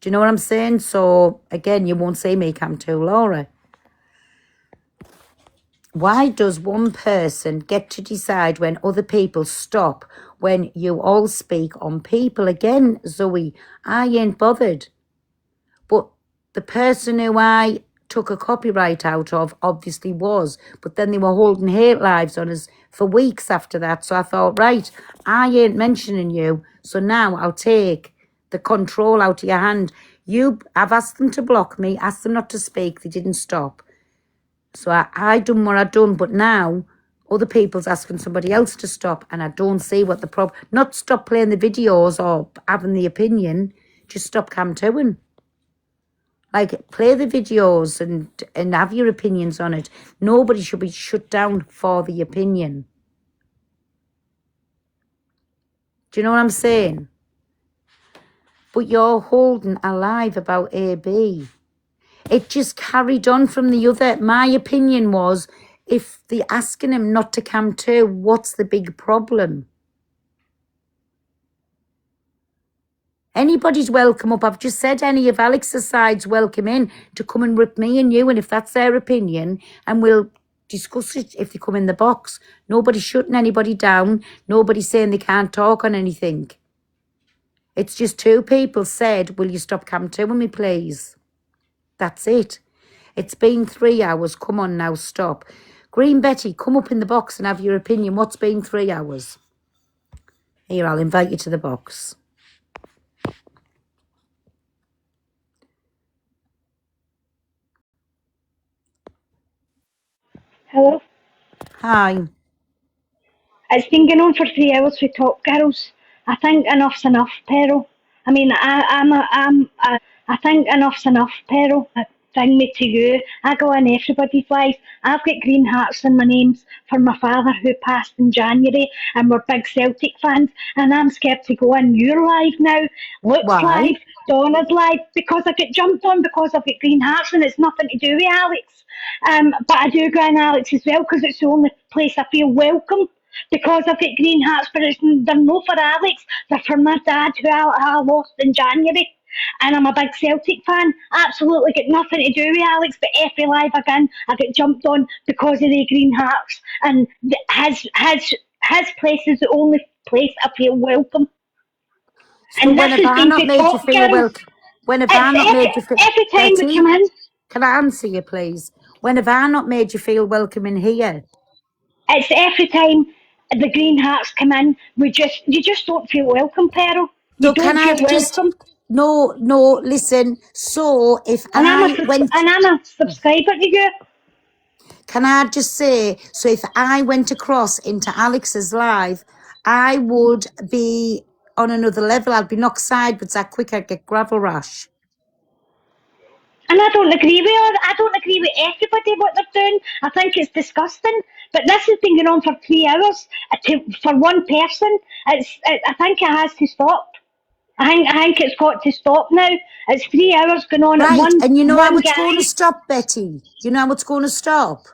Do you know what I'm saying? So, again, you won't see me come to Laura. Why does one person get to decide when other people stop, when you all speak on people? Again, Zoe, I ain't bothered. But the person who I took a copyright out of obviously was. But then they were holding hate lives on us for weeks after that. So I thought, right, I ain't mentioning you. So now I'll take the control out of your hand. I've asked them to block me, asked them not to speak. They didn't stop. So I done what I done, but now other people's asking somebody else to stop, and I don't see what the problem. Not stop playing the videos or having the opinion, just stop camtooing. Like, play the videos and have your opinions on it. Nobody should be shut down for the opinion. Do you know what I'm saying? But you're holding alive about AB. It just carried on from the other. My opinion was, if they're asking him not to come too, what's the big problem? Anybody's welcome up. I've just said any of Alex's sides welcome in to come and rip me and you, and if that's their opinion, and we'll discuss it if they come in the box. Nobody's shutting anybody down. Nobody's saying they can't talk on anything. It's just two people said, will you stop camtooing me, please? That's it. It's been 3 hours. Come on now, stop. Green Betty, come up in the box and have your opinion. What's been 3 hours? Here, I'll invite you to the box. Hello? Hi. It's been going on for 3 hours with Top Girls. I think enough's enough, Peril. I mean, I think enough's enough, Peril. Bring me to you. I go in everybody's life. I've got green hearts in my names for my father who passed in January, and we're big Celtic fans, and I'm scared to go in your live now. Luke's Why? live, Donna's live, because I get jumped on because I've got green hearts and it's nothing to do with Alex. But I do go in Alex as well because it's the only place I feel welcome. Because I've got green hearts, but they're not for Alex, they're for my dad who I lost in January. And I'm a big Celtic fan. Absolutely got nothing to do with Alex, but every live again, I get jumped on because of the green hearts. And his place is the only place I feel welcome. So when have I not made you feel welcome? When have I not made you feel... Every time we come in. Can I answer you, please? When have I not made you feel welcome in here? It's every time the green hearts come in, you just don't feel welcome, Peril. You don't feel welcome. No, listen. So if I'm a subscriber to you. Can I just say, so if I went across into Alex's live, I would be on another level. I'd be knocked sideways that quick. I'd get gravel rash. And I don't agree with her. I don't agree with everybody what they're doing. I think it's disgusting. But this has been going on for 3 hours for one person. I think it has to stop. I think it's got to stop now. It's 3 hours going on at one. And you know how it's guy. going to stop, Betty? You know how it's going to stop?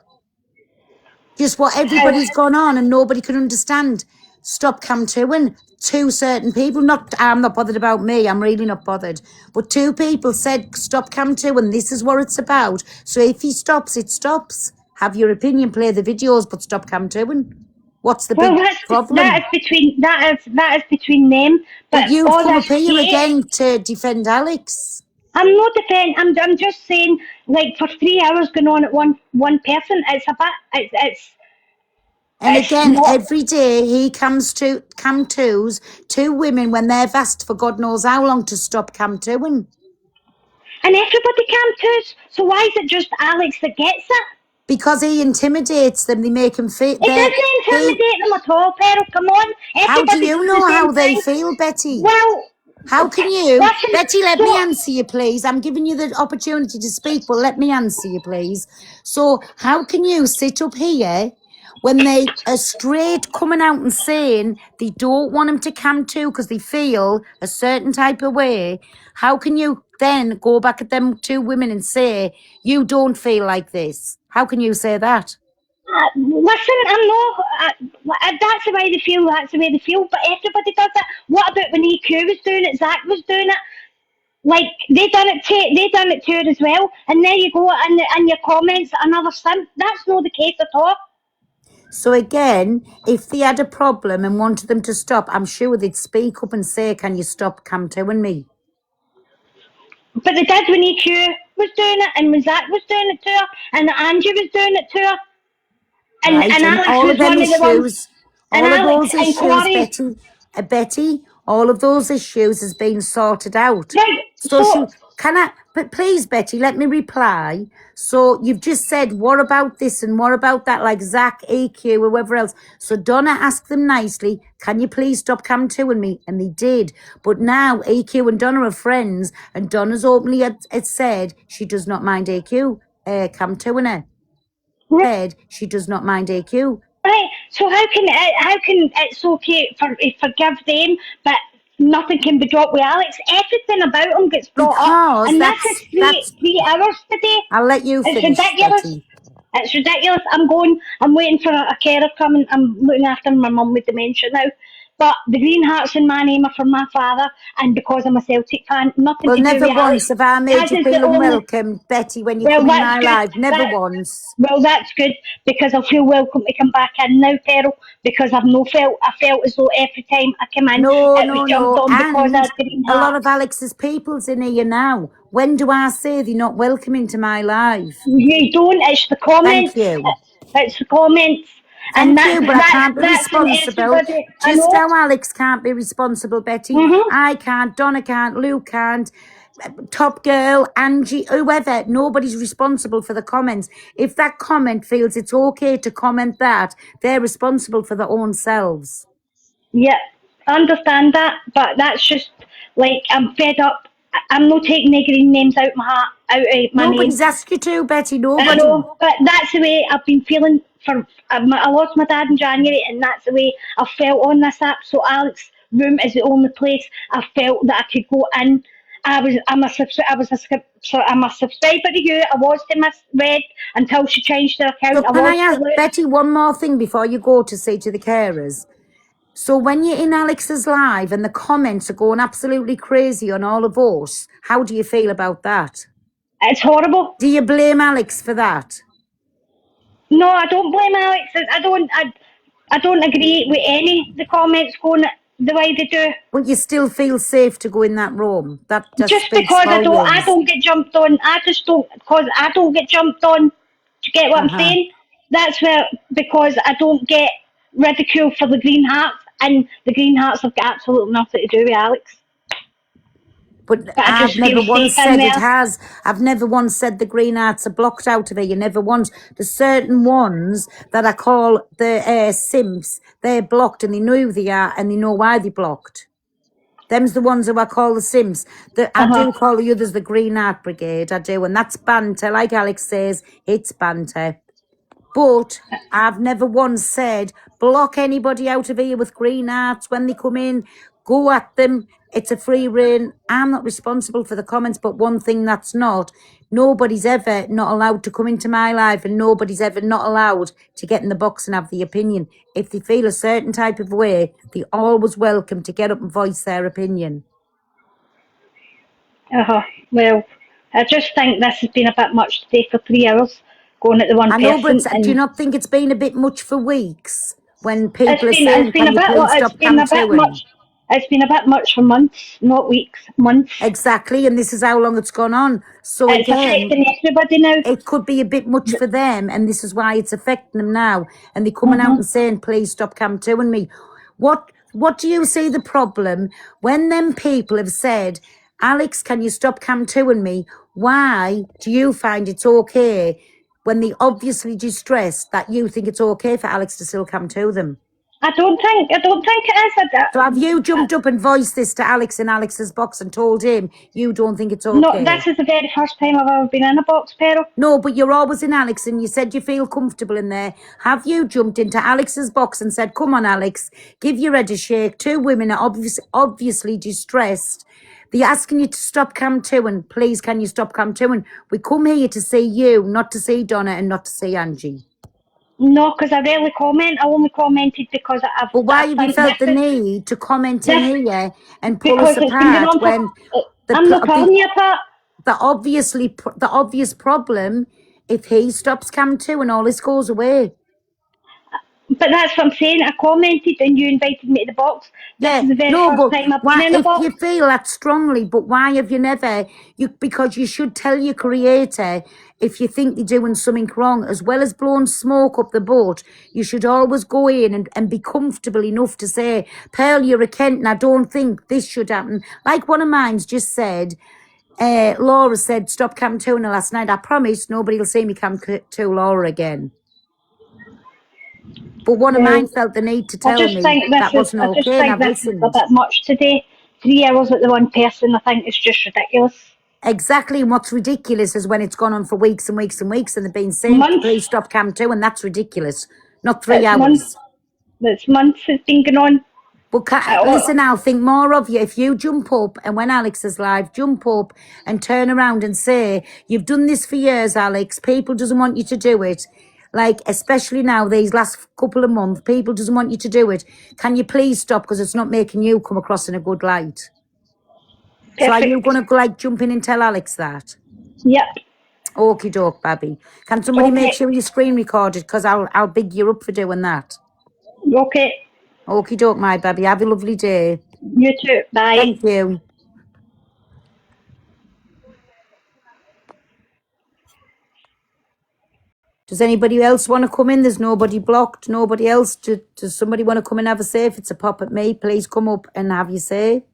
Just what everybody's gone on and nobody can understand. Stop camtooing. Two certain people, I'm not bothered about me, I'm really not bothered. But two people said, stop camtooing, this is what it's about. So if he stops, it stops. Have your opinion, play the videos, but stop camtooing. What's the big problem? That is between them. But you've come up here again to defend Alex. I'm not defending. I'm just saying, like, for 3 hours going on at one person, it's a bit. And again, every day he camtoos two women when they've asked for God knows how long to stop camtooing. And everybody camtoos. So why is it just Alex that gets it? Because he intimidates them, they make him feel. It doesn't intimidate them at all, Pearl. Come on. How do Everybody you does know the same how they thing. feel, Betty? Well, how can you? listen, Betty, let so- me answer you, please. I'm giving you the opportunity to speak, but let me answer you, please. So, how can you sit up here when they are straight coming out and saying they don't want him to come to because they feel a certain type of way? How can you then go back at them two women and say, you don't feel like this? How can you say that? Listen, I'm not. That's the way they feel. That's the way they feel. But everybody does it. What about when EQ was doing it? Zach was doing it. Like they done it to her as well. And there you go. And your comments, another simp. That's not the case at all. So again, if they had a problem and wanted them to stop, I'm sure they'd speak up and say, "Can you stop Cam and me?" But they did when EQ was doing it, and when Zach was doing it to her, and Angie was doing it to her. And, Right, and Alex all was of them one of the ones. issues, And all of Alex those and issues, Corey. Betty, all of those issues has been sorted out. Right. But please, Betty, let me reply. So you've just said, what about this and what about that, like Zach, EQ, or whoever else. So Donna asked them nicely, can you please stop Cam and me? And they did. But now EQ and Donna are friends, and Donna's openly had said she does not mind EQ, Cam and her. Said she does not mind EQ. Right. So how can it's okay for forgive them, but nothing can be dropped with Alex? Everything about him gets brought up, and this is 3 hours today. I'll let you finish, It's ridiculous. Betty. It's ridiculous. I'm waiting for a carer coming. I'm looking after my mum with dementia now. But the green hearts in my name are from my father, and because I'm a Celtic fan, nothing Well, to do never with once Alex. have I made Kaz you is feel the only- unwelcome, Betty, when you Well, come in that's my good. life. Never once. Well, that's good because I feel welcome to come back in now, Pearl, because I felt as though every time I come in, No, it was jumped on because I and had green a lot heart. of Alex's people's in here now. When do I say they're not welcome into my life? You don't. It's the comments. Thank you. It's the comments. Thank And you, but I can't be that's in responsible. everybody. I Just know. how Alex can't be responsible, Betty. I can't, Donna can't, Luke can't, Top Girl, Angie, whoever. Nobody's responsible for the comments. If that comment feels it's okay to comment that, they're responsible for their own selves. Yeah, I understand that, but that's just like I'm fed up. I'm not taking the green names out my heart, out of my Nobody's name. asked you to, Betty. I Nobody. know, but that's the way I've been feeling for. I lost my dad in January, and that's the way I felt on this app. So Alex's room is the only place I felt that I could go in. I'm a subscriber to you. I was to Miss Red until she changed her account. So can I ask Betty one more thing before you go to say to the carers? So when you're in Alex's live and the comments are going absolutely crazy on all of us, how do you feel about that? It's horrible. Do you blame Alex for that? No, I don't blame Alex. I don't agree with any of the comments going the way they do. But you still feel safe to go in that room. That Just speaks because I volumes. don't get jumped on. I just don't, because I don't get jumped on. Do you get what I'm saying? That's where, because I don't get ridiculed for the green hearts, and the green hearts have got absolutely nothing to do with Alex. But I I've just never feel once safe in said it there. has. I've never once said the green hearts are blocked out of it. You never once. There's certain ones that I call the simps. They're blocked and they know who they are and they know why they're blocked. Them's the ones who I call the simps. I do call the others the green heart brigade. I do. And that's banter. Like Alex says, it's banter. But I've never once said, block anybody out of here with green hearts when they come in, go at them. It's a free reign. I'm not responsible for the comments, but one thing that's not, nobody's ever not allowed to come into my life and nobody's ever not allowed to get in the box and have the opinion. If they feel a certain type of way, they're always welcome to get up and voice their opinion. Well, I just think this has been a bit much today for 3 hours, going at the one I know, person. but do you not think it's been a bit much for weeks when people are It's saying, been can a you bit. please It's stop been a bit Cam much. It's been a bit much for months, not weeks. Months. Exactly, and this is how long it's gone on. So It's again, affecting everybody now. it could be a bit much for them, and this is why it's affecting them now. And they're coming out and saying, please stop Cam and me. What do you see the problem when them people have said, Alex, can you stop Cam and me? Why do you find it's okay when they obviously distressed, that you think it's okay for Alex to still come to them? I don't think it is. So have you jumped up and voiced this to Alex in Alex's box and told him you don't think it's No, okay? this is the very first time I've ever been in a box, Pearl. No, but you're always in Alex and you said you feel comfortable in there. Have you jumped into Alex's box and said, come on, Alex, give your head a shake? Two women are obviously distressed. They're asking you to stop Cam 2 and please can you stop Cam 2? And we come here to see you, not to see Donna and not to see Angie. No, because I rarely comment. I only commented because I've... But why have you felt the need to comment in here and pull us apart when... I'm not calling you apart. The obvious problem, if he stops Cam 2 and all this goes away. But that's what I'm saying. I commented and you invited me to the box. This is the very first time I've been in a box. If you feel that strongly, but why have you never... Because you should tell your creator if you think they're doing something wrong, as well as blowing smoke up the boat, you should always go in and be comfortable enough to say, Pearl, you're a Kent and I don't think this should happen. Like one of mine's just said... Laura said, stop Cam 2 last night. I promise nobody will see me Cam 2 Laura again. But one of mine felt the need to tell me that wasn't okay. I just think this is a bit much today. 3 hours at the one person, I think it's just ridiculous. Exactly, and what's ridiculous is when it's gone on for weeks and weeks and weeks and they've been saying, please stop Cam 2, and that's ridiculous. Not 3 hours. It's months it's been going on. But listen, I'll think more of you. If you jump up and when Alex is live, jump up and turn around and say, you've done this for years, Alex. People doesn't want you to do it. Like, especially now, these last couple of months, people doesn't want you to do it. Can you please stop because it's not making you come across in a good light? Perfect. So are you going to go like jump in and tell Alex that? Yep. Okie doke, Babby. Can somebody make sure your screen recorded because I'll big you up for doing that. Okay. Okie doke, my baby. Have a lovely day. You too. Bye. Thank you. Does anybody else want to come in? There's nobody blocked. Nobody else. Does somebody want to come and have a say? If it's a pop at me, please come up and have your say.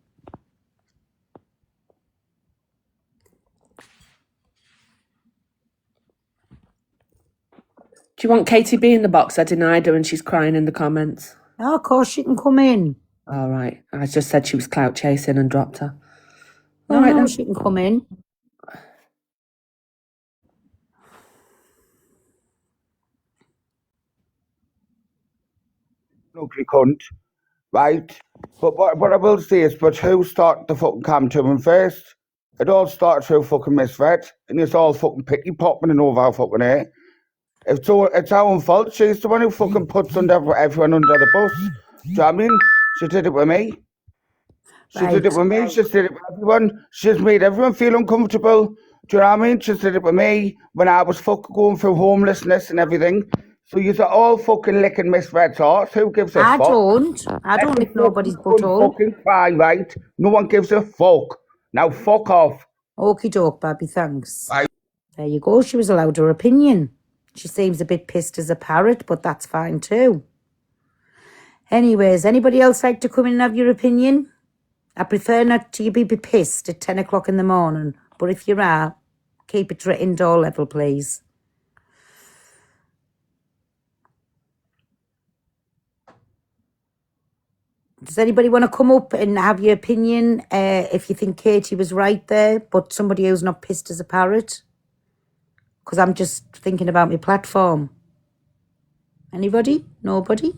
Do you want Katie B in the box? I denied her and she's crying in the comments. Oh, of course she can come in. All right. I just said she was clout chasing and dropped her. Oh, all right, no, she can come in. Ugly cunt, right? But what I will say is, but who started the fucking Cam 2 first? It all started through fucking Miss Red, and it's all fucking picky popping and over our fucking hair. It's our own fault. She's the one who fucking puts everyone under the bus. Do you know what I mean? She did it with me. She did it with me. She did it with everyone. She's made everyone feel uncomfortable. Do you know what I mean? She did it with me when I was fucking going through homelessness and everything. So you're all fucking licking Miss Red's arse. Who gives a fuck? I don't lick nobody's butthole. Fucking cry, right? No one gives a fuck. Now fuck off. Okie doke, baby, thanks. Bye. There you go. She was allowed her opinion. She seems a bit pissed as a parrot, but that's fine too. Anyways, anybody else like to come in and have your opinion? I prefer not to be pissed at 10 o'clock in the morning, but if you are, keep it at indoor level, please. Does anybody want to come up and have your opinion if you think Katie was right there, but somebody who's not pissed as a parrot? Because I'm just thinking about my platform. Anybody? Nobody?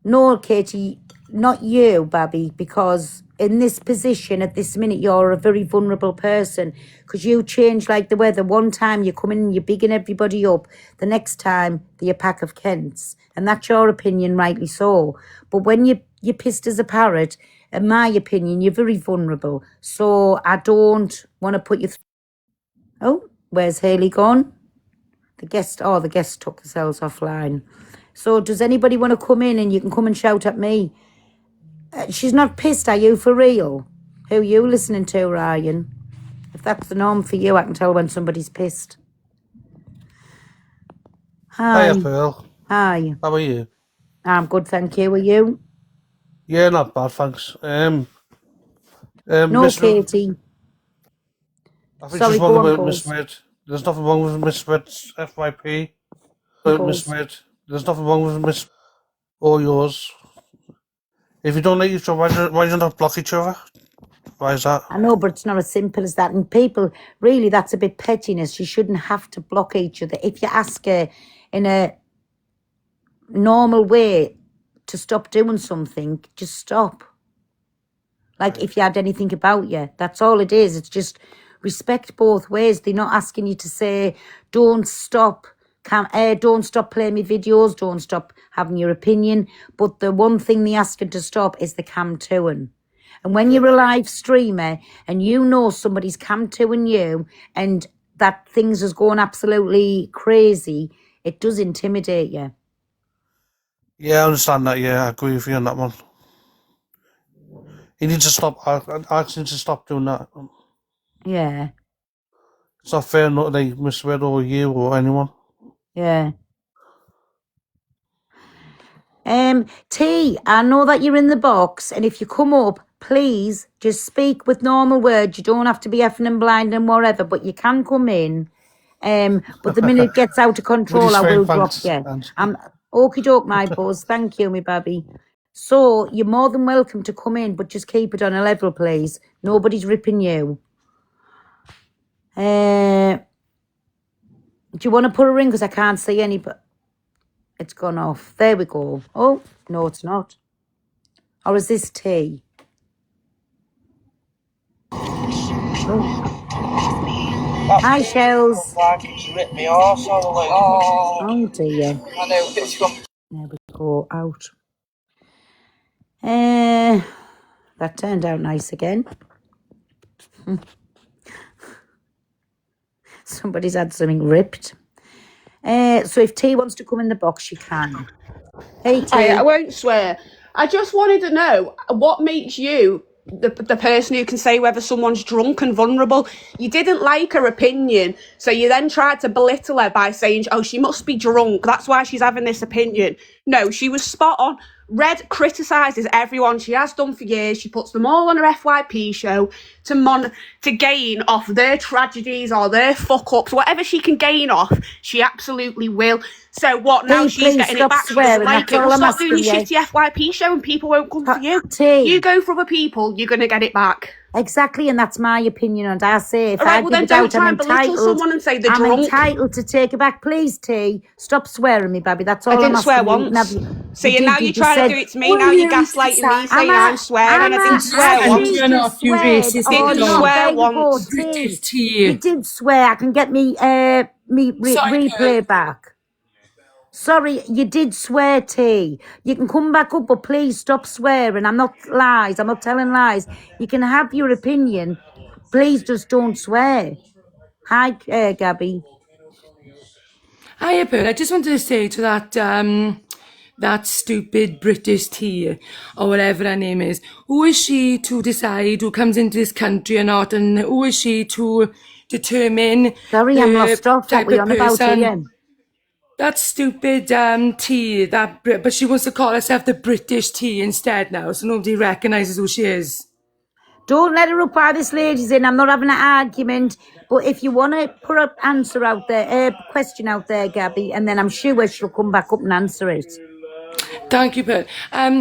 No, Katie, not you, Babby, because in this position at this minute, you're a very vulnerable person because you change like the weather. One time you come in and you're bigging everybody up. The next time, they're a pack of Kents. And that's your opinion, rightly so. But when you're pissed as a parrot, in my opinion, you're very vulnerable. So I don't want to put you... Oh, where's Hayley gone? The guest took themselves offline. So does anybody want to come in and you can come and shout at me? She's not pissed, are you, for real? Who are you listening to, Ryan? If that's the norm for you, I can tell when somebody's pissed. Hi. Hiya, Pearl. Hi. How are you? I'm good, thank you. Are you? Yeah, not bad, thanks. No, Katie. I think Sorry, she's go wrong on, about Miss Paul. Red. There's nothing wrong with Miss Red's FYP. Miss Red. There's nothing wrong with Miss or yours. If you don't like each other, why do you not block each other? Why is that? I know, but it's not as simple as that. And people, really, that's a bit pettiness. You shouldn't have to block each other. If you ask her in a normal way to stop doing something, just stop. Like if you had anything about you, that's all it is. It's just respect both ways. They're not asking you to say, don't stop. Don't stop playing me videos. Don't stop having your opinion. But the one thing they're asking to stop is the cam toing. And when you're a live streamer and you know somebody's cam toing you and that things is going absolutely crazy, it does intimidate you. Yeah, I understand that. Yeah, I agree with you on that one. He needs to stop. Alex needs to stop doing that. Yeah, It's not fair, not like Miss Red or you or anyone. yeah. T, I know that you're in the box, and if you come up, please just speak with normal words. You don't have to be effing and blind and whatever, but you can come in. But the minute it gets out of control, I will drop you. Okie doke, my buzz. Thank you, my baby. So you're more than welcome to come in, but just keep it on a level, please. Nobody's ripping you. Do you want to put a ring? Because I can't see any, but it's gone off. There we go. Oh, no, it's not. Or is this T? Oh. Hi, Shells. Ripped me arse all the way. Oh, dear. I know, it's gone. There we go, out. That turned out nice again. Somebody's had something ripped. So if T wants to come in the box, she can. Hey, T. I won't swear. I just wanted to know what makes you the person who can say whether someone's drunk and vulnerable. You didn't like her opinion, so you then tried to belittle her by saying, oh, she must be drunk, that's why she's having this opinion. No, she was spot on. Red criticises everyone. She has done for years. She puts them all on her FYP show to gain off their tragedies or their fuck-ups. Whatever she can gain off, she absolutely will. So what, now she's getting it back? She doesn't like it. Well, stop doing your shitty FYP show and people won't come for you. You go for other people, you're going to get it back. Exactly, and that's my opinion on it. I say if All right, I well give then it don't out, try I'm and belittle entitled. someone and say they're I'm drunk. entitled to take it back. Please, T, stop swearing me, baby. That's all I didn't I'm swear asking you. once. So You now did, you're trying to do it to me. Now you're gaslighting me, saying I'm swearing. I didn't swear once. Didn't swear once. You did swear. I can get me replay back. Sorry, you did swear, T. You can come back up, but please stop swearing. I'm not lies. I'm not telling lies. You can have your opinion. Please just don't swear. Hi, Gabby. Hiya, Pearl. I just wanted to say to that stupid British T or whatever her name is, who is she to decide who comes into this country or not, and who is she to determine Sorry, I'm lost off. What we on about again? That stupid T, but she wants to call herself the British T instead now, so nobody recognises who she is. Don't let her up by this lady's in. I'm not having an argument. But if you want to put an answer out there, a question out there, Gabby, and then I'm sure she'll come back up and answer it. Thank you, Pearl.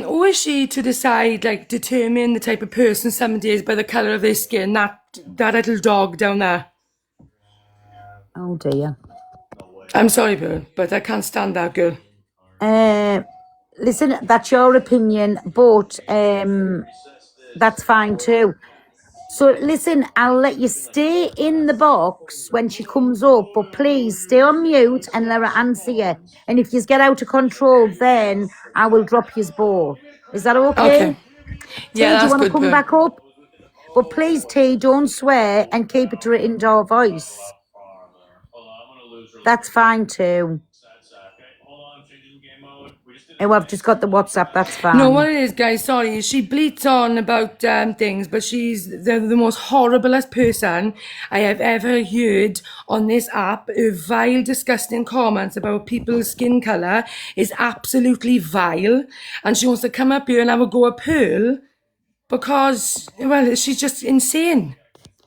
Who is she to decide, like, determine the type of person somebody is by the colour of their skin? That little dog down there. Oh, dear. I'm sorry, Pearl, but I can't stand that girl. Listen, that's your opinion, but that's fine too. So listen, I'll let you stay in the box when she comes up, but please stay on mute and let her answer you. And if you get out of control, then I will drop you both. Is that okay? Okay. Yeah, T, do you that's want to good, come Pearl. back up? But please, T, don't swear and keep it to an indoor voice. That's fine too. Oh, I've just got the WhatsApp, that's fine. No, what it is, guys, sorry, she bleats on about things, but she's the most horriblest person I have ever heard on this app. Her vile, disgusting comments about people's skin colour is absolutely vile, and she wants to come up here and have a go at Pearl because, well, she's just insane.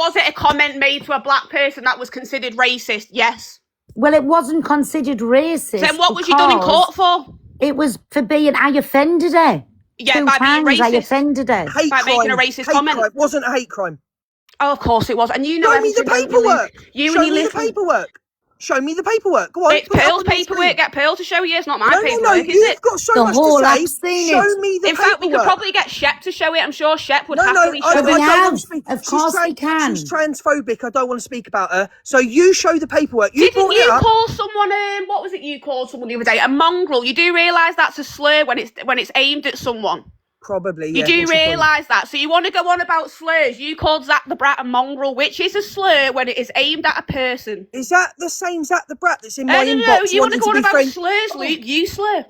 was it a comment made to a black person that was considered racist? Yes. Well, it wasn't considered racist. Then what was you done in court for? It was for being, I offended her. Yeah, 2 by being times I racist. offended her. Hate By crime. making a racist hate comment. Crime. It wasn't a hate crime. Oh, of course it was. And you know Show me the everything, don't you, Luke? paperwork. You Show and you me the listen. paperwork. Show me the paperwork. Go on. It's Pearl's paperwork. Get Pearl to show you. It's not my paperwork, No, is you've it? got so much to say. Show me the In fact, we could paperwork. probably get Shep to show it. I'm sure Shep would No, happily I show don't it. want to speak. She's transphobic. I don't want to speak about her. So you show the paperwork. You Didn't brought you it up. call someone? What was it you called someone the other day? A mongrel. You do realise that's a slur when it's aimed at someone. Probably, You yeah. do What's your point? realise that. So you want to go on about slurs. You called Zach the Brat a mongrel, which is a slur when it is aimed at a person. Is that the same Zach the Brat that's in my No, inbox you want to wanting go to on be about friends? slurs, Luke. You slur.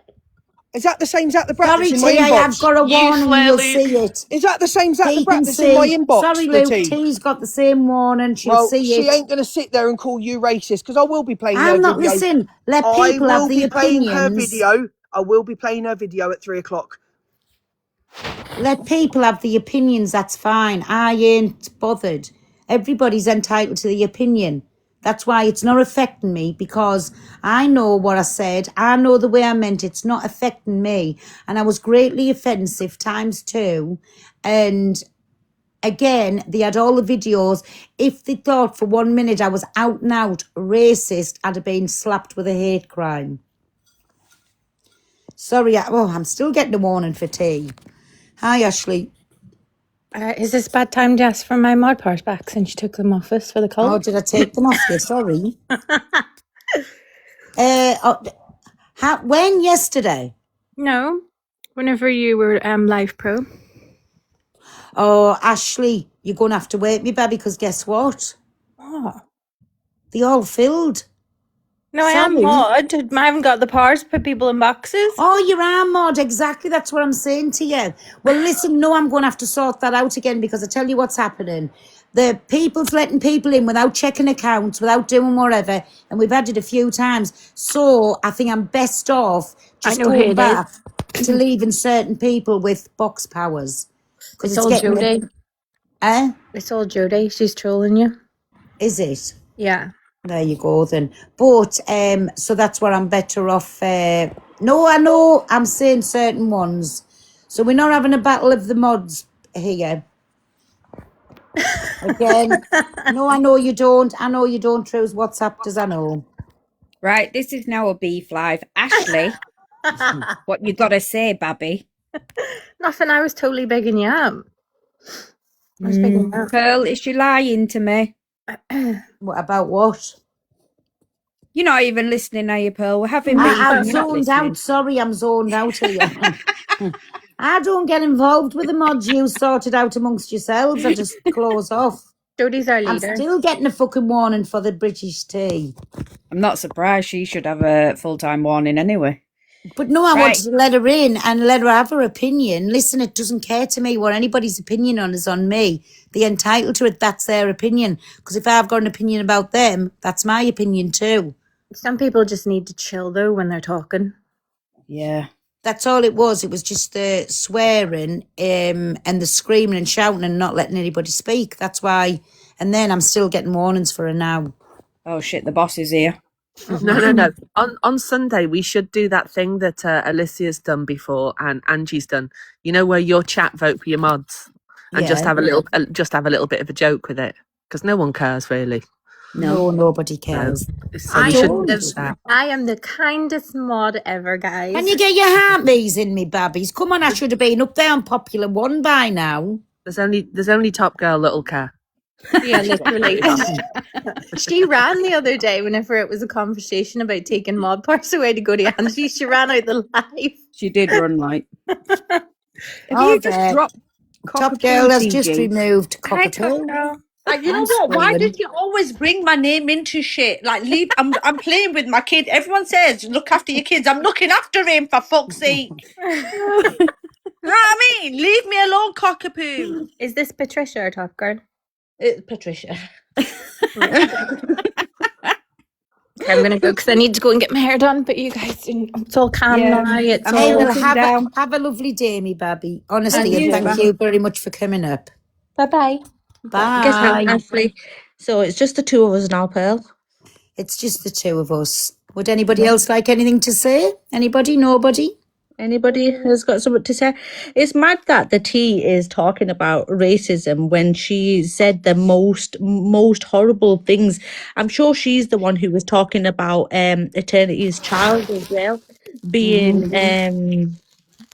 Is that the same Zach the Brat Sorry, that's in my T, I have inbox? got a You warning, slur, you'll Luke. see it. Is that the same Zach the T Brat can that's in my see. inbox? Sorry, the Luke, T? T's got the same warning, she'll Well, see she it. ain't going to sit there and call you racist because I will be playing her I'm not, video. listen, let I people have will the be playing her opinions. video. I will be playing her video at 3 o'clock. Let people have the opinions, that's fine. I ain't bothered. Everybody's entitled to the opinion. That's why it's not affecting me, because I know what I said. I know the way I meant it. It's not affecting me. And I was greatly offensive ×2. And again, they had all the videos. If they thought for 1 minute I was out and out racist, I'd have been slapped with a hate crime. Sorry, I'm still getting a warning for tea. Hi, Ashley. Is this bad time to ask for my mod parts back since you took them off us for the cold? Oh, did I take them off you? Sorry. When? Yesterday? No, whenever you were Live Pro. Oh, Ashley, you're going to have to wait me, baby, because guess what? What? They all filled. No, I am Sorry. mod. I haven't got the parts to put people in boxes. Oh, you are mod. Exactly. That's what I'm saying to you. Well, listen, no, I'm going to have to sort that out again, because I tell you what's happening. The people's letting people in without checking accounts, without doing whatever, and we've had it a few times. So I think I'm best off just know who going it back to leaving certain people with box powers. Because It's all Jodie. Eh? It's all Jodie. She's trolling you. Is it? Yeah. There you go then. But so that's where I'm better off. No, I know I'm saying certain ones. So we're not having a battle of the mods here. Again. No, I know you don't. I know you don't, Trues. WhatsApp does, I know. Right, this is now a beef live. Ashley, what you gotta say, Babby? Nothing. I was totally bigging you up. I was bigging you up. Pearl, is she lying to me? What about what? You're not even listening, are you, Pearl? We're having beef. I'm and you're not zoned listening. out. Sorry, I'm zoned out here. I don't get involved with the mods you sorted out amongst yourselves. I just close off. Jodie's our I'm leader. still getting a fucking warning for the British tea. I'm not surprised. She should have a full-time warning anyway. But no, I Right. wanted to let her in and let her have her opinion. Listen, it doesn't care to me what anybody's opinion on is on me. They're entitled to it. That's their opinion. Because if I've got an opinion about them, that's my opinion too. Some people just need to chill though when they're talking. Yeah. That's all it was. It was just the swearing and the screaming and shouting and not letting anybody speak. That's why. And then I'm still getting warnings for her now. Oh shit, the boss is here. No. On Sunday, we should do that thing that Alicia's done before and Angie's done. You know, where your chat vote for your mods, and just Yeah. have a little bit of a joke with it, because no one cares really. No, nobody cares. So we should do that. I am the kindest mod ever, guys. Can you get your heartbeats in me, babbies? Come on, I should have been up there on Popular One by now. There's only Top Girl that'll care. Yeah, literally. She ran the other day whenever it was a conversation about taking mod parts away to go to Angie. She ran out the live. She did run right. If Oh, you just there. drop Top Cockapoo, Girl has TG. just removed Hi, Cockapoo. Top You know what? Why did you always bring my name into shit? Like, leave. I'm playing with my kid. Everyone says, look after your kids. I'm looking after him, for fuck's sake. You know what I mean? Leave me alone, Cockapoo. Is this Patricia or Top Girl? Patricia. Okay, I'm gonna go because I need to go and get my hair done. But you guys, it's all calm Yeah. now. It's Hey, all well, have a lovely day, me babby. Honestly, and thank you very much for coming up. Bye-bye. Bye. Guess what, Ashley? So it's just the two of us now, Pearl. It's just the two of us. Would anybody else like anything to say? Anybody? Nobody? Anybody has got something to say? It's mad that the T is talking about racism when she said the most horrible things. I'm sure she's the one who was talking about Eternity's child as well being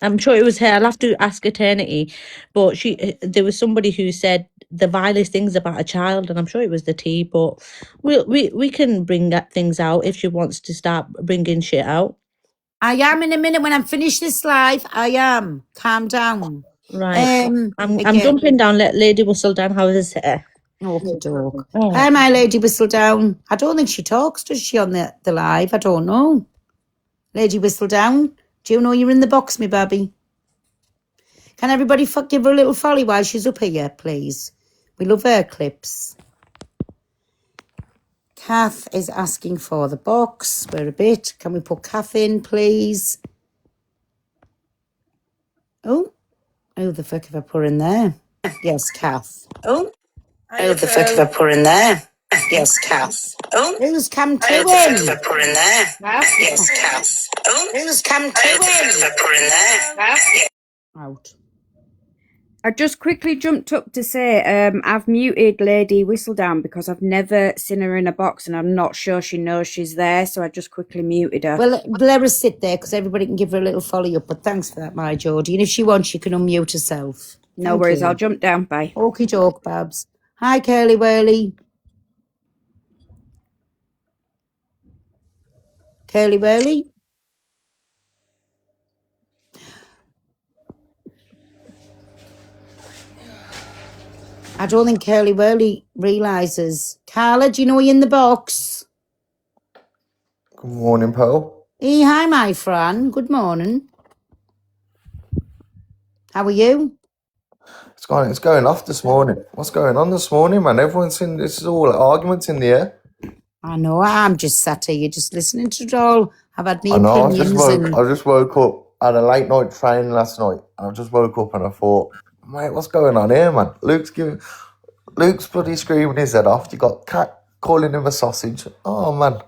I'm sure it was her. I'll have to ask Eternity, but there was somebody who said the vilest things about a child, and I'm sure it was the T. But we can bring that things out if she wants to start bringing shit out. I am in a minute when I'm finished this live. I am. Calm down. Right. I'm Again. jumping down. Let Lady Whistledown have his hair. Okie doke. Oh. Hi, my Lady Whistledown. I don't think she talks, does she, on the live? I don't know. Lady Whistledown, do you know you're in the box, me babby? Can everybody give her a little folly while she's up here, please? We love her clips. Kath is asking for the box. We're a bit. Can we put Kath in, please? Oh, who the fuck have I put in there? Yes, Kath. Oh, who the fuck have I put in there? Yes, Kath. Oh, who's come to win? Who the fuck have I put in there? Yes, Kath. Oh, who's come to win? Who the fuck have I put in there? Out. I just quickly jumped up to say I've muted Lady Whistledown because I've never seen her in a box and I'm not sure she knows she's there, so I just quickly muted her. Well, let her sit there because everybody can give her a little follow up, but thanks for that, my Geordie. And if she wants, she can unmute herself. No Thank worries, you. I'll jump down. Bye. Okie doke, Babs. Hi, Curly Whirly. Curly Whirly. I don't think Curly Whirly realises. Carla, do you know you're in the box? Good morning, Pearl. Hey, hi, my friend. Good morning. How are you? It's going off this morning. What's going on this morning, man? Everyone's in. This is all arguments in the air. I know. I'm just sat here, just listening to it all. I've had me I know. opinions. I just woke up. I had a late night training last night. And I just woke up and I thought, mate, what's going on here, man? Luke's bloody screaming his head off. You got Cat calling him a sausage. Oh, man.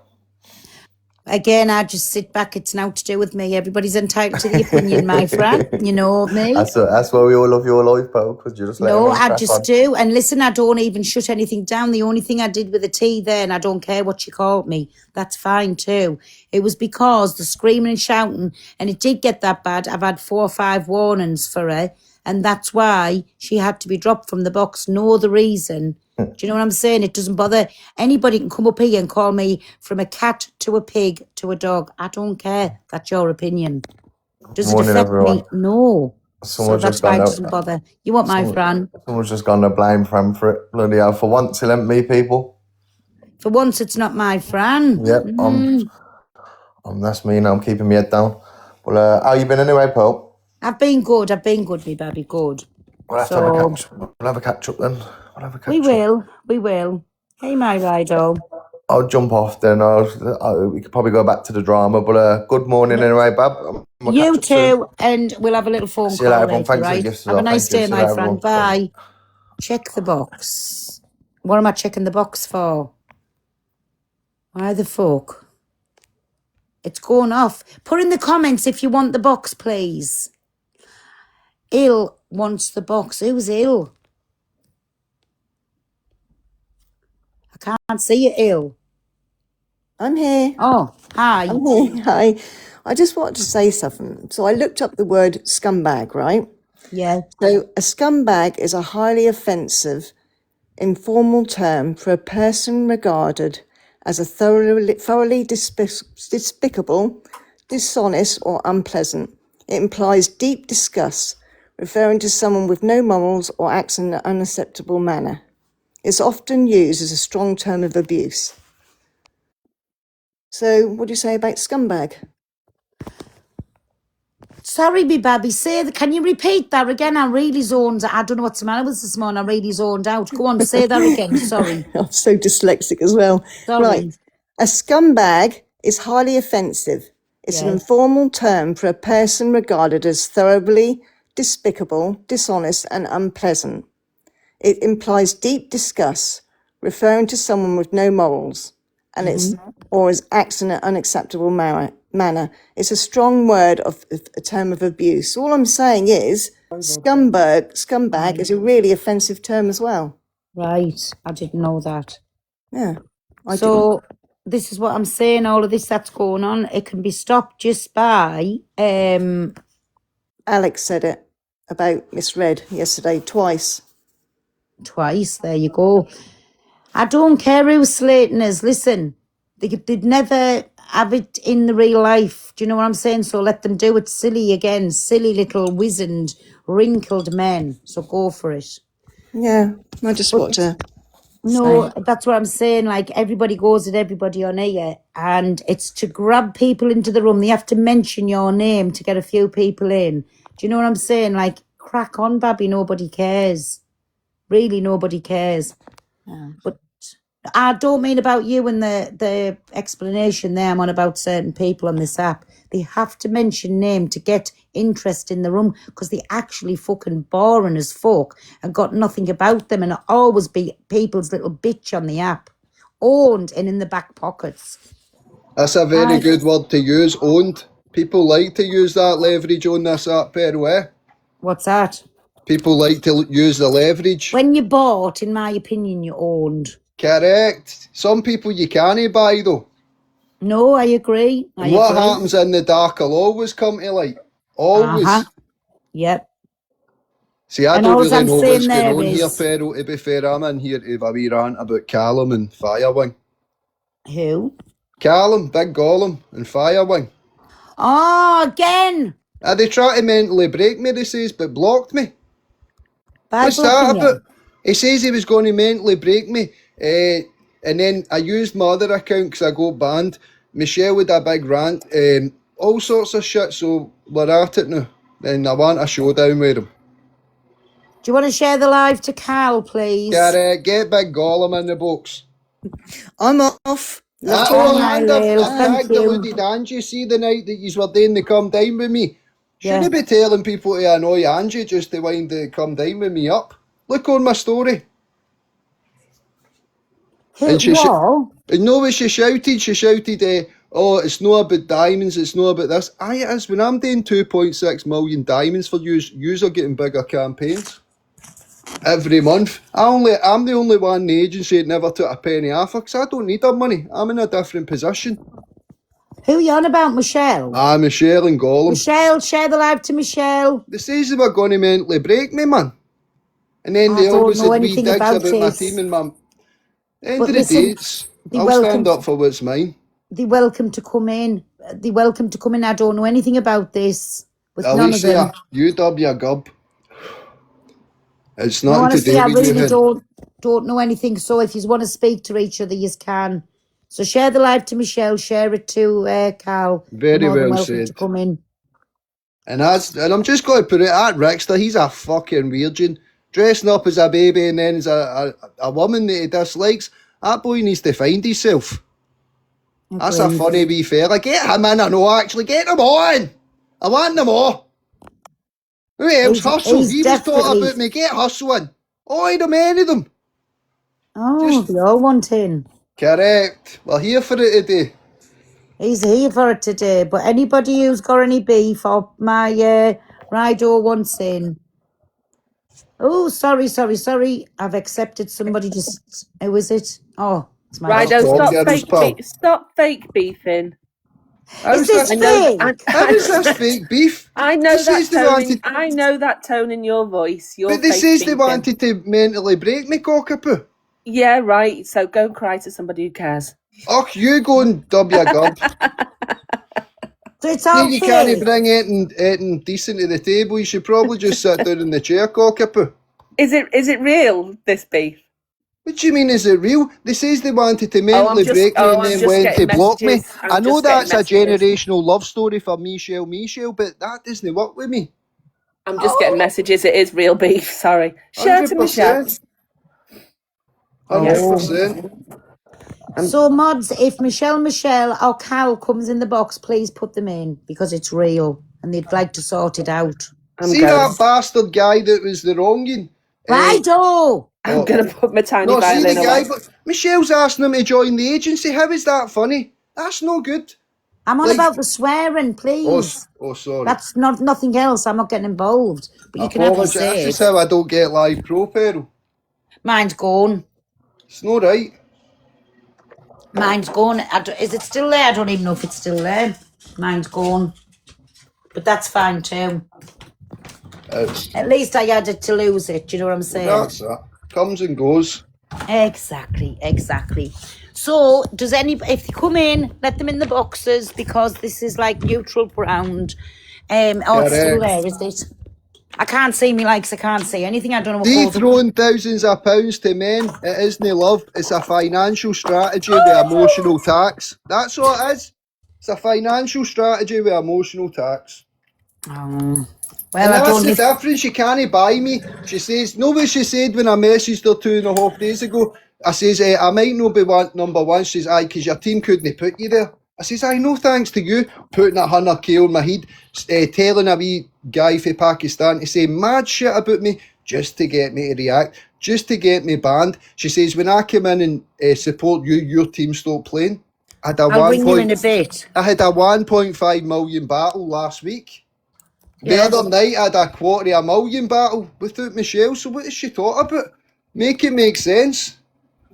Again, I just sit back. It's now to do with me. Everybody's entitled to the opinion, my friend. You know me. That's why we all love your life, Pearl, because you just let No, everyone I crack just on. do. And listen, I don't even shut anything down. The only thing I did with the tea there, and I don't care what she called me, that's fine too. It was because the screaming and shouting, and it did get that bad. I've had 4 or 5 warnings for her, and that's why she had to be dropped from the box. No other reason. Do you know what I'm saying? It doesn't bother. Anybody can come up here and call me from a cat to a pig to a dog. I don't care. That's your opinion. Does it Morning, affect everyone. me? No. Someone's So that's just why it gone doesn't bother. You want my friend? Someone's just gone to blame Fran for it. Bloody hell. For once, it ain't me, people. For once, it's not my friend. Yep, that's me now. I'm keeping my head down. Well, how you been anyway, Pearl? I've been good, me baby, good. We'll have to have a catch. We'll have a catch up then. We will. Hey, my Rido. I'll jump off then. We could probably go back to the drama. But good morning anyway, Bab. We'll You catch up soon. too, and we'll have a little phone See you call later, everyone. later, Thanks for the right? gifts as Have a well. nice Thank you. day, See you my later, friend. everyone. Bye. Check the box. What am I checking the box for? Why the fuck? It's going off. Put in the comments if you want the box, please. Ill wants the box. Who's ill? I can't see you, Ill. I'm here. Oh, hi. I'm here. Hi. I just wanted to say something. So I looked up the word scumbag, right? Yeah. So a scumbag is a highly offensive, informal term for a person regarded as a thoroughly despicable, dishonest, or unpleasant. It implies deep disgust, referring to someone with no morals or acts in an unacceptable manner. It's often used as a strong term of abuse. So, what do you say about scumbag? Sorry, me baby. Can you repeat that again? I really zoned out. I don't know what's the matter with this morning. I really zoned out. Go on, say that again. Sorry. I'm so dyslexic as well. Sorry. Right. A scumbag is highly offensive. It's an Yeah. informal term for a person regarded as thoroughly despicable, dishonest, and unpleasant. It implies deep disgust, referring to someone with no morals, and or as acts in an unacceptable manner. It's a strong word of a term of abuse. All I'm saying is, scumbag is a really offensive term as well. Right. I didn't know that. Yeah. So this is what I'm saying. All of this that's going on, it can be stopped just by Alex said it about misread yesterday twice. Twice. There you go. I don't care who slating is. Listen, they'd never have it in the real life. Do you know what I'm saying? So let them do it silly again. Silly little wizened, wrinkled men. So go for it. Yeah, I just want to No, say. that's what I'm saying. Like, everybody goes at everybody on here, and it's to grab people into the room. They have to mention your name to get a few people in. Do you know what I'm saying? Like, crack on, Babby. Nobody cares. Really, nobody cares. But I don't mean about you and the explanation there. I'm on about certain people on this app. They have to mention name to get interest in the room, because they actually fucking boring as fuck and got nothing about them, and always be people's little bitch on the app, owned and in the back pockets. That's a very Aye. good word to use, owned. People like to use that leverage on this app, Pearl, eh? What's that? People like to use the leverage. When you bought, in my opinion, you owned. Correct. Some people you can't buy, though. No, I agree. And what happens in the dark will always come to light. Always. Yep. See, I And don't all really I'm know saying what's going there on here, is- Pearl, to be fair. I'm in here to have a wee rant about Callum and Firewing. Who? Callum, Big Gollum and Firewing. Oh, again. They try to mentally break me, they says, but blocked me. By What's that blocking you? about? He says he was going to mentally break me, and then I used my other account because I got banned. Michelle with a big rant, all sorts of shit, so we're at it now. And I want a showdown with him. Do you want to share the live to Cal, please? Get Big Gollum in the box. I'm off. And I've Thank tagged deluded Angie. See the night that you were doing the come down with me. Shouldn't be telling people to annoy Angie just to wind the come down with me up. Look on my story. And she what? no, when she shouted, oh, it's not about diamonds, it's not about this. Aye, it is. When I'm doing 2.6 million diamonds for yous are getting bigger campaigns every month. I'm the only one in the agency that never took a penny off her, because I don't need her money. I'm in a different position. Who are you on about, Michelle? Michelle and Gollum. Michelle, share the live to Michelle. They says they were going to mentally break me, man. And then I they don't always know had wee anything digs about about my this. team and my... End But of the listen, dates. they I'll welcome- stand up for what's mine. They're welcome to come in. They're welcome to come in. I don't know anything about this. With none of Alicia, them. UW Gub. It's No, nothing to honestly, do I with you. really hun. don't know anything. So if you want to speak to each other, you can. So share the live to Michelle. Share it to Carl. Very You're more than well welcome said. to come in. And I'm just going to put it at Rickster. He's a fucking virgin. Dressing up as a baby and then as a woman that he dislikes. That boy needs to find himself. That's a Agreed. funny wee fella. Get him in, I know, actually. Get him on. I want them all. Who else? Hustle. he's He was taught definitely- about me. Get hustling. All of them, any of them. Oh, they all want in. Correct. We're here for it today. He's here for it today. But anybody who's got any beef or my Rido wants in. Oh, sorry. I've accepted somebody just... Who is it? Oh, it's my... Rido, Tom stop Gibbs, pal. stop fake beefing. How's this fake? How is this fake beef? I know They that says they tone. wanted- I know that tone in your voice. You're But they fake says they beefing. wanted to mentally break me, cockapoo. Yeah, right. So go and cry to somebody who cares. Och, you go and dub your gub. So it's all You can't fake. bring anything decent to the table. You should probably just sit down in the chair, cockapoo. Is it real, this beef? What do you mean, is it real? They says they wanted to mentally just- break me oh, and I'm then just went to getting block me. messages. I'm I know just getting that's a messages. generational love story for Michelle, but that doesn't work with me. I'm just getting messages. It is real beef. Sorry. Share to Michelle. 100%. So, mods, if Michelle or Cal comes in the box, please put them in because it's real and they'd like to sort it out. See that bastard guy that was the wronging? Rido! I'm going to put my tiny No, see the violin guy, away. but Michelle's asking him to join the agency. How is that funny? That's no good. I'm on Like- about the swearing, please. Oh, sorry. That's nothing else. I'm not getting involved. But you can have your Apologise. That's say. just how I don't get live pro, Pearl. Mine's gone. It's not right. Mine's gone. Is it still there? I don't even know if it's still there. Mine's gone. But that's fine too. At least I had it to lose it. Do you know what I'm saying? That's that. Comes and goes. Exactly. So, does if they come in, let them in the boxes because this is like neutral ground. Oh, it's still there, is it? I can't see me likes. I can't see anything. I don't know what They goes on. throwing thousands of pounds to men. It isn't love. It's a financial strategy with emotional tax. That's what it is. It's a financial strategy with emotional tax. Well, and I that's don't the know. difference. She can't buy me. She says, know what she said when I messaged her 2.5 days ago? I says, I might not be number one. She says, aye, because your team couldn't put you there. I says, aye, no thanks to you, putting a 100k on my head, telling a wee guy from Pakistan to say mad shit about me just to get me to react, just to get me banned. She says, when I come in and support you, your team stopped playing. I had a I'll ring you in a bit. I had a 1.5 million battle last week. Yes. The other night I had a 250,000 battle without Michelle. So what is she talking about? Make it make sense.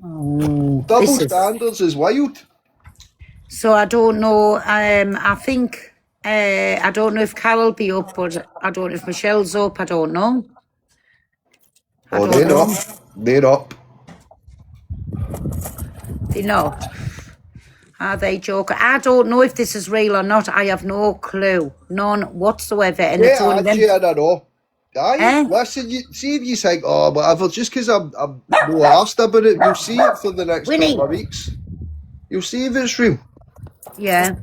Double standards is wild. So I don't know. I think I don't know if Carol will be up, but I don't know if Michelle's up. I don't know. Oh, they're up. They're up. They're not. Are they joking? I don't know if this is real or not. I have no clue. None whatsoever. And it's only them. I don't know. Aye, listen, see if you think, oh, whatever, just because I'm no asked about it, you'll see it for the next couple of weeks. You'll see if it's real. Yeah.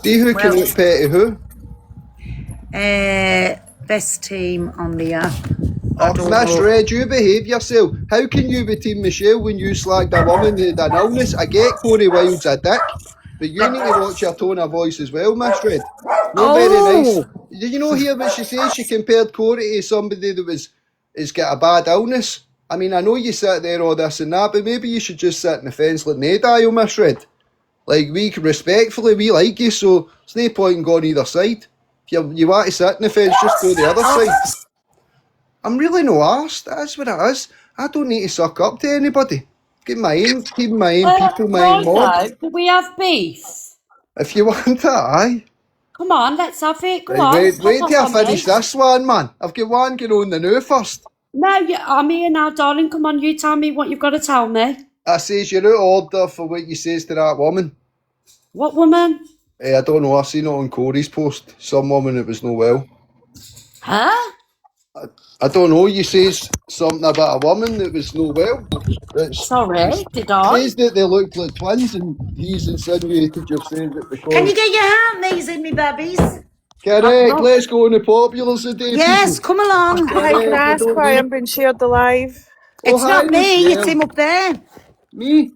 See who can look petty who. Best team on the app. Oh, Miss Red, you behave yourself. How can you be Team Michelle when you slagged a woman with an illness? I get Corey Wilde's a dick, but you need to watch your tone of voice as well, Miss Red. Not very nice. Did you know hear what she says? She compared Corey to somebody that has got a bad illness. I mean, I know you sit there all this and that, but maybe you should just sit in the fence like Ned Dial, Miss Red. Like, respectfully, we like you, so there's no point in going either side. If you want to sit in the fence, just go the other side. I'm really no arsed. That's what it is. I don't need to suck up to anybody. Keep my aim, people, my aim mod. Do we have beef? If you want that, aye. Come on, let's have it. Go Right, on. wait stop till I off on finish me. this one, man. I've got one going on the new first. No, I'm here now, darling. Come on, you tell me what you've got to tell me. I says you're out of order for what you says to that woman. What woman? I don't know, I seen it on Corey's post. Some woman that was no well. Huh? I don't know, you says something about a woman that was no well. Sorry, did I? Says that they looked like twins and he's insinuated you're saying it because... Can you get your hand knees in me, babies? Correct, let's go on the populars today. Yes, people. come along. Hi, can I ask why I'm being shared the live? It's hi, not me, Michelle. it's him up there. Me?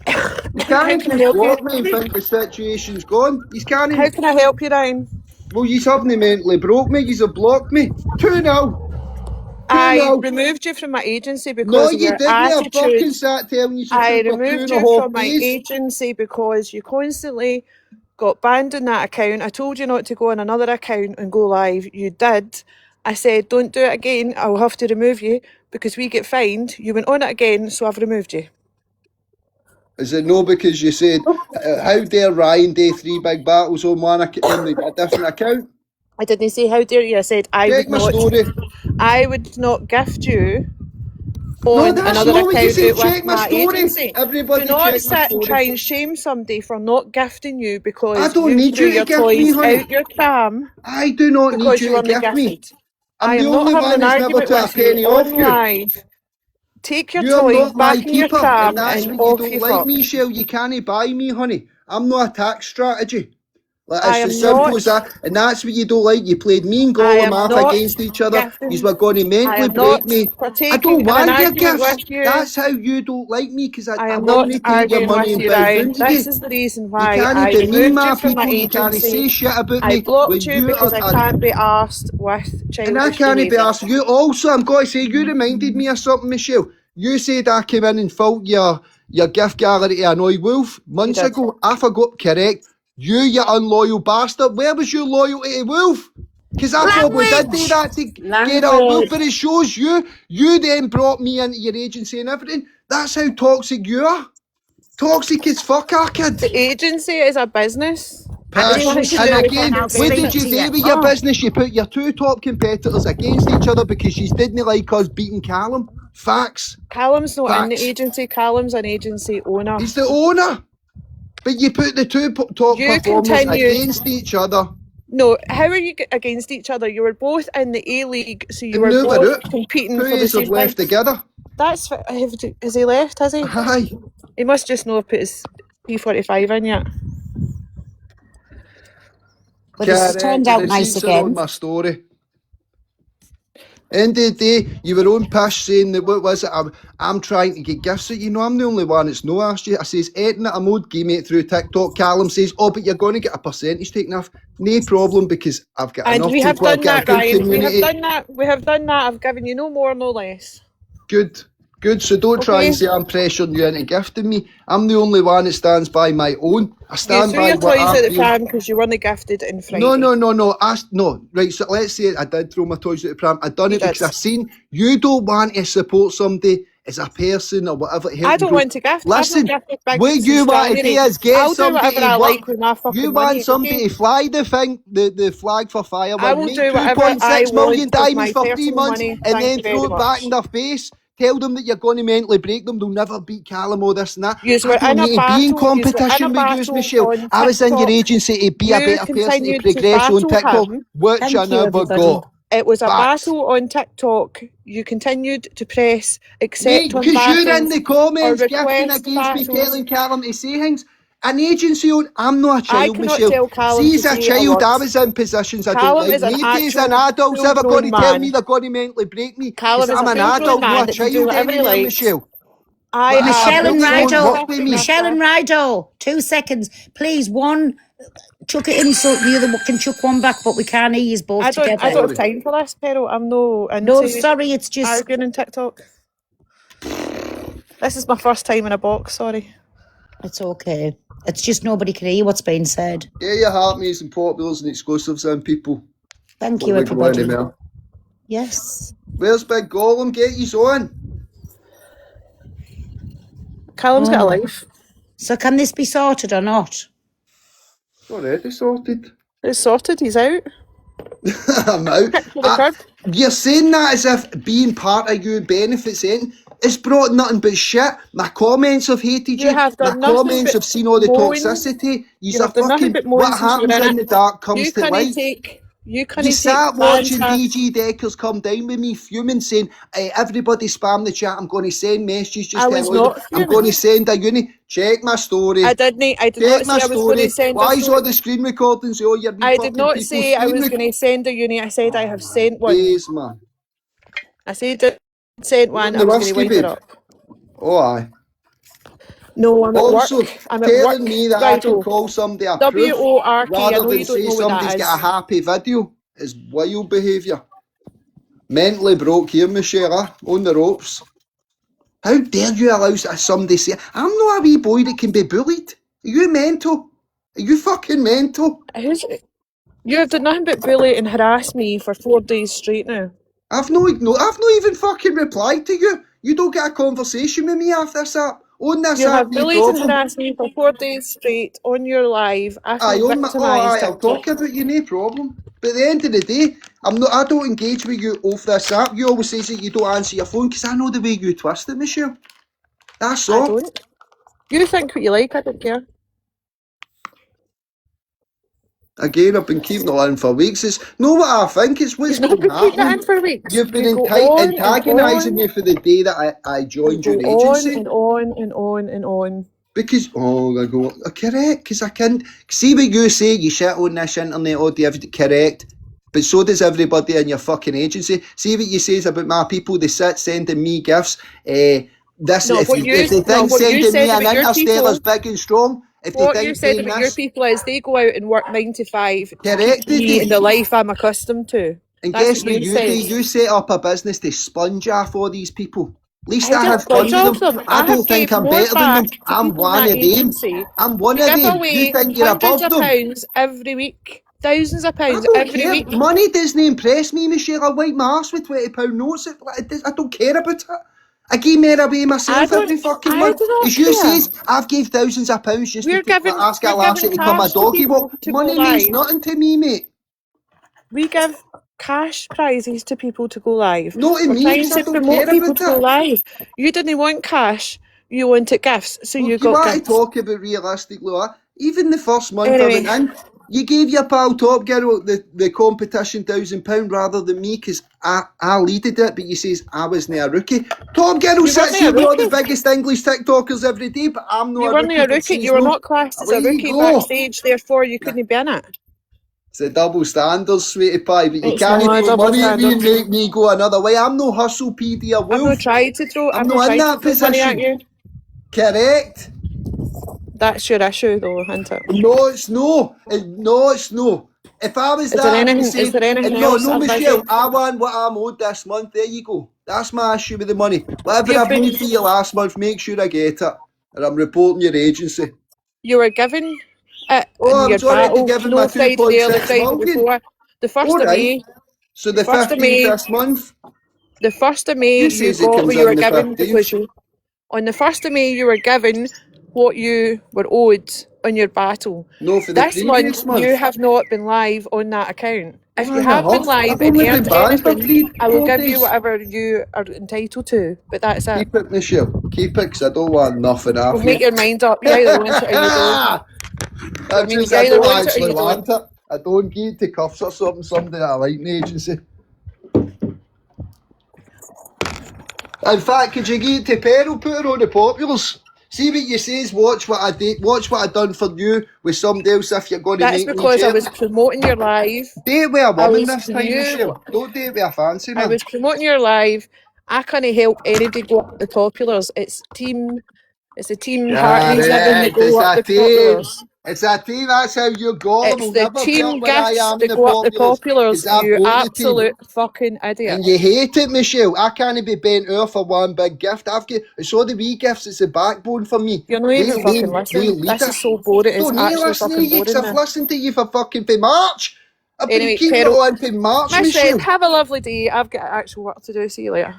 You can't can I even help block you? me and think the situation's gone. You can't even... How can I help you, Ryan? Well, you haven't mentally broke me, you have blocked me. 2-0. I removed you from my agency because No, of you your didn't. I fucking attitude. sat telling you to I for removed you 2.5 from my days. agency because you constantly got banned on that account. I told you not to go on another account and go live. You did. I said, don't do it again. I'll have to remove you because we get fined. You went on it again, so I've removed you. Is it no because you said, how dare Ryan do 3 big battles on one on a different account? I didn't say how dare you. I said Check my story. I would not gift you No, on that's another not what you account said. out Check with my my story. agency. Everybody Do not check my sit and story. try and shame somebody for not gifting you because I don't need threw you to your gift toys me, honey. out your cam. I do not need because you you to were gift me. gifted. I'm I the am not only having one an that's never argument took a with you penny off on you. live. Take your You're toys not my back in your keeper, cam and that's and what you off don't you like fuck. me, Shell. You can't buy me, honey. I'm not a tax strategy. Like, I it's am as simple not- as that. And that's what you don't like. You played me and I Gollum am off not against each other. gifting- You were going to I mentally am break not me. I partaking don't in an want your argument gifts. with you. That's how you don't like me, because I am will not not take your arguing money with and you, bow Ryan. down to This you. is the reason You why can't I demean removed my you from people. my You can't agency. say shit about I me. blocked when you because I can't be arsed with childish And I can't be behaviour. asked. You also, I'm going to say, you reminded me of something, Michelle. You said I came in and filled your gift gallery to annoy Wolf months did. ago. I forgot, correct. You unloyal bastard. Where was your loyalty to Wolf? Because I probably did do that to get a Wolf, but it shows you. You then brought me into your agency and everything. That's how toxic you are. Toxic as fuck, our kid. The agency is a business. Pish. Nothing to And do with again, my what business. did you do with your business? You put your 2 top competitors against each other because you didn't like us beating Callum. Facts. Callum's not in the Facts. agency. Callum's an agency owner. He's the owner. But you put the two top You performers continued. against each other. No, how are you against each other? You were both in the A League, so you were Move it both out. competing Two for the years same have left thing. together. That's has he left? Has he? Aye. He must just not have put his P45 in yet. But it's turned out nice receipts are on again. my story. End of the day, you were on pish saying that, what was it? I'm trying to get gifts. You know, I'm the only one that's no asked you. I says, Etna, I'm old game it through TikTok. Callum says, oh, but you're going to get a percentage taken off. No problem, because I've got And enough we have people. I've done got that, a good Ryan. community. We have done that. We have done that. I've given you no more, no less. Good. Good. So don't try Okay. and say I'm pressuring you into gifting me. I'm the only one that stands by my own. I You stand threw by your what toys I at the feel. pram because you weren't gifted in Friday. No. No. Right, so let's say I did throw my toys at the pram. I done it because I seen you don't want to support somebody as a person or whatever. to help I them don't grow. want to gift. Listen, I've not gifted big what since you want to do January. is get I'll do somebody whatever to I work. like with my fucking You money. want somebody Okay? to fly the thing, the flag for firewood, I will make do whatever 2.6 I million want with my diamonds for 3 personal months money. and Thank then you very throw it back much. in their face. Tell them that you're going to mentally break them. They'll never beat Callum or this and that. Yous I were don't in a need to be in battle. Yous were in a competition with you, battle Michelle. on I was in your TikTok. agency to be a You better person, to continued to progress on battle TikTok, him. which I Thank you, never everybody. got. It was a Facts. battle on TikTok. You continued to press Mate, accept on because you're in battles the or comments gifting request against me, battles. telling Callum to say things. An agency on, I'm not a I child, cannot Michelle. tell Callum See, to as a say a child, I word. was in positions I don't Callum like. is an Maybe as an actual adult's ever going full-grown to tell me man. they're going to mentally break me. Callum Because is I'm a an full-grown adult, man not a that can do child whatever he anymore, likes. Michelle. I Like, Michelle and am adults won't Rido, work with me. Michelle and Rido, 2 seconds, please. One, chuck it in so the other one can chuck one back, but we can't hear you both I don't together. have time for this, Pero. I'm no No, into sorry, it's just arguing on TikTok. This is my first time in a box, sorry. it's okay. It's just nobody can hear what's being said. Get your heart me's and populars and exclusives in, people. Thank Before you, we go everybody. anywhere. Yes. Where's Big Gollum? Get you on. Callum's got a Oh. life. So can this be sorted or not? Already sorted. It's sorted, he's out. I'm out. Kicked to the curb. You're saying that as if being part of you benefits anything. It's brought nothing but shit. My comments have hated you. You have My done nothing comments but have seen all the moan. toxicity. You have done nothing but moan what since you were happens in in it. the dark comes You to can't light. take You sat bans watching off. DG Deckers come down with me, fuming, saying, everybody spam the chat. I'm going to send messages. Just I was tell you, not I'm fuming. going to send a uni. Check my story. I did not Check say my I was going to story. send a Why is story. all the screen recordings? Oh, you're I fucking did not people say I was screen going to send a uni. I said I have sent one. Days, man. I said I sent one. the I was going to whiskey, wind it babe? up. Oh, aye. No, I'm at Also, work. I'm at telling work. me that I can Righto. call somebody a proof W-O-R-K. I rather know than you don't say know what somebody's that got a is. happy video is wild behaviour. Mentally broke here, Michelle, on the ropes. How dare you allow somebody say, I'm not a wee boy that can be bullied? Are you mental? Are you fucking mental? You have done nothing but bully and harass me for 4 days straight now. I've not even fucking replied to you. You don't get a conversation with me after this app. On this You app, have no bullied and problem. harassed me for 4 days straight on your live. I Aye, feel on my, victimised. I'll talk about you, no problem. But at the end of the day, I don't engage with you off this app. You always say that you don't answer your phone because I know the way you twist it, Michelle. That's all. I don't. You think what you like, I don't care. Again, I've been keeping it in for weeks. It's not what I think, it's what's You've not been been keeping it happening. in for weeks. You've been You go on and antagonising on. me for the day that I joined Go your on agency. and on and on and on. Because, I go, correct, because I can't. See what you say, you shit on this internet, correct. But so does everybody in your fucking agency. See what you say about my people, they sit sending me gifts. If they think sending me an Interstellar's big and strong, if they What you think said doing about your this, people is they go out and work 9 to 5 to correct, keep me in the life I'm accustomed to. and That's guess what what you you do? said. You set up a business to sponge off all these people. At least I I don't have fun sponge with them. off them. I I don't have think gave I'm more better than them. back to I'm people in one that of them. agency. I'm one We of give them. away You think you're hundreds above of them? pounds every week. Thousands of I pounds don't every care. week. Money doesn't impress me, Michelle. I wipe my arse with £20 notes. I don't care about it. I give more away myself every fucking month. As you says, I've gave thousands of pounds just to ask a lassie to come a doggy walk. Money means nothing to me, mate. We give cash prizes to people to go live. Not to We're me, trying 'cause I to don't promote care people about to go that. live. You didn't want cash, you wanted gifts, so Look, you you got want to gifts. talk about realistic, Laura? Even the first month I Anyway, went in, you gave your pal Top Girl the competition £1,000 rather than me because I leaded it, but you says I wasn't a rookie. Top Girl you sits weren't here a with all the rookie. biggest English TikTokers every day, but I'm You not a weren't rookie a that rookie. says You were no. not classed as a Away you rookie go. backstage, therefore you couldn't be in it. It's a double standards, sweetie pie, but you It's can't not a throw double money at me and standard. make me go another way. I'm no hustle PD or I've wolf. not tried to throw. I'm I've not not in tried that to throw money at position. you. Correct. That's your issue, though, isn't it? No, it's no. No, it's no. If I was Is there that, I would anything? say, Is there anything no, else? no, I'm Michelle, busy. I want what I'm owed this month. There you go. That's my issue with the money. Whatever You've I've been. paid for you last month, make sure I get it. And I'm reporting your agency. You were given it Oh, in I your was already battle. given No my Friday there, the 2.6 Friday million. before. The 1st All of right. May. So The the 1st of 15th May. this month? The 1st of May You you says it got comes what you in were the given 15th. because you on the 1st of May you were given what you were owed on your battle. No, for the This previous month you month. have not been live on that account. If Well, you and I have been have. live I've and only been earned banned for anything, I will 4 give you days. whatever you are entitled to. But that's it. Keep it, Michelle. Keep it, because I don't want nothing Well, off make you. your mind up. You either want it or you don't. I That's mean, just, you I either don't want it or actually you don't. want it. I don't get to cuffs or something, somebody that I like in the agency. In fact, could you get to Peril, put her on the populars? See what you says, watch what I did, watch what I done for you with somebody else if you're going to That's make me because I jealous. was promoting your live. Do it with a I woman was this time, you. Michelle. Don't do it with a fancy I man. was promoting your live. I can't help anybody go up the populars. It's the team Hartneys living that Correct, it's go up a the team. populars. It's a team, that's how you're going. It's We'll the never be team up where I gifts am in that the go up the populars, populars. because I've You got the team. absolute fucking idiot. And you hate it, Michelle. I can't be bent over for one big gift. It's all the wee gifts, it's the backbone for me. You're not even fucking listening. lead This it. is so boring. It's Don't need to actually listen to fucking you, because boring I've now. listened to you for fucking for March. I've been Anyway, keeping it Peril, on for March, my Michelle. friend, have a lovely day. I've got actual work to do. See you later.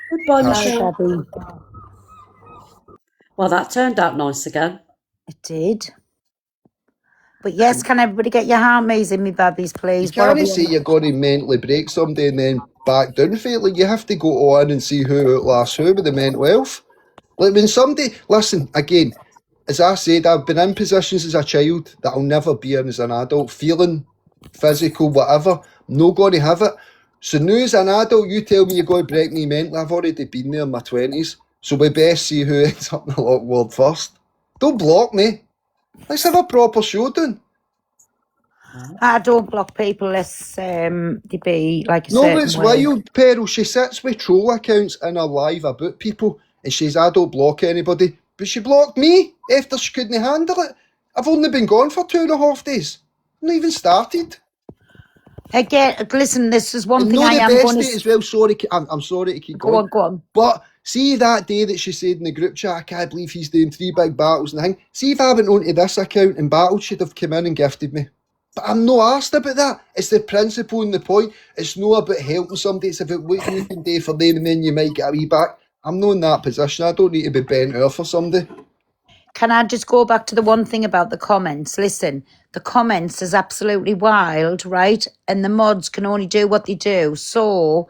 Goodbye, Bye, Michelle. Debbie. Well, that turned out nice again. It did. But yes, can everybody get your harmies in me, babbies, You please? What are can't we say on? you're going to mentally break somebody and then back down for it. Like, you have to go on and see who outlasts who with the mental health. Like, when somebody, listen, again, as I said, I've been in positions as a child that I'll never be in as an adult, feeling physical, whatever. I'm not going to have it. So now as an adult, you tell me you're going to break me mentally. I've already been there in my 20s. So we best see who ends up in the lock ward first. Don't block me. Let's have a proper showdown. I don't block people unless they be like a No, certain it's way. wild, Peril. She sits with troll accounts in her live about people and says, I don't block anybody. But she blocked me after she couldn't handle it. I've only been gone for 2.5 days. I've not even started. Again, listen, this is one And thing not I the am best going day as well. Sorry, I'm sorry to keep going. Go on. But see that day that she said in the group chat, I can't believe he's doing 3 big battles and the thing. See if I went onto this account and battled, she'd have come in and gifted me. But I'm not asked about that. It's the principle and the point. It's not about helping somebody. It's about what you can do for them and then you might get a wee back. I'm not in that position. I don't need to be bent over for somebody. Can I just go back to the one thing about the comments? Listen, the comments is absolutely wild, right? And the mods can only do what they do. So,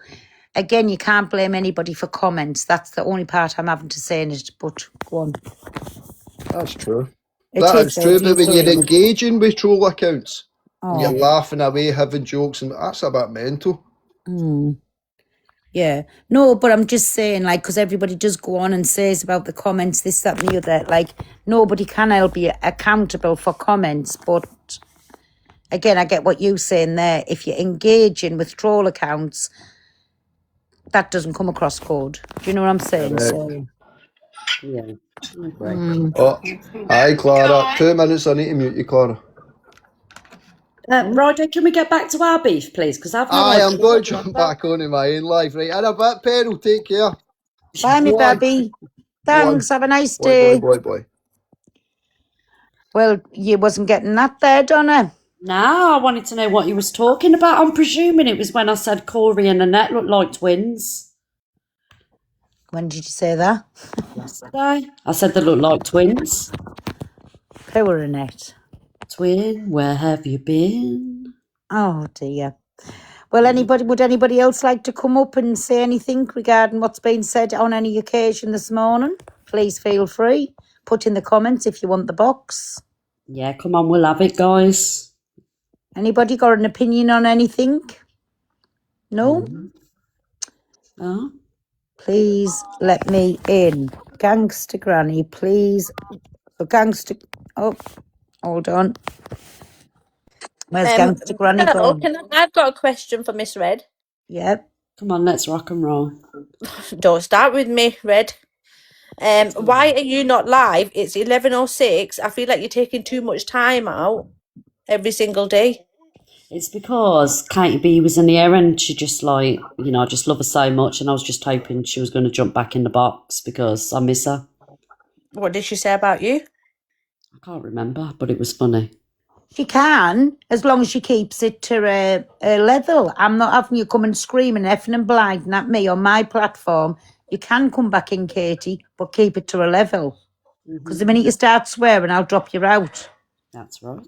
again, you can't blame anybody for comments. That's the only part I'm having to say in it. But go on. That's true. It That is, is true, though, but when you're Tuesday. engaging with troll accounts, and you're Oh. laughing away, having jokes, and that's a bit mental. Yeah. No, but I'm just saying, like, because everybody does go on and says about the comments, this, that, and the other. Like, nobody can be accountable for comments. But again, I get what you're saying there. If you're engaging with troll accounts, that doesn't come across code. Do you know what I'm saying? Correct. So, Yeah. Great. Oh, hi, Clara. 2 minutes, I need to mute you, Clara. Ryder, can we get back to our beef, please? Because I've no Aye, idea I'm going what to you're on jump about. back onto my own live, right? In a bit, Peril, take care. bye, me Go on. baby. Go on. Thanks. Have a nice Boy, day. boy. Well, you wasn't getting that there, Donna. No, I wanted to know what you was talking about. I'm presuming it was when I said Corey and Annette look like twins. When did you say that? Yesterday. I said they look like twins. Who were Annette? Twin, where have you been? Oh, dear. Well, would anybody else like to come up and say anything regarding what's been said on any occasion this morning? Please feel free. Put in the comments if you want the box. Yeah, come on, we'll have it, guys. Anybody got an opinion on anything? No? Oh. Please let me in. Gangster Granny, please. Oh, hold on. Where's Gangster Granny Hello, gone? I've got a question for Miss Red. Yep. Come on, let's rock and roll. Don't start with me, Red. Why are you not live? It's 11:06. I feel like you're taking too much time out every single day. It's because Katie B was in the air and she just I just love her so much, and I was just hoping she was going to jump back in the box because I miss her. What did she say about you? I can't remember, but it was funny. She can, as long as she keeps it to a level. I'm not having you come and screaming, effing and blinding at me on my platform. You can come back in, Katie, but keep it to a level. Because the minute you start swearing, I'll drop you out. That's right.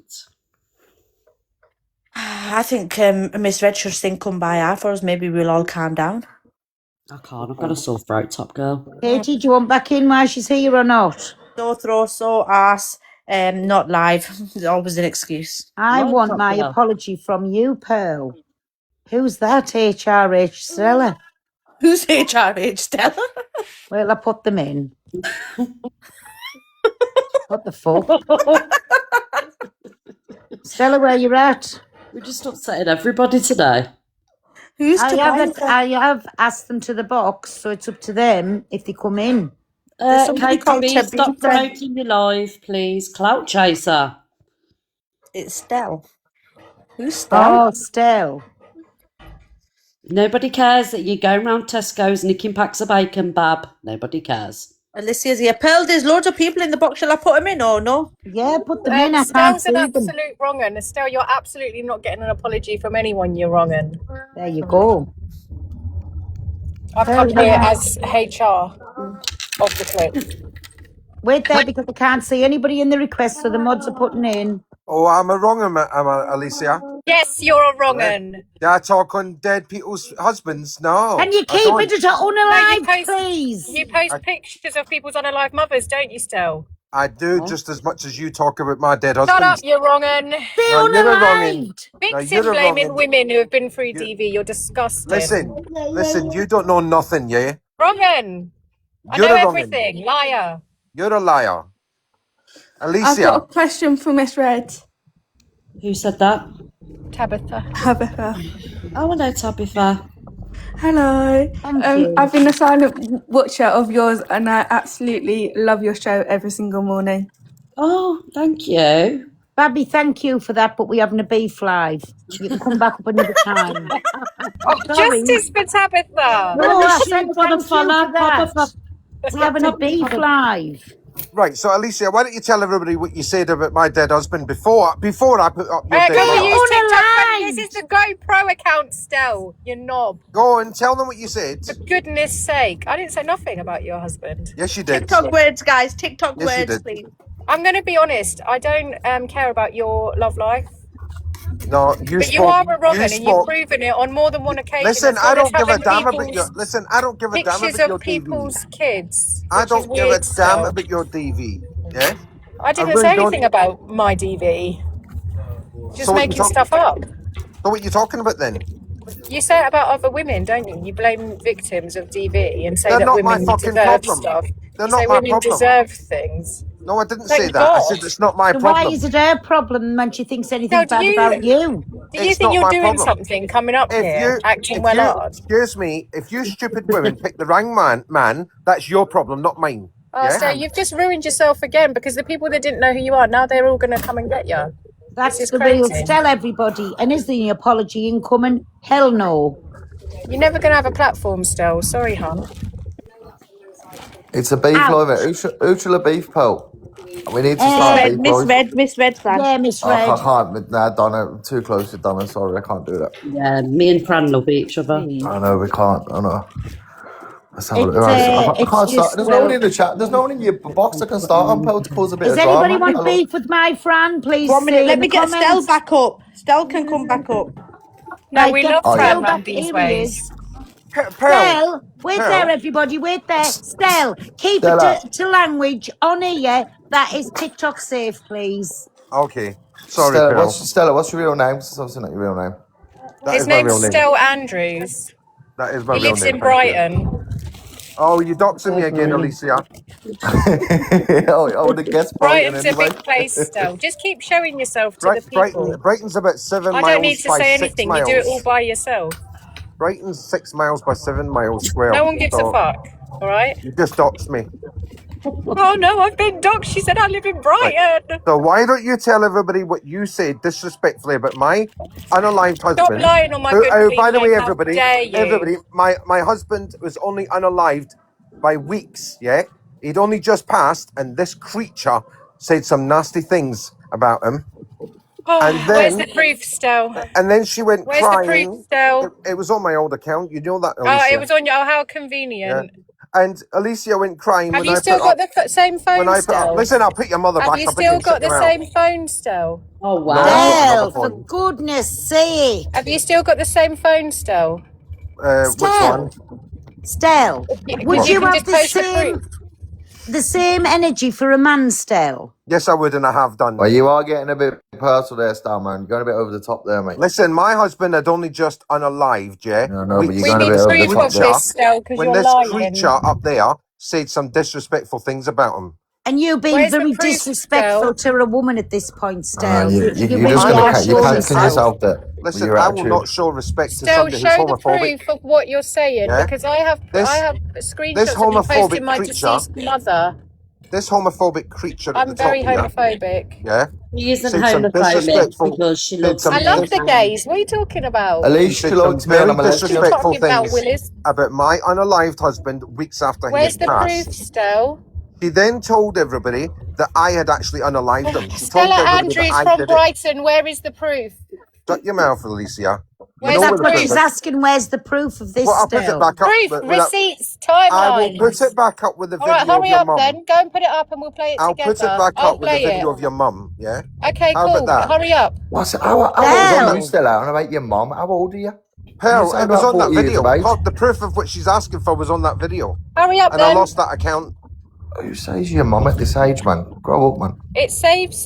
I think Miss Red should sing Come By Her for us. Maybe we'll all calm down. I can't. I've got a sore throat, Top Girl. Katie, do you want back in while she's here or not? Sore throat, sore ass, not live. There's always an excuse. I want my apology from you, Pearl. Who's that, HRH Stella? Who's HRH Stella? Well, I put them in. What the fuck? Stella, where you at? We're just upsetting everybody today. I have asked them to the box, so it's up to them if they come in. Katie B, stop promoting your live, please. Clout chaser. It's Stell. Who's Stell? Oh, Stell. Nobody cares that you're going round Tesco's nicking packs of bacon, Bab. Nobody cares. Alicia's here. Pearl, there's loads of people in the box. Shall I put them in or no? Yeah, put them in. I can't Estelle's see an them. absolute wrong un. Estelle, you're absolutely not getting an apology from anyone, you're wrong un. There you go. I've come here as HR of the clip. Wait there because I can't see anybody in the request, so the mods are putting in. Oh, I'm a wrong, am I, Alicia? Yes, you're a wrong un. Yeah, I talk on dead people's husbands. No. Can you I keep don't. it to unalive, please? You post pictures of people's unalive mothers, don't you, Stell? I do just as much as you talk about my dead Shut husbands. up, you're wrong un. No, you're a wrong un. No, Victim you're a wrong blaming un. women who have been through DV, you're disgusting. Listen, you don't know nothing, yeah? Wrong un. I You're know a wrong un. everything. Liar. You're a liar. I've got a Alicia, question for Miss Red. Who said that? Tabitha. Tabitha. Oh, hello, Tabitha. Hello. you. I've been a silent watcher of yours and I absolutely love your show every single morning. Oh, thank you. Babby, thank you for that, but we're having a beef live. You can come back up another time. Sorry. Justice for Tabitha. No, I said She's got a thank you fella, for that. Papa. We're having a beef live. right, so Alicia, why don't you tell everybody what you said about my dead husband before I put up your dead Go husband? use TikTok. This is the GoPro account, Stell. You knob. Go and tell them what you said. For goodness sake. I didn't say nothing about your husband. Yes, you did. TikTok words, guys. TikTok Yes, you words, did. please. I'm going to be honest. I don't care about your love life. No, you But spoke. you are a wrong you and you've spoke. proven it on more than one occasion. Listen, as I well as don't give a having damn about people's your. Listen, I don't give a damn pictures about your of DV. people's kids. I which don't is give a weird, damn Stell. about your DV. Yeah. I didn't really say don't. anything about my DV. Just So what you making talk- stuff up. So what you talking about then? You say it about other women, don't you? You blame victims of DV and say They're that not my women fucking deserve problem. stuff. They're You not say my women problem. deserve things. No, I didn't Thank say that. I God. said it's not my So problem. why is it her problem when she thinks anything No, do bad you- about you? Do you It's think not you're my doing problem. something coming up here, acting well hard? Excuse me, if you stupid women pick the wrong man, that's your problem, not mine. Oh, yeah? so you've just ruined yourself again because the people that didn't know who you are, now they're all going to come and get you. That's This is the real. crazy. Tell everybody. And is the apology incoming? Hell no. You're never going to have a platform still. Sorry, hon. It's a beef Ouch. live. Who shall a beef pal? We need to start a beef live. Miss Red, Fran. Yeah, Miss Oh, Red. I can't. Nah, Donna, I'm too close to Donna. Sorry, I can't do that. Yeah, me and Fran love each other. I know we can't. I know. Let's have a look. It's, I it's can't start. just, There's no one in the chat. There's no one in your box that can start on Pearl to cause a bit Does of drama. anybody want Hello? beef with my Fran? Please 1 minute. say Let in me the get Stell comments. back up. Stell can come back up. No, Right, we get love Oh, Stell Fran back. these Here he ways. is. Pearl, Stell, wait there, Pearl. everybody. Wait there. Stell, keep it Stella. to language on here that is TikTok safe, please. Okay, sorry, Pearl. Stella, what's your real name? It's obviously not your real name. That His is my name's real name. Stell Andrews. That is my He real lives name. in Thank you. Brighton. Oh, you doxing me again, Alicia. I would have guessed Brighton Brighton's anyway. a big place, Stell. Just keep showing yourself to the people. Brighton's about 7 I miles don't need to by say 6 anything. miles. You do it all by yourself. Brighton's 6 miles by 7 miles square. No one gives a So fuck. All right. you just doxed me. Oh no, I've been doxxed. She said I live in Brighton. So why don't you tell everybody what you said disrespectfully about my unalived husband? Stop lying on my who, good oh, by the clean way, name. How dare you? everybody, my husband was only unalived by weeks. Yeah, he'd only just passed, and this creature said some nasty things about him. Oh, And where's then, the proof, Stell? and then she went Where's the crying. proof, Stell? It was on my old account. You know that, Oh, Alicia. it was on your. Oh, how Yeah. convenient. And Alicia went crying Have when you I still put got up. the same phone, When I put up, Stell? listen, I'll put your mother Have back you up still again. got Check the them out. same phone, Stell? Oh, No, I've got Stell, another for phone. goodness sake. Have you still got the same phone, Stell? Which Stell, one? Stell, would What? you can have just post the same energy for a man, Stell? Yes, I would, and I have done. Well, you are getting a bit personal there, Star Man. You're going a bit over the top there, mate. Listen, my husband had only just unalived, yeah? No, but you're We going a need bit over the proof top of there. this, Stell, because When you're this lying. creature up there said some disrespectful things about him. And you being Where's the very proof, disrespectful Stell? to a woman at this point, Stell. You're You've just been going far to you're short cancelling yourself. yourself there. with Listen, your I will attitude. not show respect to Stell, somebody who's show the homophobic. proof of what you're saying, Yeah? because I have This screenshots of you homophobic posting my creature, deceased mother. this homophobic creature at I'm the top very here, homophobic. yeah? She isn't Said some homophobic disrespectful, because she said loves some I love the me. gays. What are you talking about? he Alicia, said she some likes me and very I'm a lesbian. What are you disrespectful talking about, things Willis? about my unalived husband weeks after he Where's had the proof, passed. Stell? She then told everybody that I had actually unalived him. She told Stella everybody that Andrews I from did it. Brighton. Where is the proof? Shut your mouth, Alicia. You Where's know the where the But proof she's is. asking where's the proof of this, Well, I'll put it Stell. back up. Proof, Without, receipts, I will put timelines. it back up with the All right, video of hurry your up mum. then. Go and put it up and we'll play it I'll put it together. back I'll up with the play it. video of your mum, yeah? Okay, How cool. about that? Hurry up. What's how old are you, Stell, Stella? And about your mum? How old are you? You Pearl, sound it was about on that 40 years video. of age. The proof of what she's asking for was on that video. Hurry up And I then. lost that account. Who says your mum at this age, man? Grow up, man. It saves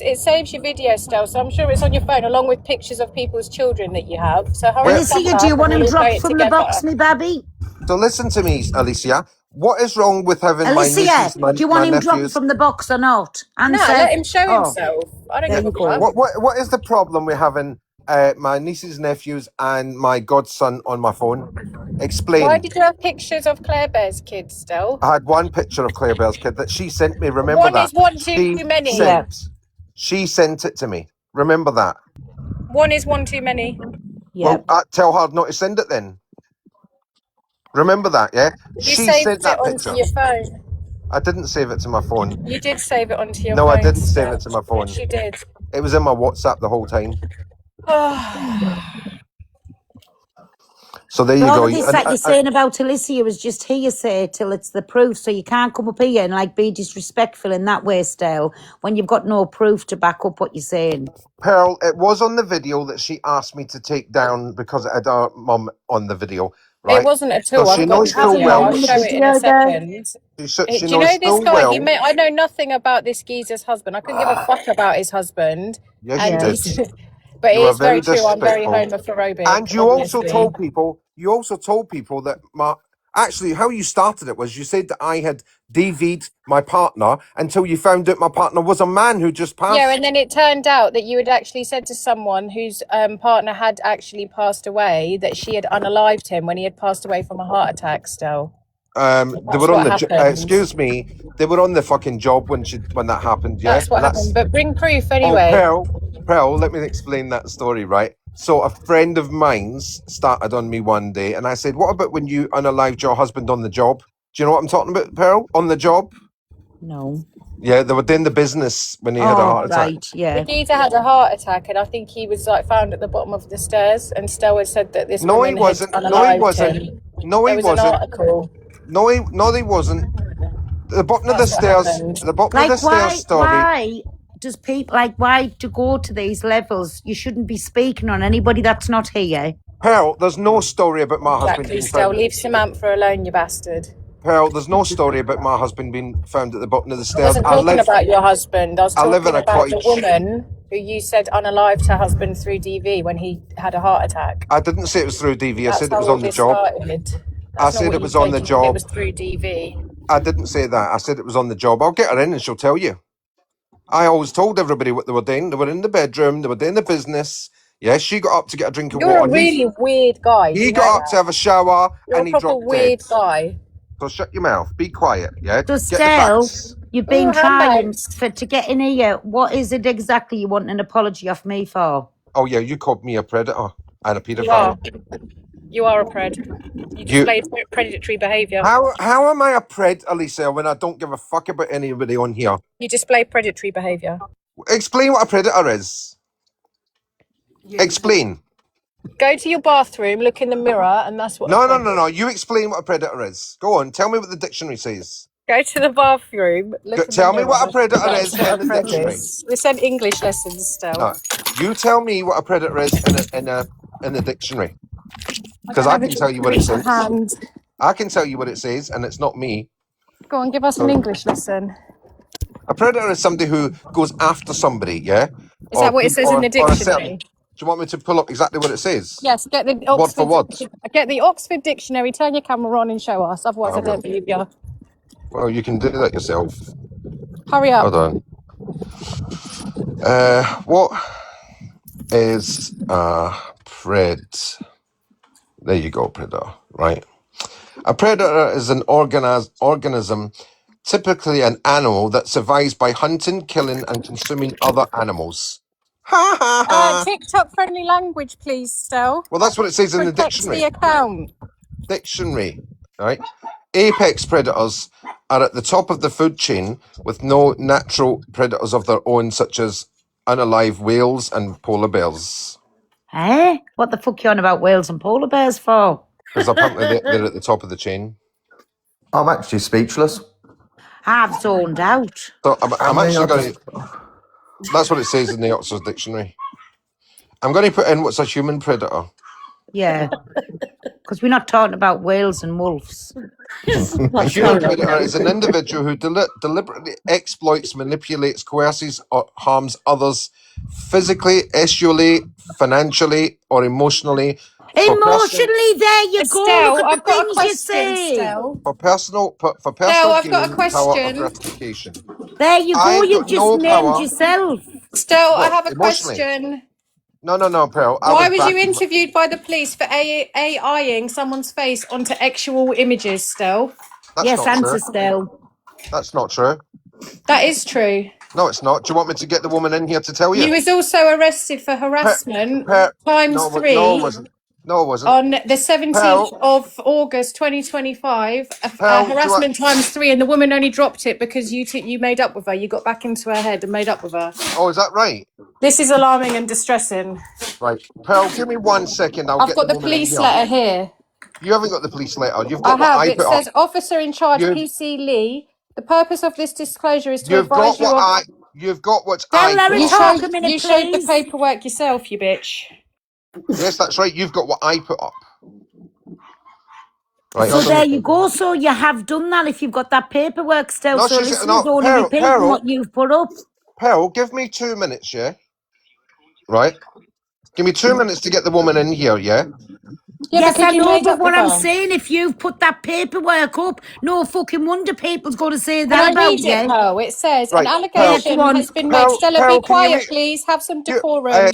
your video still, so I'm sure it's on your phone along with pictures of people's children that you have. So hurry Where, the fuck Alicia, do you up want and him we'll play dropped it from the together. box, me babby? so listen to me, Alicia. What is wrong with having my Alicia, nieces, do my you want him dropped nephews? from the box or not? No, Answer. let him show Oh, himself. I don't there give a you go. fuck. What is the problem with having my nieces, nephews, and my godson on my phone? Why Explain. did you have pictures of Claire Bear's kids still? I had one picture of Claire Bell's kid that she sent me. Remember One that? is one too She many. Yeah. She sent it to me. Remember that? One is one too many. Yeah. Well, I tell her not to send it then. Remember that, yeah? You She saved sent it that onto picture. your phone. I didn't save it to my phone. You did save it onto your No, phone. I didn't save still. it to my phone. Yes, you did. It was in my WhatsApp the whole time. So there you All go. of this that you're saying about Alicia is just hearsay till it's the proof. So you can't come up here and like be disrespectful in that way, Stell, when you've got no proof to back up what you're saying. Pearl, it was on the video that she asked me to take down because it had our mum on the video, right? It wasn't at So all. she I've got knows video. full well. I'll show it in a second. She Do you knows know this full guy? well. I know nothing about this geezer's husband. I couldn't give a fuck about his husband. Yes, And you he's, did. but You it are is very very true. I'm very disrespectful. homophobic. And you also obviously. told people. You also told people that actually how you started it was you said that I had DV'd my partner until you found out my partner was a man who just passed. Yeah, and then it turned out that you had actually said to someone whose partner had actually passed away that she had unalived him when he had passed away from a heart attack still. They That's were on what the happened. excuse me. They were on the fucking job when that happened. Yeah, That's what And happened. But bring proof Oh, anyway. Pearl, let me explain that story, right? So a friend of mine's started on me one day, and I said, "What about when you unalived your husband on the job?" Do you know what I'm talking about, Pearl? On the job? No. Yeah, they were in the business when he had a Oh, heart attack. right, yeah. The geezer had a heart attack, and I think he was like found at the bottom of the stairs. And Stella had said that this No, he woman wasn't. had No, he unalived wasn't. him. No, There he was an wasn't. article. No, he wasn't. The bottom of the That's what stairs. happened. The bottom of the Like, stairs story. why does people, like, why to go to these levels? You shouldn't be speaking on anybody that's not here. Pearl, there's no story about my husband Exactly, being Stell. found. Leave Samantha alone, you bastard. Pearl, there's no story about my husband being found at the bottom of the I stairs. wasn't I talking live about your husband. I was in talking a about the cottage. woman who you said unalived her husband through DV when he had a heart attack. I didn't say it was through DV. I That's said it how was all on the this job. started. I That's not said what it you was on said. the You said it job. was through DV. I didn't say that. I said it was on the job. I'll get her in and she'll tell you. I always told everybody what they were doing. They were in the bedroom. They were doing the business. Yeah, she got up to get a drink of You're water. a really weird guy. He You know got up to that? have a shower You're and a he proper dropped weird dead. guy. So shut your mouth. Be quiet. Yeah. So, Get the Stell, facts. you've been Oh, trying handbags. to get in here. What is it exactly you want an apology off me for? Oh yeah, you called me a predator and a You paedophile. are. You are a pred. You display predatory behaviour. How am I a pred, Alicia, when I don't give a fuck about anybody on here? You display predatory behaviour. Explain what a predator is. Explain. Go to your bathroom, look in the mirror, and that's what. No. You explain what a predator is. Go on. Tell me what the dictionary says. Go to the bathroom, look in the Tell me mirror. what a predator That's is what in a the pred dictionary. is. We sent English lessons still. No, you tell me what a predator is in the dictionary, because I can tell you what it says. I can tell you what it says, and it's not me. Go on, give us an English lesson. A predator is somebody who goes after somebody. Yeah. Is that what it says in the dictionary? Do you want me to pull up exactly what it says? Yes, get the Word for Oxford. word. Get the Oxford Dictionary. Turn your camera on and show us. Otherwise, I don't believe you. Well, you can do that yourself. Hurry up. Hold on. What is a pred? There you go, predator. Right. A predator is an organism, typically an animal that survives by hunting, killing, and consuming other animals. Ha ha ha! TikTok friendly language, please, Stell. Well, that's what it says in the Protect dictionary. the account. Dictionary, right? Apex predators are at the top of the food chain with no natural predators of their own, such as unalive whales and polar bears. Eh? What the fuck you on about whales and polar bears for? Because apparently they're at the top of the chain. I'm actually speechless. I've zoned out. So I'm actually going to... That's what it says in the Oxford Dictionary. I'm going to put in what's a human predator. Yeah. Because we're not talking about whales and wolves. A human predator is an individual who deliberately exploits, manipulates, coerces, or harms others physically, sexually, financially, or emotionally. Emotionally, there you go. Estelle, Look at I've the got a things you question, say. Estelle. For personal I've got a gain, power, or question. gratification. There you go. I've You got just no named power. yourself. Estelle, I What, have a emotionally? question. No, Pearl. Why was you interviewed by the police for AIing someone's face onto actual images, Stell? That's Yes, not answer, true. Stell. That's not true. That is true. No, it's not. Do you want me to get the woman in here to tell you? You was also arrested for harassment times No, 3 no, it wasn't. No, it wasn't. on the 17th of August 2025. Harassment times 3, and the woman only dropped it because you made up with her. You got back into her head and made up with her. Oh, is that right? This is alarming and distressing. Right. Pearl, give me 1 second. I'll I've get got the woman in police here. letter here. You haven't got the police letter. You've I got what have. I It put says, up. Officer in charge, PC Lee. The purpose of this disclosure is to You've advise got you what of... I. You've got what I put You up. showed, you showed the paperwork yourself, you bitch. Yes, that's right. You've got what I put up. Right. So there you go. So you have done that if you've got that paperwork still. No, So she's listeners not. only repeating what you've put up. Pearl, give me 2 minutes, yeah? Right? Give me 2 minutes to get the woman in here, yeah? Yes, I you know, made but up what the I'm bar. saying, if you've put that paperwork up, no fucking wonder people's going to say Can that I about read you. it, Pearl? It says, Right, an Pearl, allegation go on. has been made. Stella, Pearl, be can you quiet, please. Have some decorum.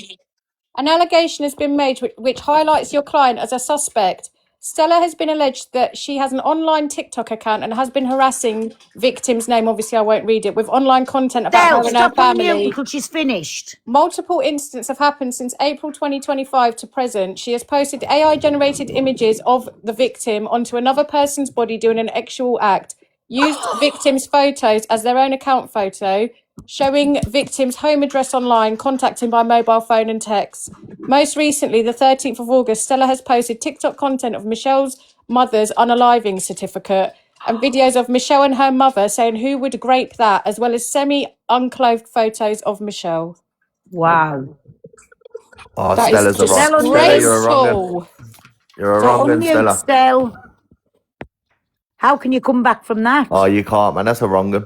An allegation has been made which highlights your client as a suspect. Stella has been alleged that she has an online TikTok account and has been harassing victim's name. Obviously, I won't read it, with online content about her and her Stop on mute family. until she's finished. Multiple incidents have happened since April 2025 to present. She has posted AI-generated images of the victim onto another person's body doing an actual act, used victims' photos as their own account photo, showing victims' home address online, contacting by mobile phone and text. Most recently, the 13th of August, Stella has posted TikTok content of Michelle's mother's unaliving certificate and videos of Michelle and her mother saying who would grape that, as well as semi-unclothed photos of Michelle. Wow. Oh, That is Stella's a wrong. Stella, you're a wrong un. disgraceful. You're a So wrong un, unmute, Stella. Stell. How can you come back from that? Oh, you can't, man. That's a wrong un.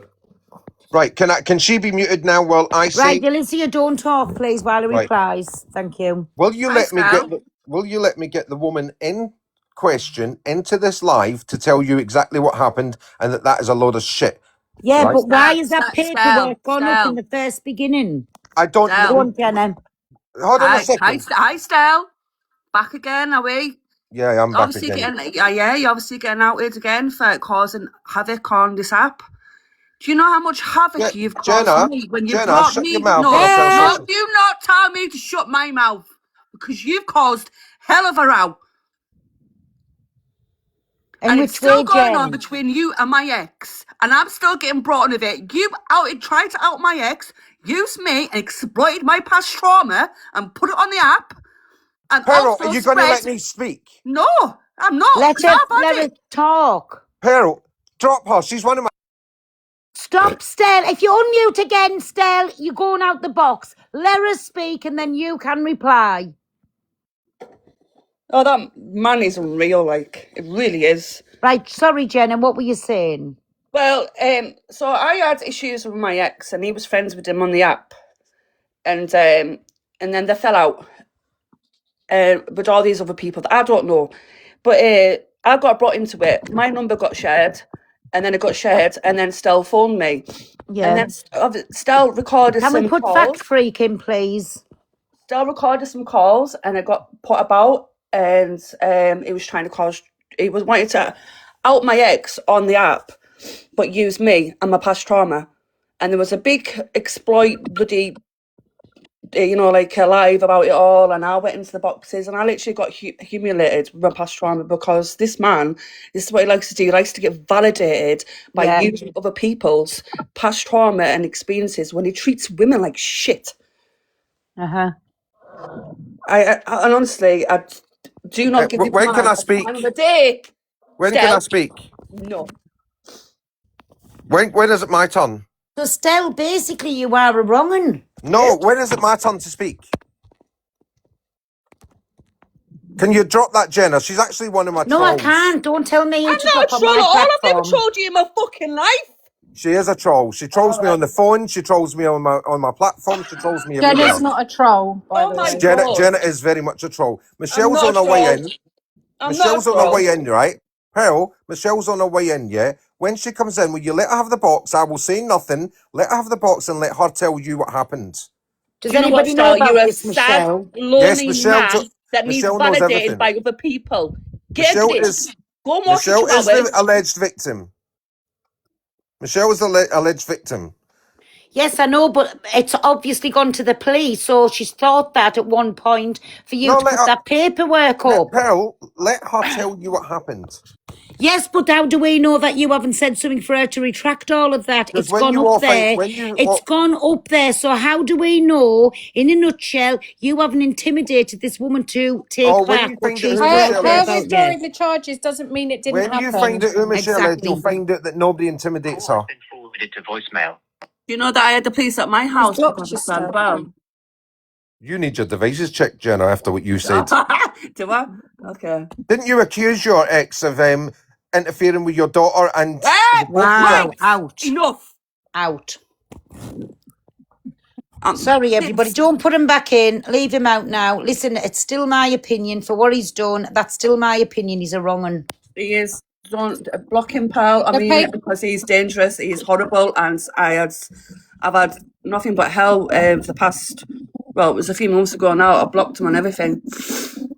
Right, can she be muted now while I Right, say Alicia, don't talk, please, while he right? replies. Thank you. Will you Hi, let me get Sal. will you let me get the woman in question into this live to tell you exactly what happened and that is a load of shit? Yeah, Right? but why is that paperwork Stell, gone up in Stell, the first beginning? I don't Go Stell. on, Jenna. hold on a Hi, second. hi, Stell. Back again, are we? Yeah, I'm back Obviously again. getting, yeah, you're obviously getting outed again for causing havoc on this app. Do you know how much havoc you've caused Jenna, me when you Jenna, brought shut me? your mouth No, when I tell no, something. do not tell me to shut my mouth because you've caused hell of a row. And it's still going on between you and my ex. And I'm still getting brought into it. You tried to out my ex, used me and exploited my past trauma and put it on the app. And Pero, also are you going to let spread... me speak? No, I'm not. Let 'cause I've had her it. talk. Pero, drop her. She's one of my... Stop, Stell. If you unmute again, Stell, you're going out the box. Let her speak and then you can reply. Oh, that man is unreal, like, it really is. Right, sorry, Jenna, what were you saying? Well, so I had issues with my ex and he was friends with him on the app. And then they fell out with all these other people that I don't know. But I got brought into it. My number got shared and then it got shared and then Stell phoned me. Yeah. And then Stell recorded Can some we put calls. Fact Freak in, please? Stell recorded some calls and it got put about and he was trying to cause, he was wanting to out my ex on the app but use me and my past trauma. And there was a big exploit bloody, like a live about it all. And I went into the boxes and I literally got humiliated with my past trauma because this man, this is what he likes to do. He likes to get validated by using other people's past trauma and experiences when he treats women like shit. Uh-huh. And honestly, I do not give you when can I speak? time of the day. When can I speak? No. When is it my turn? So, Stell, basically, you are a wrong un. No, when is it my turn to speak? Can you drop that, Jenna? She's actually one of my No, trolls. I can't. Don't tell me I'm to not a drop on troll my at all. I've never platform. trolled you in my fucking life. She is a troll. She trolls me on the phone. She trolls me on my platform. She trolls me everywhere. Jenna's not a troll, by the way. Jenna is very much a troll. Michelle's on not a her way troll. in. I'm Michelle's not a on her troll. way in, right? Pearl, Michelle's on her way in, yeah? When she comes in, will you let her have the box? I will say nothing. Let her have the box and let her tell you what happened. Does Do you know what, anybody know Stell? You're about a this, sad, Michelle? lonely Yes, Michelle man that needs Michelle knows validated everything. by other people. Get Michelle a grip. is Go and watch your Michelle is the chihuahuas. alleged victim. Michelle is the alleged victim. Yes, I know, but it's obviously gone to the police, so she's thought that at one point for you No, to let put her- that paperwork up. Pearl, let her tell you what happened. Yes, but how do we know that you haven't said something for her to retract all of that? Because It's when gone you up all fight- there. when you It's all- gone up there. So how do we know, in a nutshell, you haven't intimidated this woman to take Oh, when back you what find out she's who put Michelle out there Her is. about withdrawing you? the charges doesn't mean it didn't When happen. you find out who Michelle is, you'll Exactly. find out that nobody intimidates her. You know that I had the police at my house blocked because you, of that as Stell. well. You need your devices checked, Jenna, after what you said. Do I? Okay. Didn't you accuse your ex of interfering with your daughter and... Wow, Right. out. Enough. Out. Sorry, everybody. Don't put him back in. Leave him out now. Listen, it's still my opinion for what he's done. That's still my opinion. He's a wrong un. He is. Don't block him, pal. I The mean, pa- because he's dangerous. He's horrible, and I've had nothing but hell for the past. Well, it was a few months ago now. I blocked him on everything.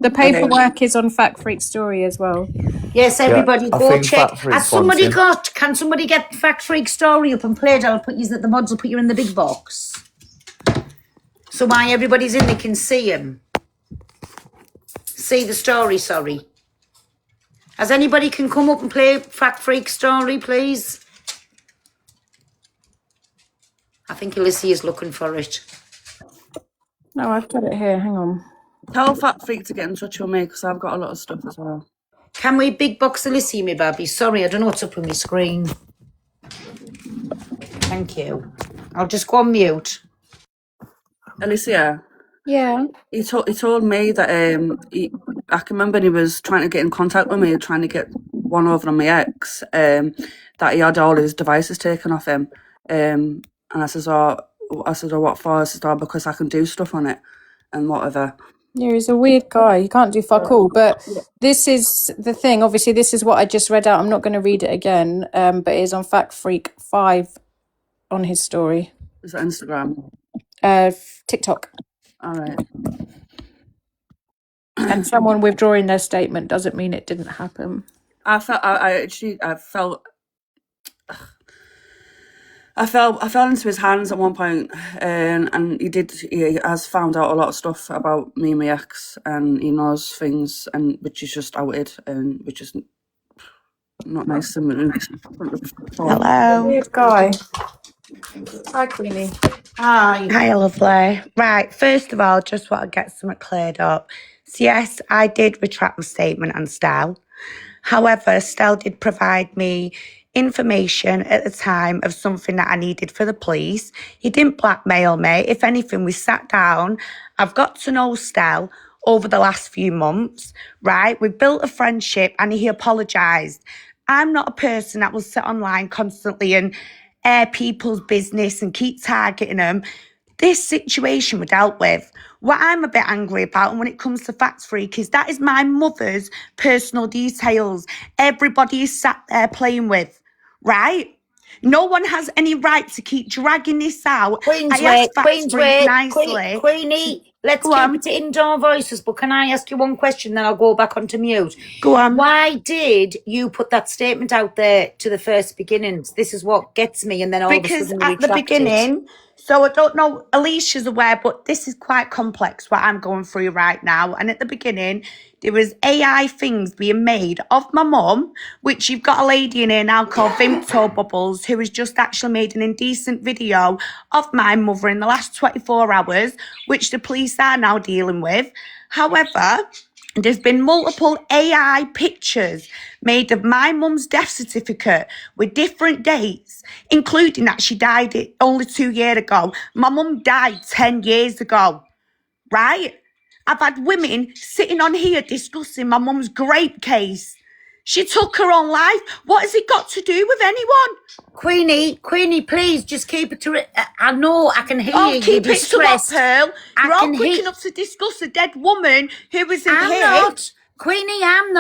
The paperwork is on Fact Freak Story as well. Yes, everybody, I go think check. Fact Freak's Has somebody wanting. can somebody get Fact Freak Story up and play it? I'll put you the mods will put you in the big box. So why everybody's in, they can see him. See the story, sorry. Has anybody can come up and play Fact Freak Story, please? I think Alyssa is looking for it. No, I've got it here. Hang on. Tell Fat Freak to get in touch with me because I've got a lot of stuff as well. Can we big box Alyssa, me baby? Sorry, I don't know what's up with my screen. Thank you. I'll just go on mute. Alicia, Yeah. He told me that I can remember he was trying to get in contact with me, trying to get one over on my ex, that he had all his devices taken off him. And I said, what for? I said, because I can do stuff on it and whatever. Yeah, he's a weird guy. He can't do fuck all. But this is the thing. Obviously, this is what I just read out. I'm not going to read it again. But it is on Fact Freak 5 on his story. Is that Instagram? TikTok. All right. And someone withdrawing their statement doesn't mean it didn't happen. I fell into his hands at one point, and he has found out a lot of stuff about me and my ex, and he knows things, and which is just outed, and which is not nice. Hello. Weird guy. Hi, Queenie. Hi, lovely. Right, first of all, just want to get something cleared up. So yes, I did retract my statement on Stell. However, Stell did provide me information at the time of something that I needed for the police. He didn't blackmail me. If anything, we sat down. I've got to know Stell over the last few months, right? We've built a friendship and he apologised. I'm not a person that will sit online constantly and air people's business and keep targeting them. This situation we dealt with. What I'm a bit angry about, and when it comes to Fact Freak, is that is my mother's personal details. Everybody is sat there playing with, right? No one has any right to keep dragging this out. Queensway, nicely. Queenie, let's keep it to indoor voices, but can I ask you one question, then I'll go back onto mute? Go on. Why did you put that statement out there to the first beginnings? This is what gets me, and then all of a Because sudden you at the retract it. beginning, so I don't know, Alicia's aware, but this is quite complex what I'm going through right now. And at the beginning, there was AI things being made of my mum, which you've got a lady in here now called Vimto Bubbles, who has just actually made an indecent video of my mother in the last 24 hours, which the police are now dealing with. However, there's been multiple AI pictures made of my mum's death certificate with different dates, including that she died only 2 years ago. My mum died 10 years ago, right? I've had women sitting on here discussing my mum's grape case. She took her own life. What has it got to do with anyone? Queenie, please just keep it to it. I know I can hear you. Keep it to what, Pearl? I You're all can quick hear- enough to discuss a dead woman who was in I'm here. not. Queenie, I'm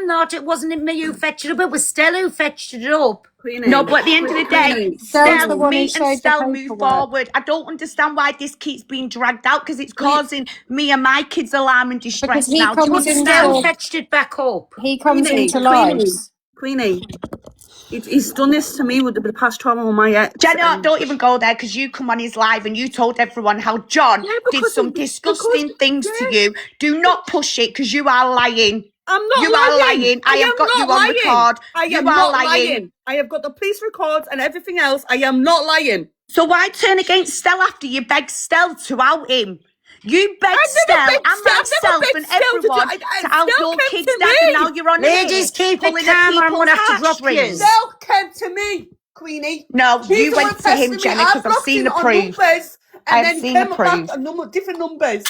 not. It wasn't me who fetched it up. It was Stella who fetched it up. No, but at the end of the day, Stell's the one who me showed and the Stell move paperwork. forward. I don't understand why this keeps being dragged out, because it's causing me and my kids alarm and distress he now. comes into- Stell fetched it back up. He comes Queenie, into lives. Queenie, he's done this to me with the past trauma with my ex. Jenna, don't even go there, because you come on his live and you told everyone how John did some disgusting things to you. Do not push it, because you are lying. I'm not You lying. are lying. I have got not you on lying. record. I You am are not lying. I have got the police records and everything else. I am not lying. So why turn against Stell after you begged Stell to out him? You begged Stell and myself and everyone to out your kids' dad, and now you're on Ladies, here keep it pulling calm at or I'm gonna have to people's drop you. heartstrings. Stell came to me, Queenie. No, He's you the went one to him, testing me. Jenna, I because I've blocked seen him the on proof. numbers, and I've then seen the came proof. back a different numbers.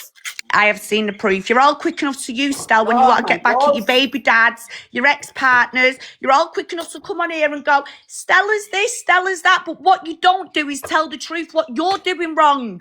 I have seen the proof. You're all quick enough to use Stell when you want to get back at your baby dads, your ex-partners. You're all quick enough to come on here and go, Stell is this, Stell is that. But what you don't do is tell the truth, what you're doing wrong.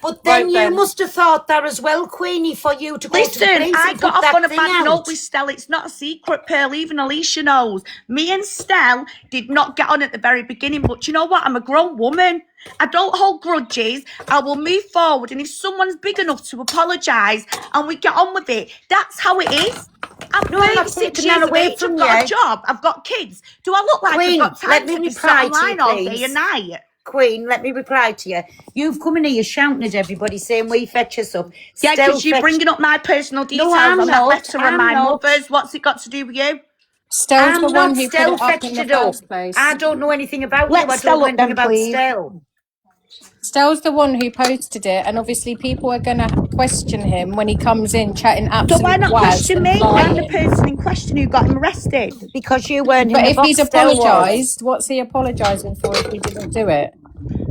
But then you must have thought that as well, Queenie, for you to go to the Listen, police I and got put off that on a thing bad out. note with Stell. It's not a secret, Pearl. Even Alicia knows. Me and Stell did not get on at the very beginning. But you know what? I'm a grown woman. I don't hold grudges. I will move forward. And if someone's big enough to apologise and we get on with it, that's how it is. I'm No, I'm not 36 taking that years of away age. from I've got a you. job. I've got kids. Do I look like Queen, I've got time let me to be sat reply to you, online all day please. and night? Queen, let me reply to you. You've come in here shouting at everybody saying we fetch us up. Yeah, Still because you're fetch- bringing up my personal details. I'm I'm not. not better than I'm my not. mother's. What's it got to do with you? Stell's I'm the one not who put Stell it up in fetched the it up. first place. I don't know anything about Let you. I Stell don't know up anything then, about please. Stell. Stell's the one who posted it, and obviously people are going to question him when he comes in chatting absolute So why not waz question and me? I'm the lying. person in question who got him arrested. Because you weren't But in the if box, he's Stell was. apologised, what's he apologising for if he didn't do it?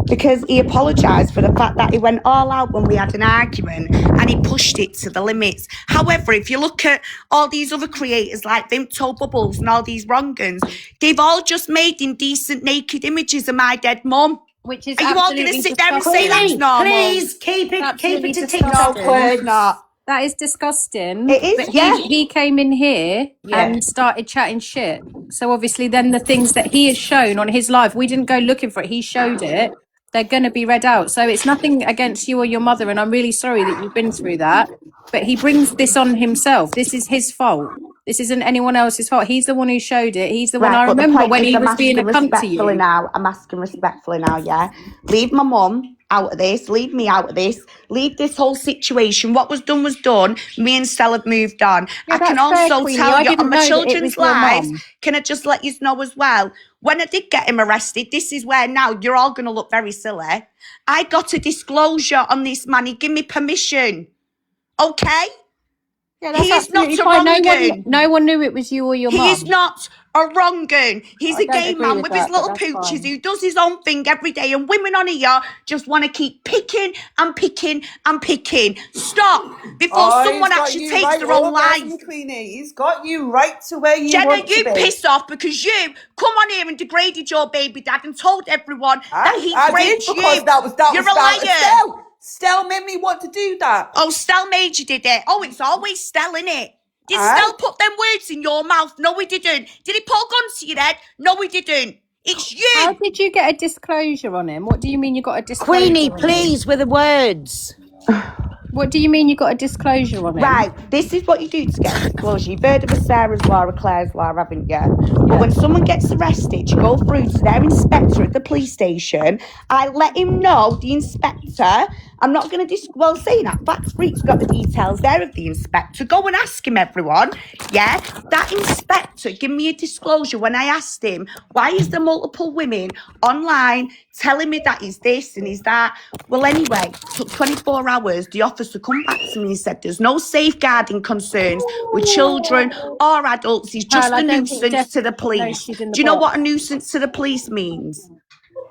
because he apologised for the fact that he went all out when we had an argument and he pushed it to the limits. However, if you look at all these other creators like Vimto Bubbles and all these wrong'uns, they've all just made indecent naked images of my dead mum. Which is Are you all going to absolutely sit there and say that's disgusting. normal? Please keep it Absolutely to disgusting. TikTok No, of course not. That is disgusting. It is, But yeah. he came in here Yeah. and started chatting shit. So obviously then the things that he has shown on his live, we didn't go looking for it. He showed it. They're going to be read out. So it's nothing against you or your mother. And I'm really sorry that you've been through that. But he brings this on himself. This is his fault. This isn't anyone else's fault. He's the one who showed it. He's the one. I Right, but the remember point when is he I'm was being a asking cunt to you. respectfully now. I'm asking respectfully now, yeah? Leave my mum out of this. Leave me out of this. Leave this whole situation. What was done was done. Me and Stella have moved on. Yeah, I can that's fair, also Queenie. tell I you didn't on my know that it children's was your lives, mum. can I just let you know as well? When I did get him arrested, this is where now you're all going to look very silly. I got a disclosure on this man. He gave me permission. Okay? Yeah, that's He is not absolutely a fine. wrong-un. No one knew it was you or your He mum. is not a wrong-un. He's I a don't gay agree man with with his that, but little that's pooches fine. who does his own thing every day, and women on here just want to keep picking and picking and picking. Stop before Oh, someone he's got actually you takes right their own over, hasn't life. he, Queenie? He's got you right to where you Jenna, want to you be. pissed off because you come on here and degraded your baby dad and told everyone that he I did raped because you. that was You're a liar. Stell made me want to do that. Oh, Stell made you did it. Oh, it's always Stell, innit? Did Aye. Stell put them words in your mouth? No, he didn't. Did he pull guns to your head? No, he didn't. It's you. How did you get a disclosure on him? What do you mean you got a disclosure Queenie, on him? please, with the words. What do you mean you got a disclosure on him? Right, this is what you do to get disclosure. You've heard of a Sarah's Law, a Claire's Law, haven't you? But when someone gets arrested, you go through to their inspector at the police station. I let him know, the inspector, I'm not going to saying that, Facts Freak's got the details there of the inspector. Go and ask him, everyone. Yeah, that inspector gave me a disclosure when I asked him, why is there multiple women online telling me that he's this and he's that? Well, anyway, took 24 hours. The officer come back to me and said there's no safeguarding concerns with children or adults. He's just Well, I a don't think nuisance to the Jess knows police. she's in the Do you know what a box. nuisance to the police means?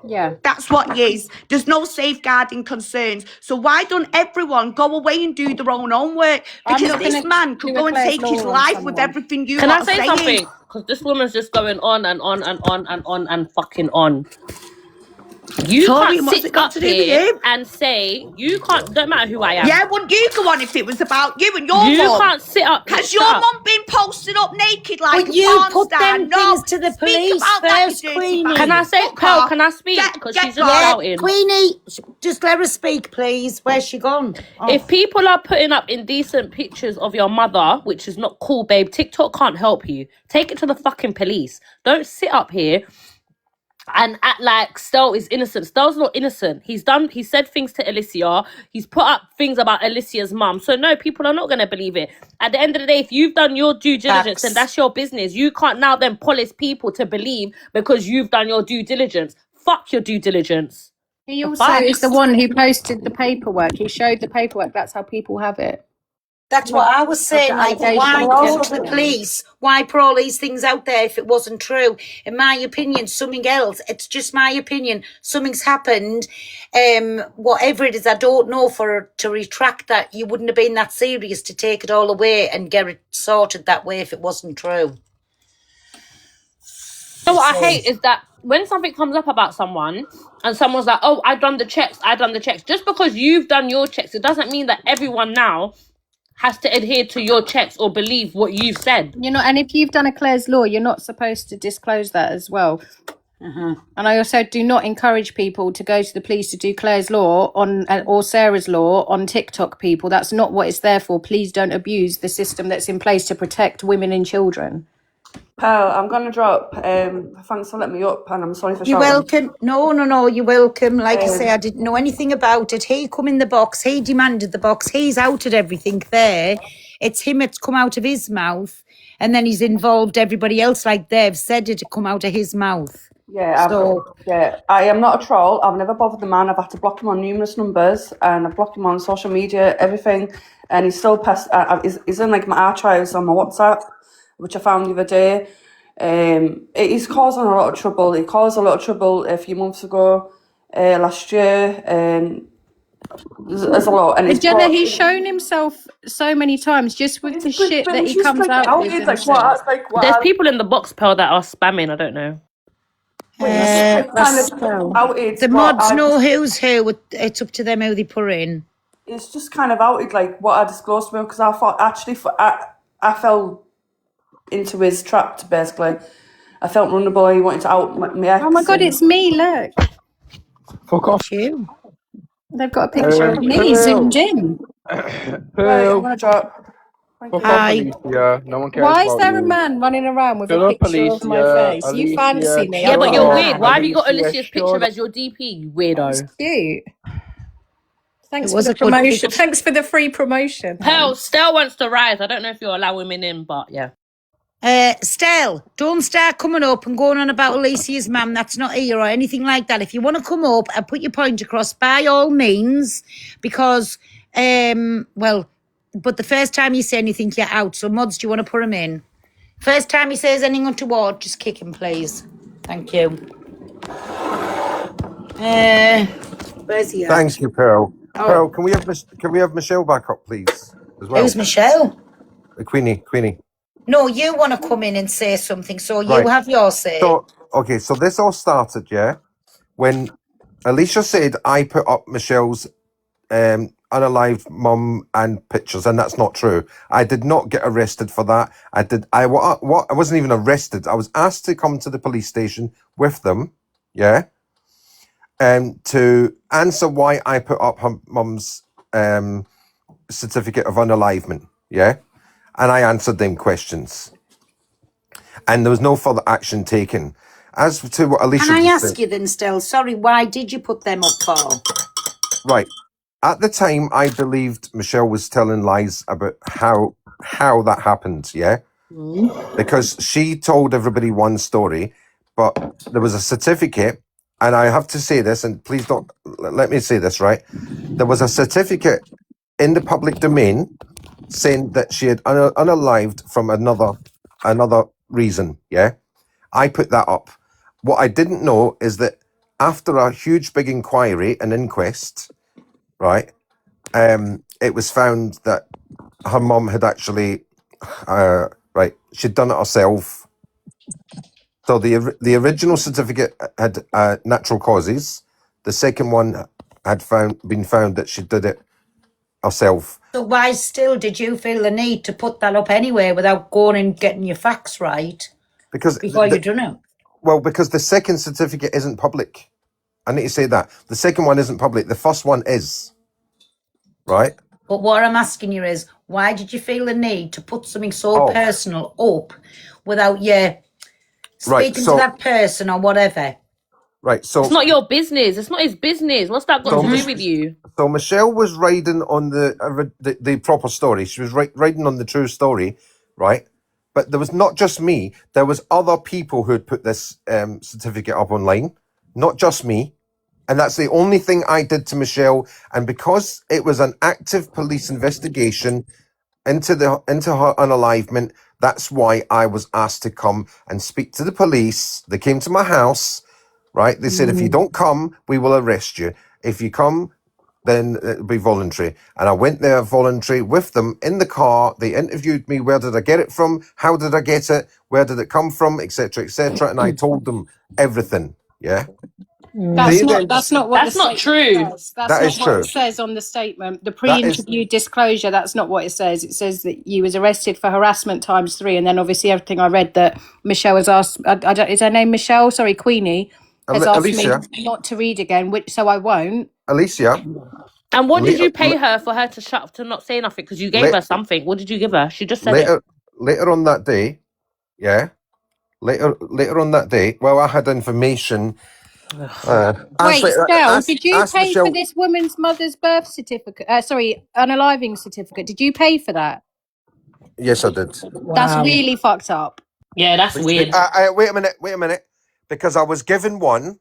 Yeah. That's what he is. There's no safeguarding concerns. So why don't everyone go away and do their own homework? I'm Because not this gonna man could do go a and Claire's take his Law on life with someone. everything you Can I lot are say saying. something? Because this woman's just going on and on and on and on and fucking on. You Tori, can't what's sit it got up to do with here you? and say you can't. Don't matter who I am. Yeah, wouldn't you go on if it was about you and your You mum? can't sit up. Has shut your up. mum been posted up naked like But a you porn put star? them No, things to the speak police about that, first, you dirty Queenie. bastard. Can I say, Fuck Pearl? off. Can I speak? Get Because she's just Yeah, shouting. Queenie, just let her speak, please. Where's she gone? Oh. If people are putting up indecent pictures of your mother, which is not cool, babe, TikTok can't help you. Take it to the fucking police. Don't sit up here and act like Stell is innocent. Stell's not innocent. He said things to Alicia. He's put up things about Alicia's mum. So no, people are not going to believe it. At the end of the day, if you've done your due diligence, then that's your business. You can't now then police people to believe because you've done your due diligence. Fuck your due diligence. He also is the one who posted the paperwork. He showed the paperwork. That's how people have it. That's what I was saying. Like, why put the police? Why put all these things out there if it wasn't true? In my opinion, something else. It's just my opinion. Something's happened. Whatever it is, I don't know. To retract that, you wouldn't have been that serious to take it all away and get it sorted that way if it wasn't true. So what I hate is that when something comes up about someone and someone's like, oh, I've done the checks. Just because you've done your checks, it doesn't mean that everyone now has to adhere to your checks or believe what you've said. You know, and if you've done a Claire's Law, you're not supposed to disclose that as well. And I also do not encourage people to go to the police to do Claire's Law or Sarah's Law on TikTok people. That's not what it's there for. Please don't abuse the system that's in place to protect women and children. Pearl, I'm going to drop. Thanks for letting me up, and I'm sorry for You're shouting. welcome. No, you're welcome. Like I say, I didn't know anything about it. He come in the box. He demanded the box. He's outed everything there. It's him. It's come out of his mouth. And then he's involved everybody else, like they've said it to come out of his mouth. Yeah, I am not a troll. I've never bothered the man. I've had to block him on numerous numbers, and I've blocked him on social media, everything. And he's still he's in like my archives on my WhatsApp, which I found the other day. He's causing a lot of trouble. He caused a lot of trouble a few months ago. last year. There's a lot, and But it's Jenna, brought. he's shown himself so many times just with the shit But that it's he just comes like out with outed, and says. There's people in the box, Pearl, that are spamming. I don't know. kind of outed The what mods I know who's who. It's up to them who they put in. it's just kind of outed like what I disclosed to him because I thought I fell into his trap basically. I felt vulnerable. He wanted to out my ex. Oh my god, it's me, look. Fuck off. You. They've got a picture of me zoomed in. Right, I'm Pearl. gonna drop. Fuck off, Hi. Alicia. No one cares Why is about there a you. man running around with Shut a up, picture of my Alicia. face? You fancy me? Yeah, I'm but not you're a weird. man. Why have you got Alicia, Alicia's picture shut up. as your DP, you It's weirdo? cute. Thanks It for was the a good promotion. picture. Thanks for the free promotion. Pearl, Stell wants to rise. I don't know if you allow women in, but yeah. Stell, don't start coming up and going on about Alicia's mum that's not here or anything like that. If you want to come up and put your point across, by all means, because, well, but the first time you say anything, you're out. So, mods, do you want to put him in? First time he says anything untoward, just kick him, please. Thank you. Where's he at? Thank you, Pearl. Oh. Pearl, can we have Michelle back up, please, as well? Who's Michelle? Queenie. No, you want to come in and say something, so you Right. have your say. So, okay, so this all started, when Alicia said I put up Michelle's unalived mum and pictures, and that's not true. I did not get arrested for that. I wasn't even arrested. I was asked to come to the police station with them, to answer why I put up her mum's certificate of unalivement, and I answered them questions, and there was no further action taken. As to what Alicia Can I just ask said, you then, Stell, sorry, why did you put them up for? right, at the time I believed Michelle was telling lies about how that happened, because she told everybody one story, but there was a certificate, and I have to say this, and please don't let me say this, right? There was a certificate in the public domain saying that she had unalived from another reason, I put that up. What I didn't know is that after a huge big inquiry, an inquest, right, it was found that her mum had actually, she'd done it herself. So the original certificate had natural causes. The second one had been found that she did it herself. So why still did you feel the need to put that up anyway without going and getting your facts right Because before you done it? Well, because the second certificate isn't public. I need to say that. The second one isn't public. The first one is. Right? But what I'm asking you is, why did you feel the need to put something so personal up without you speaking to that person or whatever? Right, so... It's not your business. It's not his business. What's that got to do with you? So Michelle was riding on the proper story. She was riding on the true story, right? But there was not just me. There was other people who had put this certificate up online. Not just me. And that's the only thing I did to Michelle. And because it was an active police investigation into her unalivement, that's why I was asked to come and speak to the police. They came to my house, right? They said, if you don't come, we will arrest you. If you come, then it'll be voluntary. And I went there voluntary with them in the car. They interviewed me. Where did I get it from? How did I get it? Where did it come from? Etc. Etc. And I told them everything. Yeah. That's not what That's the not statement true. says. That's That not is what true. it says on the statement. The pre-interview disclosure, that's not what it says. It says that you was arrested for harassment ×3, and then obviously everything I read that Michelle has asked, is her name Michelle? Sorry, Queenie, has asked Alicia. me not to read again, so I won't. Alicia. And what did you pay her for her to not say nothing? Because you gave her something. What did you give her? She just said it. Later on that day, later on that day, well, I had information. Wait, Stell, did you pay for this woman's mother's birth certificate? Unaliving certificate. Did you pay for that? Yes, I did. That's really fucked up. Yeah, that's weird. Wait a minute. Because I was given one,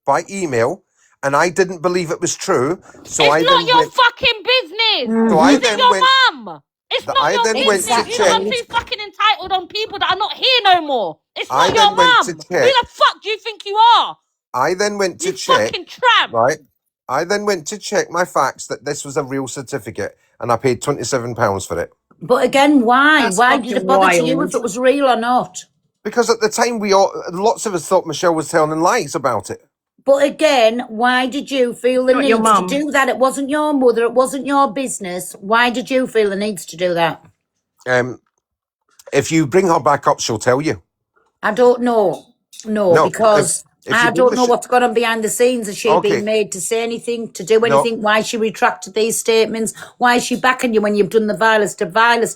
by email, and I didn't believe it was true. So It's not your fucking business. So I Is it then your went- mum? It's not your then went business. to You're not check. too fucking entitled on people that are not here no more. It's I not then your went mum. to Who check. the fuck do you think you are? I then went to You check. fucking tramp. Right. I then went to check my facts that this was a real certificate, and I paid £27 for it. But again, why? That's Why did it fucking bother to you wild. if it was real or not? Because at the time, lots of us thought Michelle was telling lies about it. But again, why did you feel the Not need your to mum. do that? It wasn't your mother. It wasn't your business. Why did you feel the need to do that? If you bring her back up, she'll tell you. I don't know. No, because if I you bring don't know Michelle, what's going on behind the scenes. Has she okay, been made to say anything, to do no, anything? Why she retracted these statements? Why is she backing you when you've done the vilest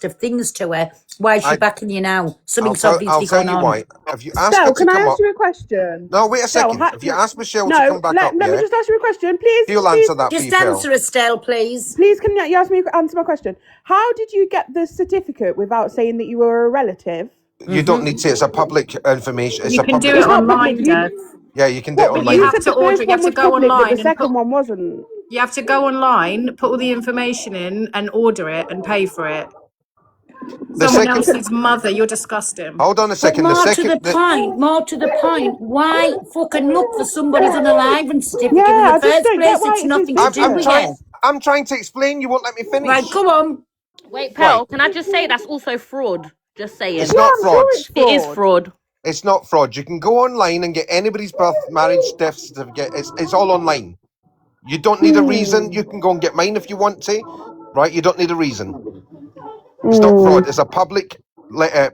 of things to her? Why is she backing you now? Something's I'll obviously tell going you on. why. Have you asked her Stell, to can I come ask up? you a question? No, wait a Stell, second. Have you asked Michelle to no, come back up? let me Yeah, just ask you a question, please. he'll Please, answer that for Just you, Pearl. answer, Estelle, please. please, can you ask me answer my question? How did you get the certificate without saying that you were a relative? You don't need to. It's a public information. It's You a can do public. it It's not online, public. Dev. Yeah, you can do it What? But online. You you have said to the order first it. You one have to was go public, but the online and put. second one wasn't. You have to go online, put all the information in, and order it and pay for it. The Someone second. else's mother. You're disgusting. Hold on a But second. The more to second. the point, why fucking look for somebody's unaliving certificate in Yeah, the I just first don't get place? why It's it's his nothing to do I'm with trying. you. I'm trying to explain. You won't let me Right, finish. come on. Wait, Right. Pearl, can I just say that's also fraud? Just saying. It's not I'm fraud. sure it's It is fraud. fraud. It's not fraud. You can go online and get anybody's birth, marriage, death certificate. It's all online. You don't need a reason. You can go and get mine if you want to. Right? You don't need a reason. It's not fraud. It's a public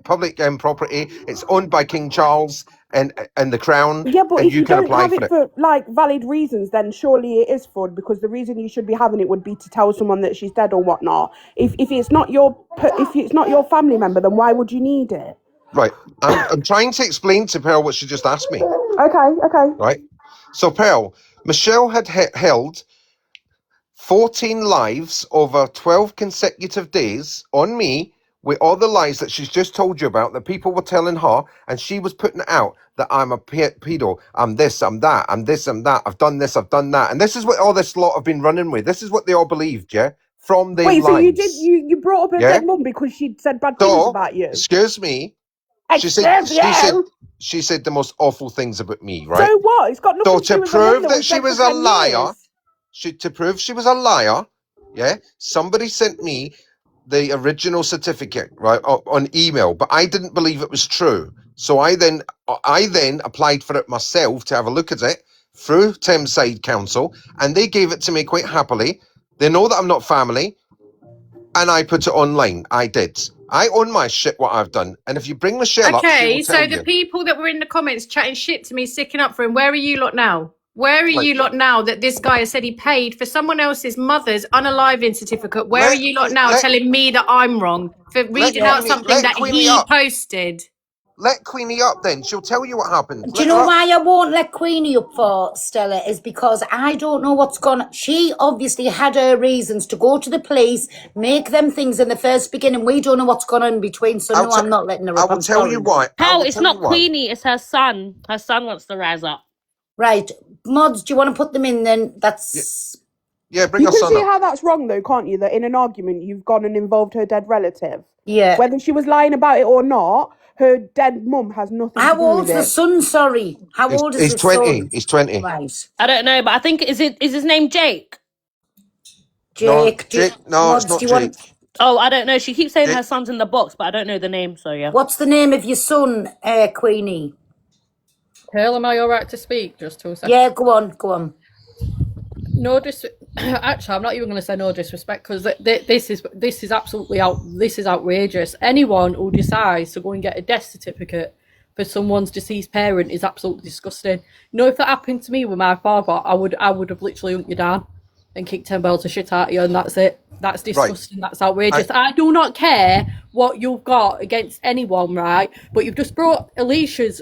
property. It's owned by King Charles and the Crown, Yeah, but and if you you can don't apply have for it it. for like valid reasons, then surely it is fraud, because the reason you should be having it would be to tell someone that she's dead or whatnot. If it's not your family member, then why would you need it? Right. I'm trying to explain to Pearl what she just asked me. Okay. Right. So Pearl, Michelle had held 14 lives over 12 consecutive days on me with all the lies that she's just told you about that people were telling her, and she was putting it out that I'm a pedo, I'm this, I'm that, I'm this, I'm that, I've done this, I've done that. And this is what all this lot have been running with. This is what they all believed, yeah? From their Wait, lies. so you brought up her Yeah? dead mum because she'd said bad things So, about you? excuse me, she said the most awful things about me, right? So what? It's got So nothing to to do with her mum prove that that was she dead for was a 10 liar, years. to prove she was a liar, yeah, somebody sent me the original certificate, right, on email, but I didn't believe it was true. So I then applied for it myself to have a look at it through Thameside Council, and they gave it to me quite happily. They know that I'm not family, and I put it online. I did. I own my shit, what I've done. And if you bring Michelle up, she Okay, will so tell the you. people that were in the comments chatting shit to me, sticking up for him, where are you lot now? Where are Right. you lot now that this guy has said he paid for someone else's mother's unaliving certificate? Where are you lot now telling me that I'm wrong for reading out something that Queenie he up. posted? Let Queenie up then. She'll tell you what happened. Do you know why I won't let Queenie up for, Stella? Is because I don't know what's gone on. She obviously had her reasons to go to the police, make them things in the first beginning. We don't know what's gone on in between, so no, I'm not letting her up. I'm sorry. Pearl, it's not Queenie, it's her son. Her son wants to rise up. Right. Mods, do you want to put them in then? That's... Yeah, bring You her can son see up. how that's wrong though, can't you? That in an argument you've gone and involved her dead relative. Yeah. Whether she was lying about it or not, her dead mum has nothing to How do old's with the it. son, sorry? How old is He's the 20. son? He's 20. Right. I don't know, but I think is his name Jake? Jake, No, it's Mods, not do you Jake. want... Oh, I don't know. She keeps saying Jake. her son's in the box, but I don't know the name, so yeah. What's the name of your son, Queenie? Pearl, am I all right to speak? Just 2 seconds. Yeah, go on. No actually, I'm not even going to say no disrespect, because this is absolutely outrageous. Anyone who decides to go and get a death certificate for someone's deceased parent is absolutely disgusting. You know, if that happened to me with my father, I would have literally hunked you down and kicked 10 bells of shit out of you, and that's it. That's disgusting. Right. That's outrageous. I do not care what you've got against anyone, right? But you've just brought Alicia's.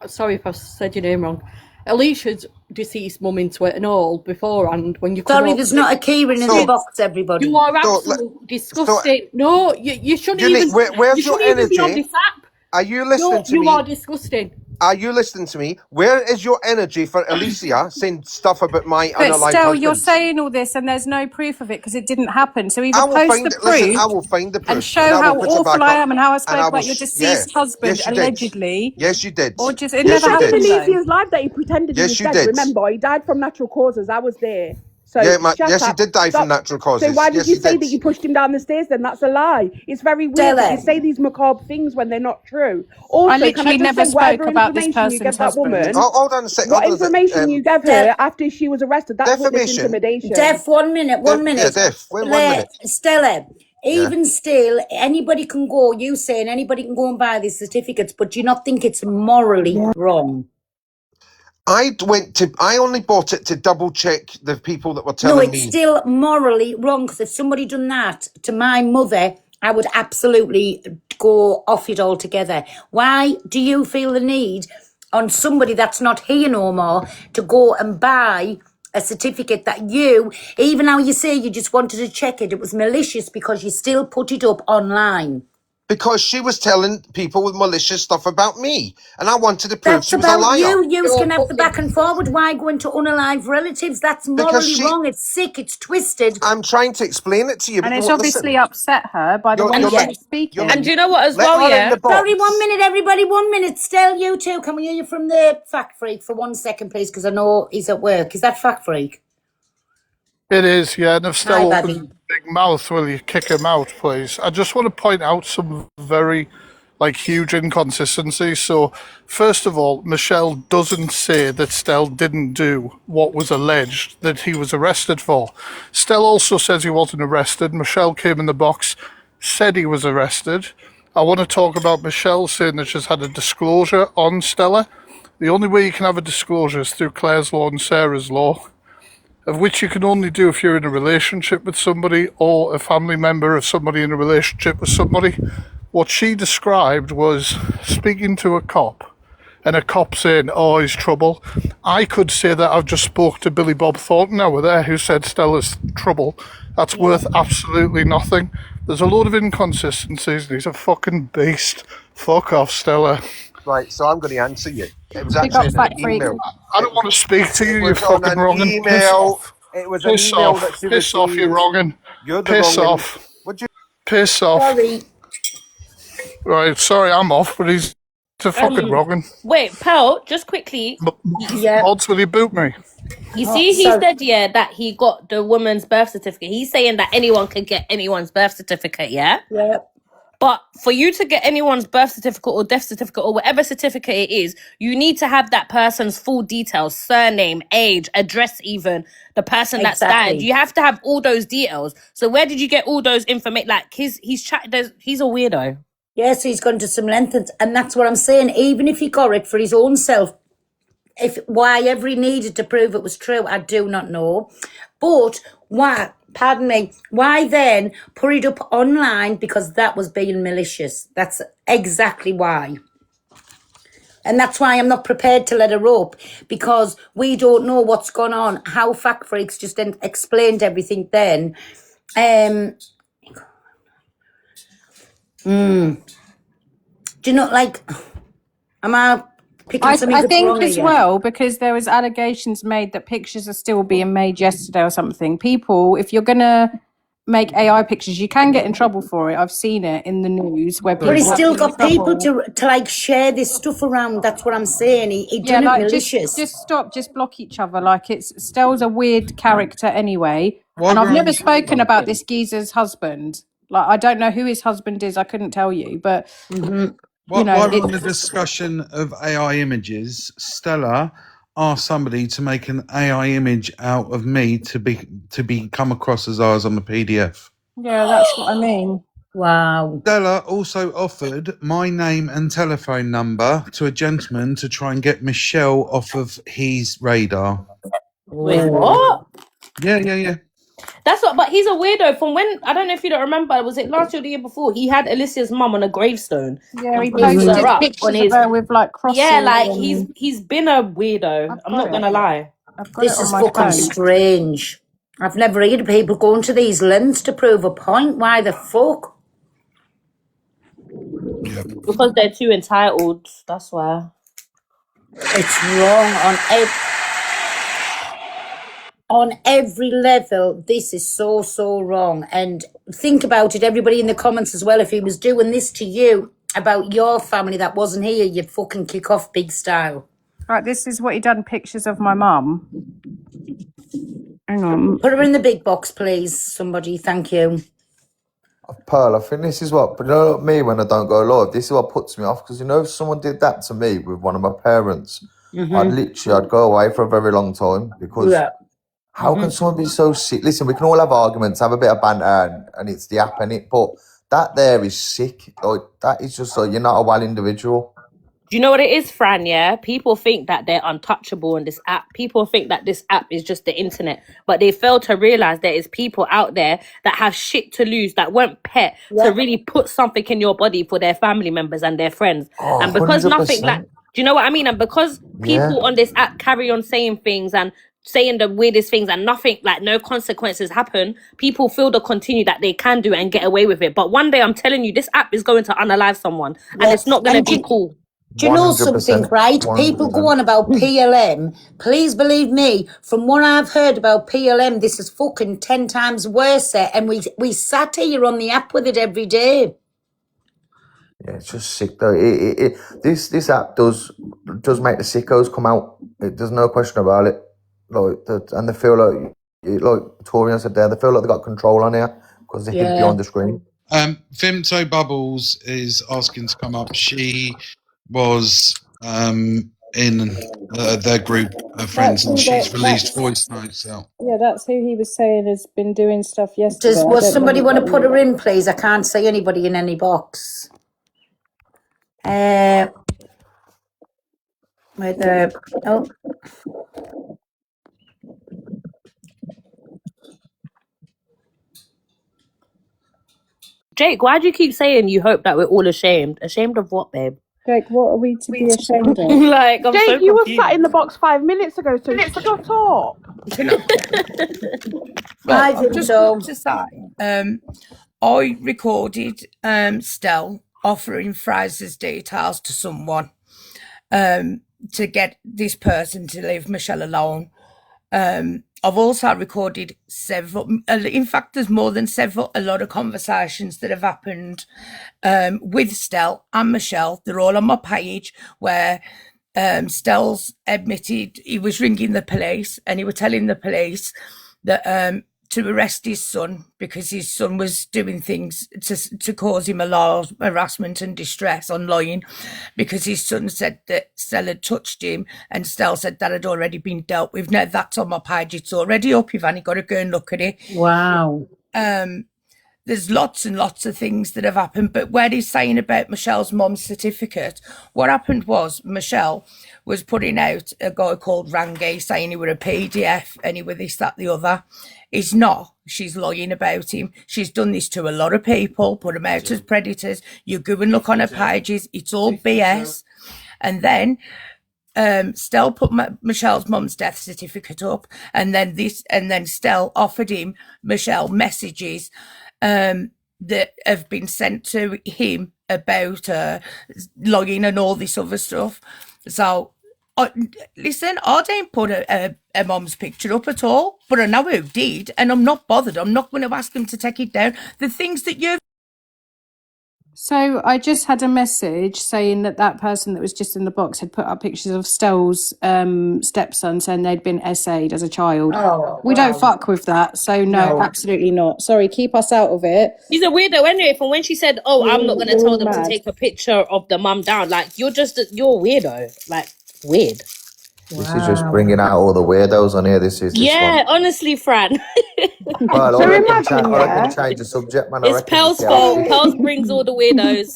Sorry if I said your name wrong. Alicia's deceased mum into it and all beforehand. When you Sorry, there's not a keyring in the box, everybody. You are absolutely disgusting. No, you shouldn't even. Where's you your shouldn't even be on energy? this app. Are you listening to me? You are disgusting. are you listening to me? Where is your energy for Alicia saying stuff about my But unalive still, you're husband? saying all this and there's no proof of it because it didn't happen. So either I will post find the it. Listen, I proof will find the proof and show I how will put it awful back I up, am and how I and spoke I will. about your deceased husband, Yes, you did. allegedly. Yes, you did. Or just, it Yes, never you I did. happened believe though. his life that he pretended he Yes, was you dead. did. Remember, he died from natural causes. I was there. So shut Yes, he up. did die from Stop. natural So causes. why did Yes, you he say did. that you pushed him down the stairs then? That's a lie. It's very weird that you Stella, say these macabre things when they're not true. I Also, can I literally just never say whatever spoke about this information you person's gave that husband. woman, Hold on a sec. what Hold on a sec. information you gave her after she was arrested, that's witness Defamation. intimidation. Def, 1 minute, 1 minute. Def. Wait 1 minute. Stella, Yeah. even still, anybody can go, you saying anybody can go and buy these certificates, but do you not think it's morally wrong? I only bought it to double check the people that were No, telling it's me. still morally wrong because if somebody done that to my mother, I would absolutely go off it altogether. Why do you feel the need on somebody that's not here no more to go and buy a certificate that you, even though you say you just wanted to check it, it was malicious because you still put it up online? Because she was telling people with malicious stuff about me, and I wanted to prove That's she was a about liar. you. You can have the back and forward. Why go into unalive relatives? That's morally wrong. It's sick. It's twisted. I'm trying to explain it to you, but And you it's won't obviously listen. upset her by the way she's speaking. And do you know what as Let well, her in yeah? the box. Sorry, 1 minute, everybody. 1 minute. Still, you two. Can we hear you from the Fact Freak for 1 second, please? Because I know he's at work. Is that Fact Freak? It is, yeah. And if Stella Hi, opens Daddy. a big mouth, will you kick him out, please? I just want to point out some very, huge inconsistencies. So, first of all, Michelle doesn't say that Stell didn't do what was alleged that he was arrested for. Stell also says he wasn't arrested. Michelle came in the box, said he was arrested. I want to talk about Michelle saying that she's had a disclosure on Stella. The only way you can have a disclosure is through Claire's law and Sarah's law, of which you can only do if you're in a relationship with somebody or a family member of somebody in a relationship with somebody. What she described was speaking to a cop and a cop saying, oh, he's trouble. I could say that I've just spoke to Billy Bob Thornton over there who said Stella's trouble. That's worth absolutely nothing. There's a load of inconsistencies and he's a fucking beast. Fuck off, Stella. Right, so I'm going to answer you. It was Big actually up, in Fact an Freak. email. I don't want to speak to you, you It was on fucking an wrongin'. Piss email. off. It was an Piss email off. that she Piss off, you're received. wrongin'. You're the Piss wrongin'. off. Would you? Piss off. Sorry. Right, sorry, I'm off, but he's a fucking wrongin'. Wait, Pearl, just quickly. Yeah. Mods, will you boot me? You see, he said, that he got the woman's birth certificate. He's saying that anyone can get anyone's birth certificate, yeah? Yeah. But for you to get anyone's birth certificate or death certificate or whatever certificate it is, you need to have that person's full details, surname, age, address, even the person that's died. Exactly. You have to have all those details. So where did you get all those information? Like he's a weirdo. Yes, he's gone to some lengths, and that's what I'm saying. Even if he got it for his own self, why ever he needed to prove it was true, I do not know. But why? Pardon me. Why then put it up online? Because that was being malicious. That's exactly why. And that's why I'm not prepared to let her up, because we don't know what's gone on. How Fact Freaks just explained everything then. Do you know, am I picking something I that's think wrong as here? well, because there was allegations made that pictures are still being made yesterday or something. People, if you're going to make AI pictures, you can get in trouble for it. I've seen it in the news where people But he's have still been in got people trouble. to share this stuff around. That's what I'm saying. He Yeah, done it like malicious. just stop, just block each other. Like Stell's a weird character anyway. Why And I've go never on- spoken about this geezer's husband. Like I don't know who his husband is. I couldn't tell you, but While know, we're on the it's discussion of AI images, Stella asked somebody to make an AI image out of me to come across as ours on the PDF. yeah, that's what I mean. Wow. Stella also offered my name and telephone number to a gentleman to try and get Michelle off of his radar. Wait, what? Yeah. That's what, but he's a weirdo. From when, I don't know if you don't remember, was it last year or the year before? He had Alicia's mum on a gravestone. Yeah, he And posted posted her up pictures on of his. her with like crosses. Yeah, like and he's been a weirdo. I'm not gonna lie. I've got This it is on my fucking phone. strange. I've never heard of people going to these lengths to prove a point. Why the fuck? Because they're too entitled. That's why. It's wrong on every level. This is so wrong. And think about it, everybody in the comments as well. If he was doing this to you about your family that wasn't here, you'd fucking kick off big style. Right, this is what he done. Pictures of my mum. Hang on. Put her in the big box, please. Somebody, thank you. Pearl, I think this is what, but you know me when I don't go live, this is what puts me off, because you know if someone did that to me with one of my parents, I'd go away for a very long time, because how can someone be so sick? Listen, we can all have arguments, have a bit of banter, and it's the app, innit? But that there is sick. Like, that is just like, you're not a well individual. Do you know what it is, Fran? Yeah, people think that they're untouchable on this app. People think that this app is just the internet, but they fail to realize there is people out there that have shit to lose, that won't pet to really put something in your body for their family members and their friends. And because 100%. nothing like, do you know what I mean? And because people on this app carry on saying things and saying the weirdest things and nothing, like no consequences happen, people feel to continue that they can do it and get away with it. But one day, I'm telling you, this app is going to unalive someone, and it's not going to be cool. Do you know something, right? 100%. People go on about PLM. Please believe me, from what I've heard about PLM, this is fucking 10 times worse. And we sat here on the app with it every day. Yeah, it's just sick though. This app does make the sickos come out. There's no question about it. And they feel like Torian said there, they feel like they got control on here because they're hid behind the screen. Femto Bubbles is asking to come up. She was in their group of friends, and she's released voice notes out. Yeah, that's who he was saying has been doing stuff yesterday. Does somebody want to put her in, please? I can't see anybody in any box. Where the Jake, why do you keep saying you hope that we're all ashamed? Ashamed of what, babe? Jake, what are we to be ashamed of? Like, I'm Jake, so you were confused. sat in the box 5 minutes ago, so shut up. Right, I've just so- got to say, I recorded Stell offering Fraser's details to someone to get this person to leave Michelle alone. I've also recorded several, in fact, there's more than a lot of conversations that have happened with Stell and Michelle. They're all on my page where Stell's admitted he was ringing the police and he was telling the police that to arrest his son because his son was doing things to cause him a lot of harassment and distress online, because his son said that Stell had touched him and Stell said that had already been dealt with. Now that's on my page, it's already up, you've only got to go and look at it. Wow. There's lots and lots of things that have happened, but where he's saying about Michelle's mum's certificate, what happened was Michelle was putting out a guy called Rangi saying he were a PDF and he were this, that, the other. He's not. She's lying about him. She's done this to a lot of people, put them out as predators. You go and look on her pages. It's all BS. And then Stell put Michelle's mum's death certificate up, and then Stell offered him Michelle messages that have been sent to him about logging and all this other stuff. So, listen, I didn't put a mum's picture up at all, but I know who did, and I'm not bothered. I'm not going to ask them to take it down. The things that you've... So I just had a message saying that person that was just in the box had put up pictures of Stell's stepson saying they'd been essayed as a child. We don't fuck with that, so no, absolutely not. Sorry, keep us out of it. She's a weirdo anyway. From when she said, "Oh, I'm not going to tell them to take a picture of the mum down," like you're a weirdo, like weird. This is just bringing out all the weirdos on here. This Yeah, honestly, Fran. Well, I reckon change the subject, man. It's Pel's fault. Pel brings all the weirdos.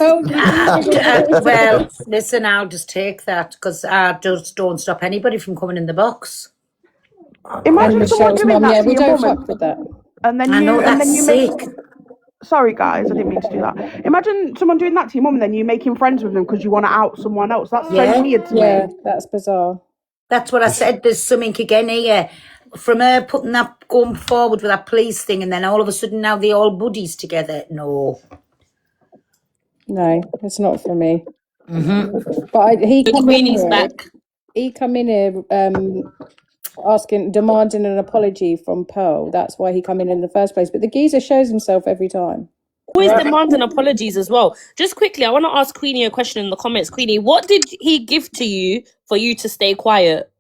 Well, listen, I'll just take that because I just don't stop anybody from coming in the box. Imagine someone doing that to we your don't mum, fuck with that. and then I you know and then that's you make. sick. Sorry, guys, I didn't mean to do that. Imagine someone doing that to your mum, and then you making friends with them because you want to out someone else. That's so weird to me. That's bizarre. That's what I said. There's something again here. From her putting that, going forward with that police thing, and then all of a sudden now they're all buddies together. No, it's not for me. Mm-hmm. But he The come Queenie's in here. back. he come in here demanding an apology from Pearl. That's why he come in the first place. But the geezer shows himself every time. Always demanding apologies as well. Just quickly, I want to ask Queenie a question in the comments. Queenie, what did he give to you for you to stay quiet?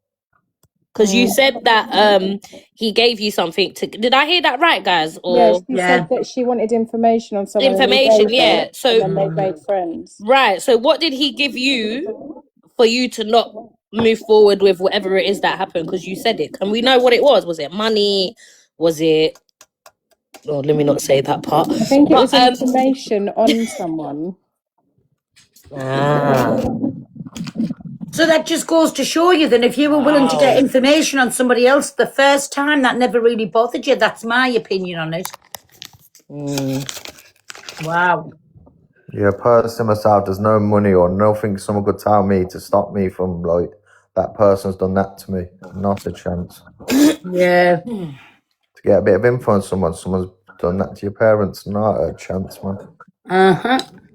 Because you said that he gave you something to. Did I hear that right, guys? Or She said that she wanted information on someone. information, yeah. So and then they made friends. right. So what did he give you for you to not move forward with whatever it is that happened? Because you said it, and we know what it was. Was it money? Was it? Oh, let me not say that part. I think it was information on someone. So that just goes to show you that if you were willing to get information on somebody else the first time, that never really bothered you. That's my opinion on it. Wow. Yeah, personally myself, there's no money or nothing someone could tell me to stop me from, like, that person's done that to me. Not a chance. Yeah. To get a bit of info on someone's done that to your parents, not a chance, man.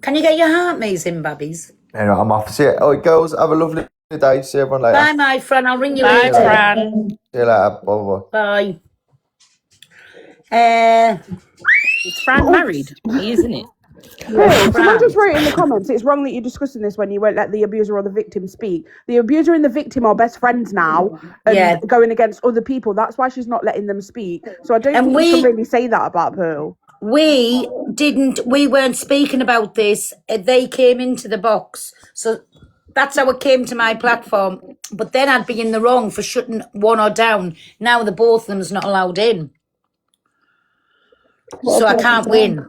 Can you get your heart maze in, babbies? Anyway, I'm off. See you. Oh, girls, have a lovely day. See everyone later. Bye, my friend. I'll ring you Bye, later. Fran. See you later. Bye-bye. Bye. Is Fran married? He is, isn't it? Hey, someone just wrote in the comments, it's wrong that you're discussing this when you won't let the abuser or the victim speak. The abuser and the victim are best friends now and going against other people. That's why she's not letting them speak. So I don't think you can really say that about Pearl. We weren't speaking about this. They came into the box. So that's how it came to my platform. But then I'd be in the wrong for shutting one or down. Now the both of them's not allowed in. So I can't win.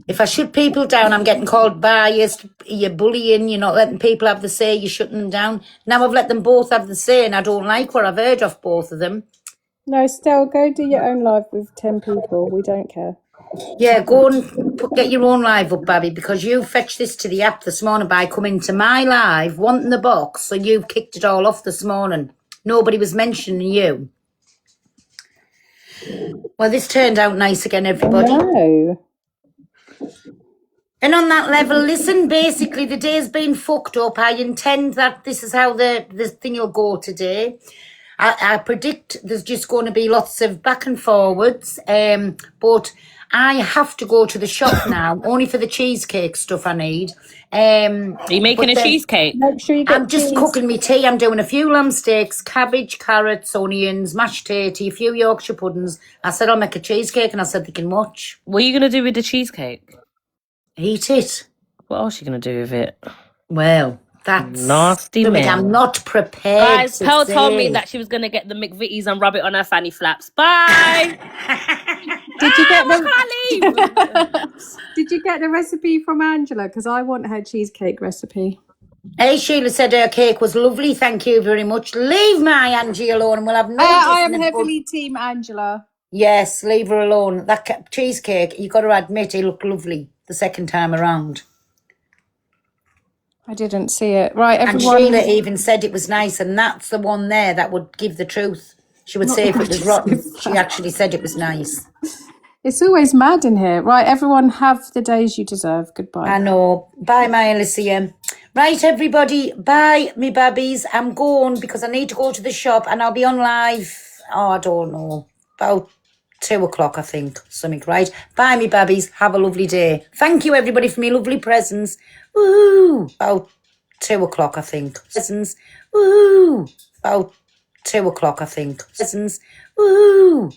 If I shut people down, I'm getting called biased, you're bullying, you're not letting people have the say, you're shutting them down. Now I've let them both have the say and I don't like what I've heard of both of them. No, Stell, go do your own live with 10 people. We don't care. Yeah, go and get your own live up, Babby, because you fetched this to the app this morning by coming to my live, wanting the box, so you've kicked it all off this morning. Nobody was mentioning you. Well, this turned out nice again, everybody. No. And on that level, listen, basically the day's been fucked up. I intend that this is how the thing will go today. I predict there's just going to be lots of back and forwards, but I have to go to the shop now, only for the cheesecake stuff I need. Are you making a cheesecake? Make sure you get I'm just cooking me tea. I'm doing a few lamb steaks, cabbage, carrots, onions, mashed tatty, a few Yorkshire puddings. I said I'll make a cheesecake and I said they can watch. What are you going to do with the cheesecake? Eat it. What else are you going to do with it? Well, that's nasty, man. I'm not prepared. Guys, to Pearl told me say. that she was going to get the McVitie's and rub it on her fanny flaps. Bye. Did you get the Did you get the recipe from Angela? Because I want her cheesecake recipe. Hey, Sheila said her cake was lovely. Thank you very much. Leave my Angie alone and we'll have no I am business, heavily team Angela. Yes, leave her alone. That cheesecake, you got to admit, it looked lovely the second time around. I didn't see it. Right, And everyone. Sheila even said it was nice, and that's the one there that would give the truth. She would Not say if it much was is rotten. good. She actually said it was nice. It's always mad in here. Right, everyone, have the days you deserve. Goodbye. I know. Bye, my Elysium. Right, everybody. Bye, me babbies. I'm going because I need to go to the shop and I'll be on live. Oh, I don't know. About 2:00, I think. Something, right? Bye, me babbies. Have a lovely day. Thank you, everybody, for me lovely presents. Woo! About 2:00, I think. Presents. Woo! About 2:00, I think. Presents. Woo!